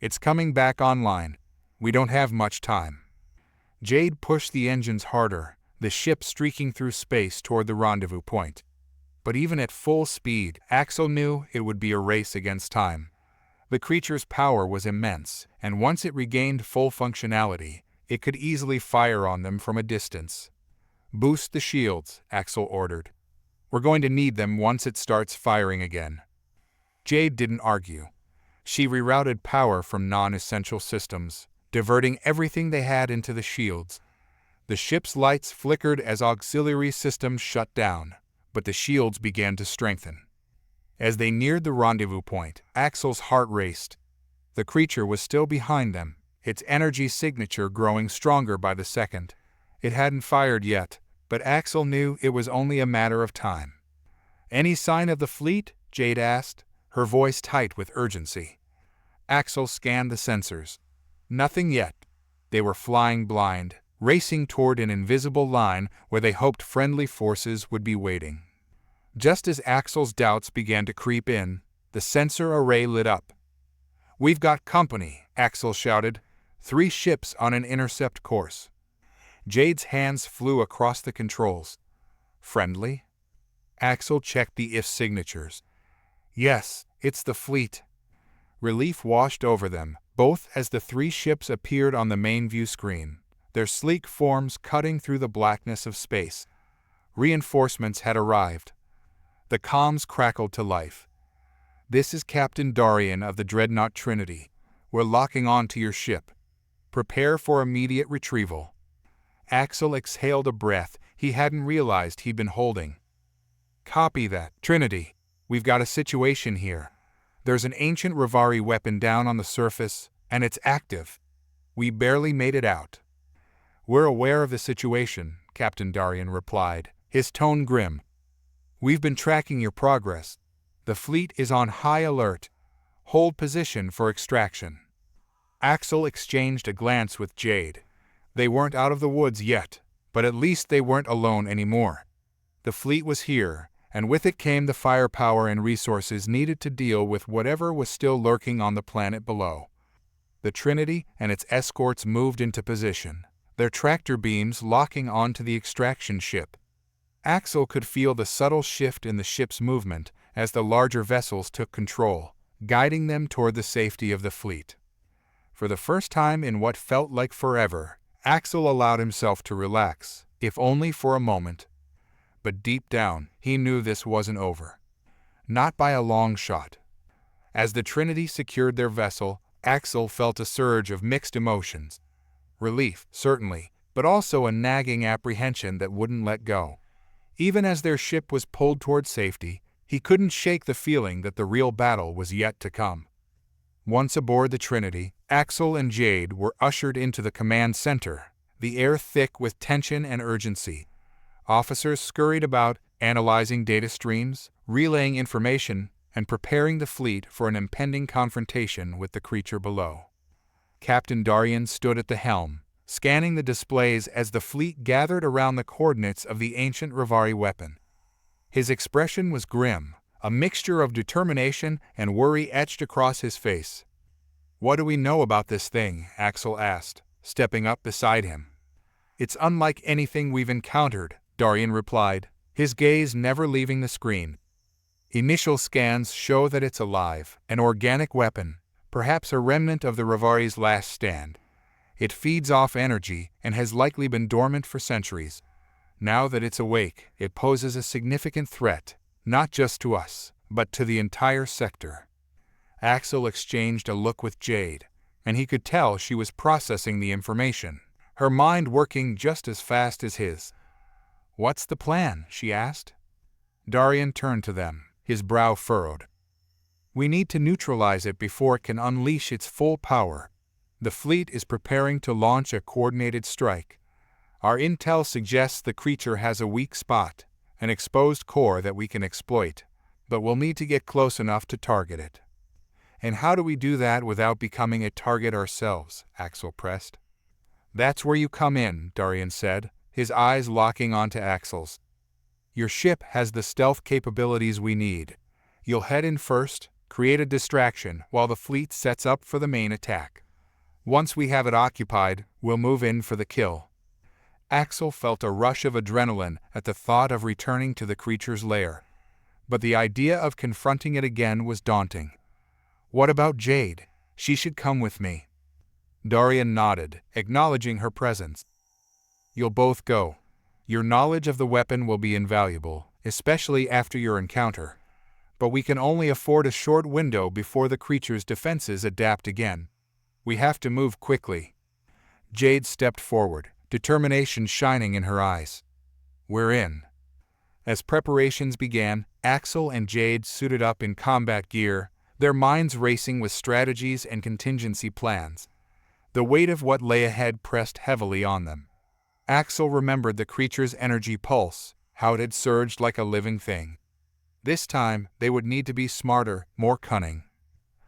Speaker 1: "It's coming back online. We don't have much time. Jade pushed the engines harder, the ship streaking through space toward the rendezvous point. But even at full speed, Axel knew it would be a race against time. The creature's power was immense, and once it regained full functionality, it could easily fire on them from a distance. "Boost the shields," Axel ordered. "We're going to need them once it starts firing again." Jade didn't argue. She rerouted power from non-essential systems, diverting everything they had into the shields. The ship's lights flickered as auxiliary systems shut down, but the shields began to strengthen. As they neared the rendezvous point, Axel's heart raced. The creature was still behind them, its energy signature growing stronger by the second. It hadn't fired yet, but Axel knew it was only a matter of time. "Any sign of the fleet?" Jade asked, her voice tight with urgency. Axel scanned the sensors. Nothing yet. They were flying blind, racing toward an invisible line where they hoped friendly forces would be waiting. Just as Axel's doubts began to creep in, the sensor array lit up. "We've got company," Axel shouted. 3 ships on an intercept course." Jade's hands flew across the controls. "Friendly?" Axel checked the IF signatures. "Yes, it's the fleet." Relief washed over them, both as the 3 ships appeared on the main view screen, their sleek forms cutting through the blackness of space. Reinforcements had arrived. The comms crackled to life. "This is Captain Darian of the Dreadnought Trinity. We're locking on to your ship. Prepare for immediate retrieval." Axel exhaled a breath he hadn't realized he'd been holding. "Copy that, Trinity. We've got a situation here. There's an ancient Rivari weapon down on the surface, and it's active. We barely made it out." "We're aware of the situation," Captain Darian replied, his tone grim. "We've been tracking your progress. The fleet is on high alert. Hold position for extraction." Axel exchanged a glance with Jade. They weren't out of the woods yet, but at least they weren't alone anymore. The fleet was here, and with it came the firepower and resources needed to deal with whatever was still lurking on the planet below. The Trinity and its escorts moved into position, their tractor beams locking onto the extraction ship. Axel could feel the subtle shift in the ship's movement as the larger vessels took control, guiding them toward the safety of the fleet. For the first time in what felt like forever, Axel allowed himself to relax, if only for a moment. But deep down, he knew this wasn't over. Not by a long shot. As the Trinity secured their vessel, Axel felt a surge of mixed emotions. Relief, certainly, but also a nagging apprehension that wouldn't let go. Even as their ship was pulled toward safety, he couldn't shake the feeling that the real battle was yet to come. Once aboard the Trinity, Axel and Jade were ushered into the command center, the air thick with tension and urgency. Officers scurried about, analyzing data streams, relaying information, and preparing the fleet for an impending confrontation with the creature below. Captain Darian stood at the helm, scanning the displays as the fleet gathered around the coordinates of the ancient Rivari weapon. His expression was grim, a mixture of determination and worry etched across his face. "What do we know about this thing?" Axel asked, stepping up beside him. "It's unlike anything we've encountered," Darian replied, his gaze never leaving the screen. "Initial scans show that it's alive, an organic weapon, perhaps a remnant of the Rivari's last stand. It feeds off energy and has likely been dormant for centuries. Now that it's awake, it poses a significant threat, not just to us, but to the entire sector." Axel exchanged a look with Jade, and he could tell she was processing the information, her mind working just as fast as his. "What's the plan?" she asked. Darian turned to them, his brow furrowed. "We need to neutralize it before it can unleash its full power. The fleet is preparing to launch a coordinated strike. Our intel suggests the creature has a weak spot, an exposed core that we can exploit, but we'll need to get close enough to target it." "And how do we do that without becoming a target ourselves?" Axel pressed. "That's where you come in," Darian said, his eyes locking onto Axel's. "Your ship has the stealth capabilities we need. You'll head in first, create a distraction while the fleet sets up for the main attack. Once we have it occupied, we'll move in for the kill. Axel felt a rush of adrenaline at the thought of returning to the creature's lair. But the idea of confronting it again was daunting. What about Jade? She should come with me. Dorian nodded, acknowledging her presence. You'll both go. Your knowledge of the weapon will be invaluable, especially after your encounter. But we can only afford a short window before the creature's defenses adapt again. We have to move quickly. Jade stepped forward, determination shining in her eyes. We're in. As preparations began, Axel and Jade suited up in combat gear, their minds racing with strategies and contingency plans. The weight of what lay ahead pressed heavily on them. Axel remembered the creature's energy pulse, how it had surged like a living thing. This time, they would need to be smarter, more cunning.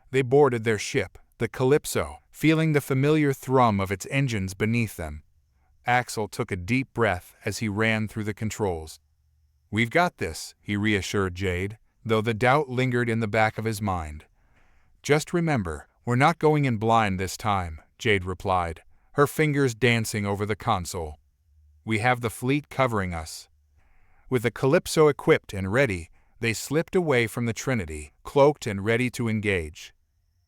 Speaker 1: They boarded their ship, the Calypso, feeling the familiar thrum of its engines beneath them. Axel took a deep breath as he ran through the controls. We've got this, he reassured Jade, though the doubt lingered in the back of his mind. Just remember, we're not going in blind this time, Jade replied, her fingers dancing over the console. We have the fleet covering us. With the Calypso equipped and ready, they slipped away from the Trinity, cloaked and ready to engage.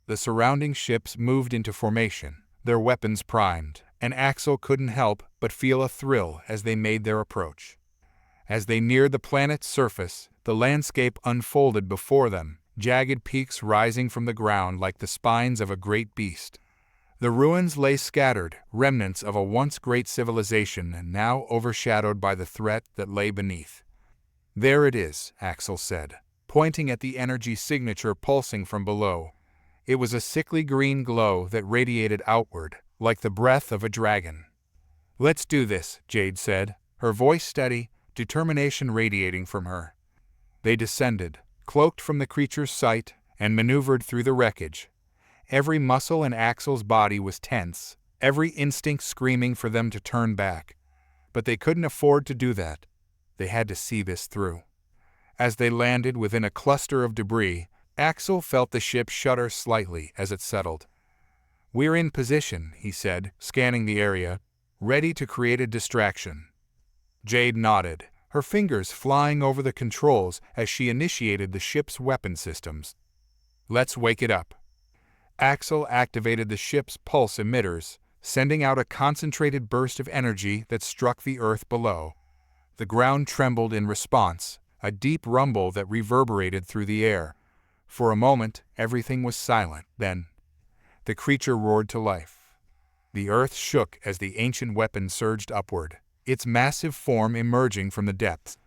Speaker 1: The surrounding ships moved into formation, their weapons primed, and Axel couldn't help but feel a thrill as they made their approach. As they neared the planet's surface, the landscape unfolded before them, jagged peaks rising from the ground like the spines of a great beast. The ruins lay scattered, remnants of a once great civilization and now overshadowed by the threat that lay beneath. There it is, Axel said, pointing at the energy signature pulsing from below. It was a sickly green glow that radiated outward, like the breath of a dragon. Let's do this, Jade said, her voice steady, determination radiating from her. They descended, cloaked from the creature's sight, and maneuvered through the wreckage. Every muscle in Axel's body was tense, every instinct screaming for them to turn back. But they couldn't afford to do that. They had to see this through. As they landed within a cluster of debris, Axel felt the ship shudder slightly as it settled. We're in position, he said, scanning the area, ready to create a distraction. Jade nodded, her fingers flying over the controls as she initiated the ship's weapon systems. Let's wake it up. Axel activated the ship's pulse emitters, sending out a concentrated burst of energy that struck the earth below. The ground trembled in response, a deep rumble that reverberated through the air. For a moment, everything was silent. Then, the creature roared to life. The earth shook as the ancient weapon surged upward, its massive form emerging from the depths.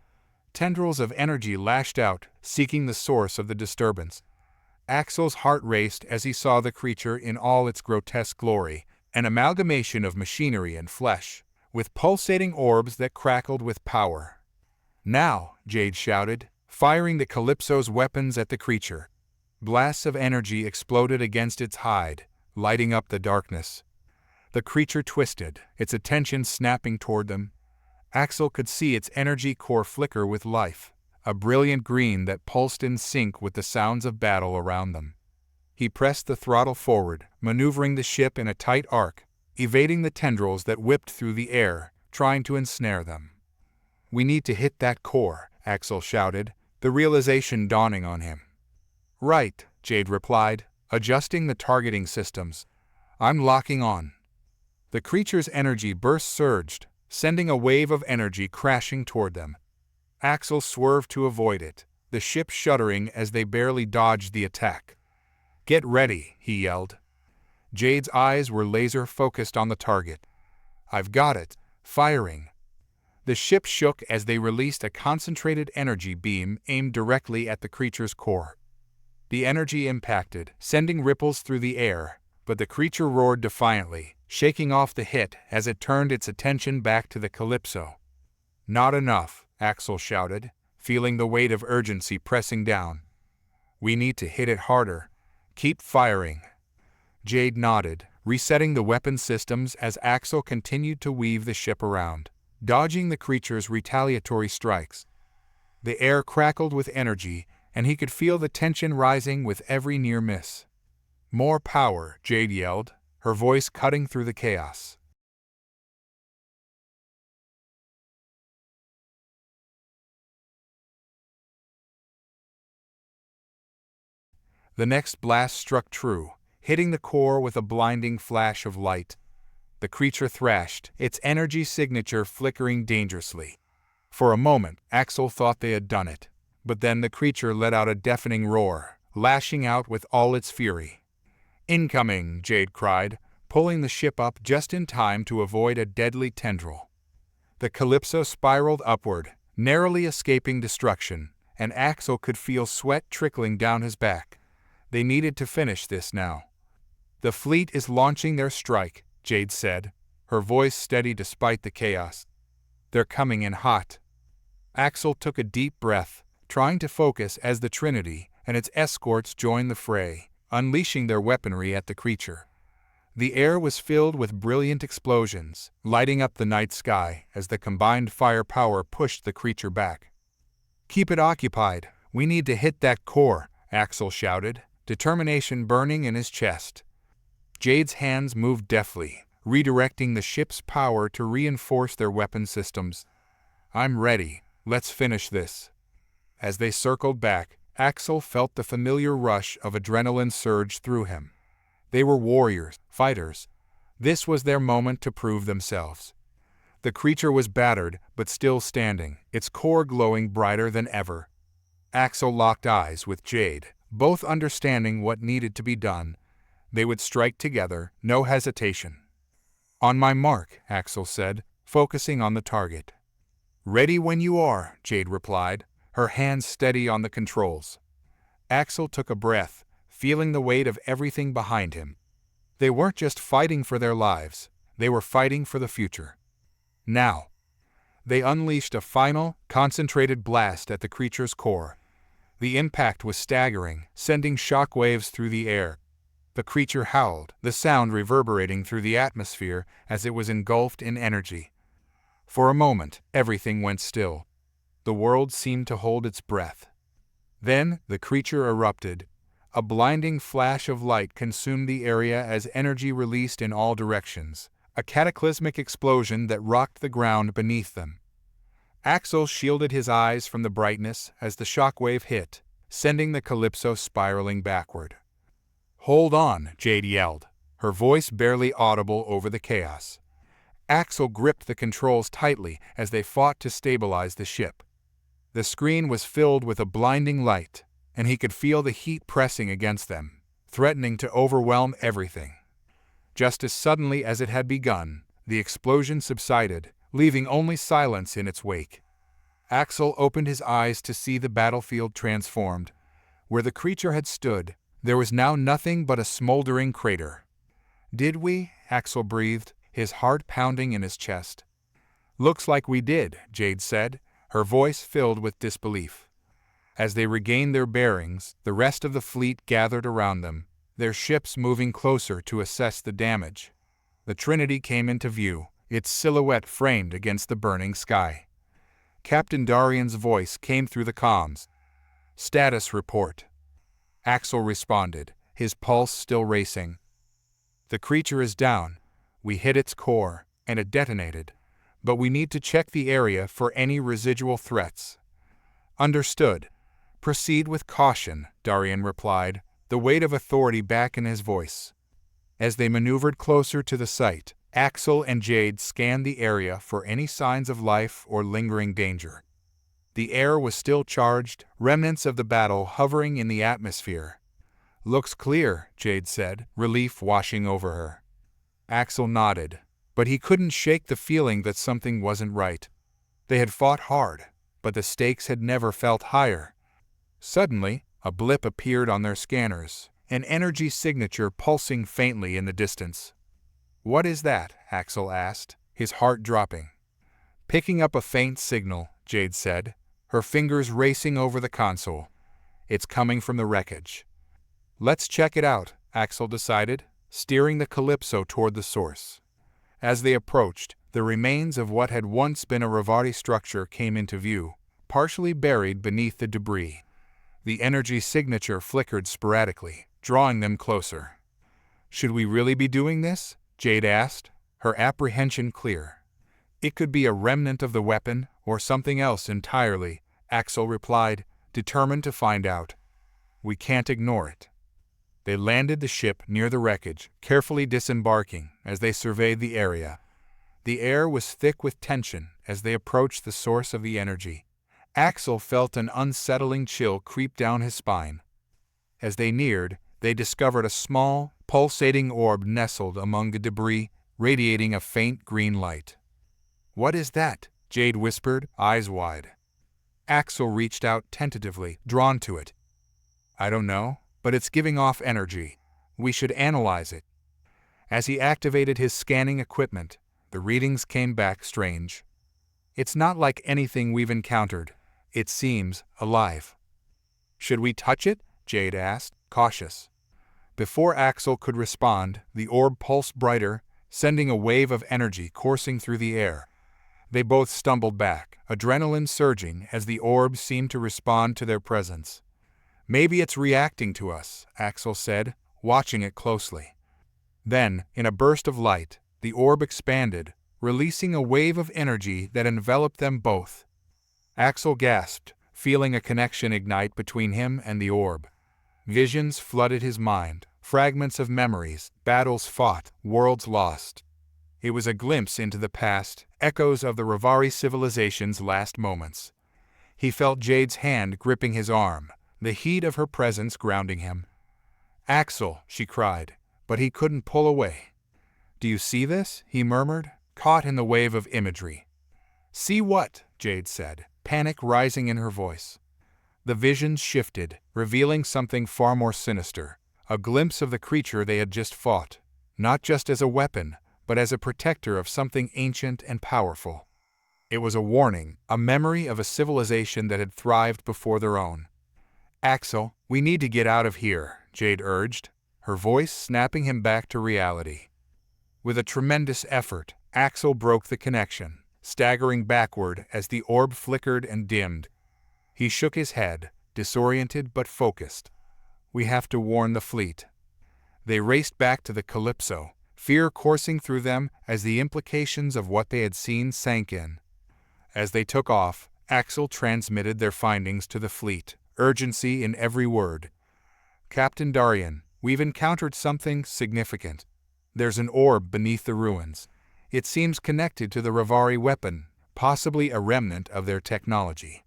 Speaker 1: Tendrils of energy lashed out, seeking the source of the disturbance. Axel's heart raced as he saw the creature in all its grotesque glory, an amalgamation of machinery and flesh, with pulsating orbs that crackled with power. Now, Jade shouted, firing the Calypso's weapons at the creature. Blasts of energy exploded against its hide, lighting up the darkness. The creature twisted, its attention snapping toward them. Axel could see its energy core flicker with life, a brilliant green that pulsed in sync with the sounds of battle around them. He pressed the throttle forward, maneuvering the ship in a tight arc, evading the tendrils that whipped through the air, trying to ensnare them. We need to hit that core, Axel shouted, the realization dawning on him. Right, Jade replied, adjusting the targeting systems. I'm locking on. The creature's energy burst surged, sending a wave of energy crashing toward them. Axel swerved to avoid it, the ship shuddering as they barely dodged the attack. Get ready, he yelled. Jade's eyes were laser-focused on the target. I've got it, firing. The ship shook as they released a concentrated energy beam aimed directly at the creature's core. The energy impacted, sending ripples through the air, but the creature roared defiantly, shaking off the hit as it turned its attention back to the Calypso. Not enough, Axel shouted, feeling the weight of urgency pressing down. We need to hit it harder. Keep firing. Jade nodded, resetting the weapon systems as Axel continued to weave the ship around, dodging the creature's retaliatory strikes. The air crackled with energy, and he could feel the tension rising with every near miss. More power, Jade yelled, her voice cutting through the chaos. The next blast struck true, hitting the core with a blinding flash of light. The creature thrashed, its energy signature flickering dangerously. For a moment, Axel thought they had done it, but then the creature let out a deafening roar, lashing out with all its fury. "Incoming!" Jade cried, pulling the ship up just in time to avoid a deadly tendril. The Calypso spiraled upward, narrowly escaping destruction, and Axel could feel sweat trickling down his back. They needed to finish this now. "The fleet is launching their strike," Jade said, her voice steady despite the chaos. "They're coming in hot." Axel took a deep breath, trying to focus as the Trinity and its escorts joined the fray, unleashing their weaponry at the creature. The air was filled with brilliant explosions, lighting up the night sky as the combined firepower pushed the creature back. "Keep it occupied, we need to hit that core," Axel shouted, determination burning in his chest. Jade's hands moved deftly, redirecting the ship's power to reinforce their weapon systems. "I'm ready, let's finish this." As they circled back, Axel felt the familiar rush of adrenaline surge through him. They were warriors, fighters. This was their moment to prove themselves. The creature was battered, but still standing, its core glowing brighter than ever. Axel locked eyes with Jade, both understanding what needed to be done. They would strike together, no hesitation. "On my mark," Axel said, focusing on the target. "Ready when you are," Jade replied, her hands steady on the controls. Axel took a breath, feeling the weight of everything behind him. They weren't just fighting for their lives, they were fighting for the future. Now, they unleashed a final, concentrated blast at the creature's core. The impact was staggering, sending shockwaves through the air. The creature howled, the sound reverberating through the atmosphere as it was engulfed in energy. For a moment, everything went still. The world seemed to hold its breath. Then, the creature erupted. A blinding flash of light consumed the area as energy released in all directions, a cataclysmic explosion that rocked the ground beneath them. Axel shielded his eyes from the brightness as the shockwave hit, sending the Calypso spiraling backward. "Hold on," Jade yelled, her voice barely audible over the chaos. Axel gripped the controls tightly as they fought to stabilize the ship. The screen was filled with a blinding light, and he could feel the heat pressing against them, threatening to overwhelm everything. Just as suddenly as it had begun, the explosion subsided, leaving only silence in its wake. Axel opened his eyes to see the battlefield transformed. Where the creature had stood, there was now nothing but a smoldering crater. "Did we?" Axel breathed, his heart pounding in his chest. "Looks like we did," Jade said, her voice filled with disbelief. As they regained their bearings, the rest of the fleet gathered around them, their ships moving closer to assess the damage. The Trinity came into view, its silhouette framed against the burning sky. Captain Darian's voice came through the comms. "Status report." Axel responded, his pulse still racing. "The creature is down. We hit its core, and it detonated. But we need to check the area for any residual threats." "Understood. Proceed with caution," Darian replied, the weight of authority back in his voice. As they maneuvered closer to the site, Axel and Jade scanned the area for any signs of life or lingering danger. The air was still charged, remnants of the battle hovering in the atmosphere. "Looks clear," Jade said, relief washing over her. Axel nodded, but he couldn't shake the feeling that something wasn't right. They had fought hard, but the stakes had never felt higher. Suddenly, a blip appeared on their scanners, an energy signature pulsing faintly in the distance. "What is that?" Axel asked, his heart dropping. "Picking up a faint signal," Jade said, her fingers racing over the console. "It's coming from the wreckage." "Let's check it out," Axel decided, steering the Calypso toward the source. As they approached, the remains of what had once been a Revati structure came into view, partially buried beneath the debris. The energy signature flickered sporadically, drawing them closer. Should we really be doing this? Jade asked, her apprehension clear. It could be a remnant of the weapon, or something else entirely, Axel replied, determined to find out. We can't ignore it. They landed the ship near the wreckage, carefully disembarking as they surveyed the area. The air was thick with tension as they approached the source of the energy. Axel felt an unsettling chill creep down his spine. As they neared, they discovered a small, pulsating orb nestled among the debris, radiating a faint green light. "What is that?" Jade whispered, eyes wide. Axel reached out tentatively, drawn to it. "I don't know, but it's giving off energy. We should analyze it." As he activated his scanning equipment, the readings came back strange. "It's not like anything we've encountered. It seems alive." "Should we touch it?" Jade asked, cautious. Before Axel could respond, the orb pulsed brighter, sending a wave of energy coursing through the air. They both stumbled back, adrenaline surging as the orb seemed to respond to their presence. "Maybe it's reacting to us," Axel said, watching it closely. Then, in a burst of light, the orb expanded, releasing a wave of energy that enveloped them both. Axel gasped, feeling a connection ignite between him and the orb. Visions flooded his mind, fragments of memories, battles fought, worlds lost. It was a glimpse into the past, echoes of the Ravari civilization's last moments. He felt Jade's hand gripping his arm, the heat of her presence grounding him. "Axel," she cried, but he couldn't pull away. "Do you see this?" he murmured, caught in the wave of imagery. "See what?" Jade said, panic rising in her voice. The visions shifted, revealing something far more sinister, a glimpse of the creature they had just fought, not just as a weapon, but as a protector of something ancient and powerful. It was a warning, a memory of a civilization that had thrived before their own. "Axel, we need to get out of here," Jade urged, her voice snapping him back to reality. With a tremendous effort, Axel broke the connection, staggering backward as the orb flickered and dimmed. He shook his head, disoriented but focused. "We have to warn the fleet." They raced back to the Calypso, fear coursing through them as the implications of what they had seen sank in. As they took off, Axel transmitted their findings to the fleet, urgency in every word. "Captain Darian, we've encountered something significant. There's an orb beneath the ruins. It seems connected to the Ravari weapon, possibly a remnant of their technology."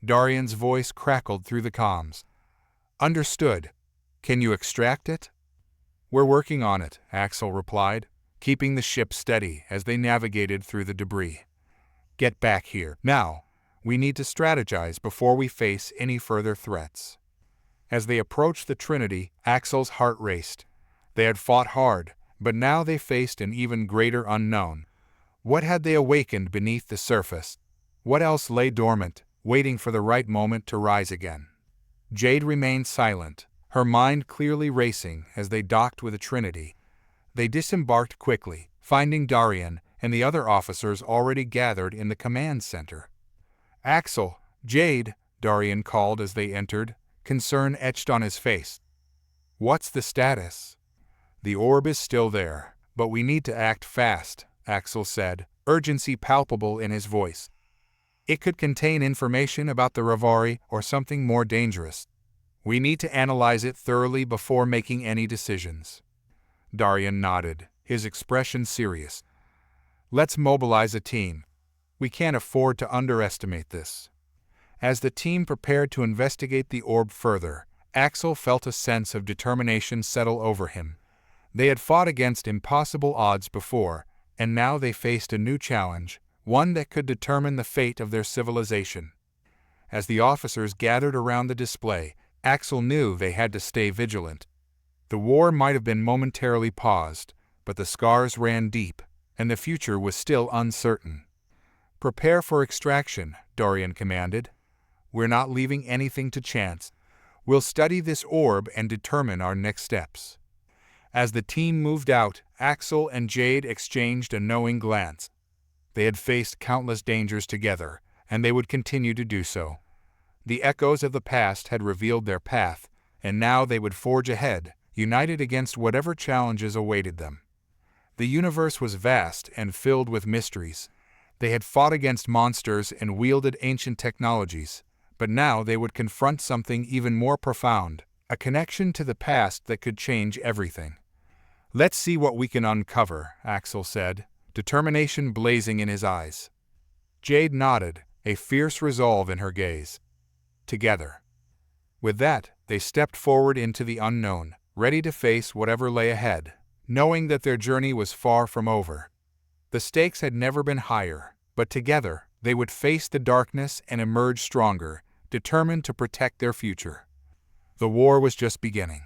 Speaker 1: Darian's voice crackled through the comms. "Understood. Can you extract it?" "We're working on it," Axel replied, keeping the ship steady as they navigated through the debris. "Get back here, now. We need to strategize before we face any further threats." As they approached the Trinity, Axel's heart raced. They had fought hard, but now they faced an even greater unknown. What had they awakened beneath the surface? What else lay dormant, waiting for the right moment to rise again? Jade remained silent, her mind clearly racing as they docked with the Trinity. They disembarked quickly, finding Darian and the other officers already gathered in the command center. "Axel, Jade," Darian called as they entered, concern etched on his face. "What's the status?" "The orb is still there, but we need to act fast," Axel said, urgency palpable in his voice. "It could contain information about the Ravari or something more dangerous. We need to analyze it thoroughly before making any decisions." Darian nodded, his expression serious. "Let's mobilize a team. We can't afford to underestimate this." As the team prepared to investigate the orb further, Axel felt a sense of determination settle over him. They had fought against impossible odds before, and now they faced a new challenge, one that could determine the fate of their civilization. As the officers gathered around the display, Axel knew they had to stay vigilant. The war might have been momentarily paused, but the scars ran deep, and the future was still uncertain. "Prepare for extraction," Darian commanded. "We're not leaving anything to chance. We'll study this orb and determine our next steps." As the team moved out, Axel and Jade exchanged a knowing glance. They had faced countless dangers together, and they would continue to do so. The echoes of the past had revealed their path, and now they would forge ahead, united against whatever challenges awaited them. The universe was vast and filled with mysteries. They had fought against monsters and wielded ancient technologies, but now they would confront something even more profound, a connection to the past that could change everything. "Let's see what we can uncover," Axel said, determination blazing in his eyes. Jade nodded, a fierce resolve in her gaze. Together. With that, they stepped forward into the unknown, ready to face whatever lay ahead, knowing that their journey was far from over. The stakes had never been higher, but together, they would face the darkness and emerge stronger, determined to protect their future. The war was just beginning.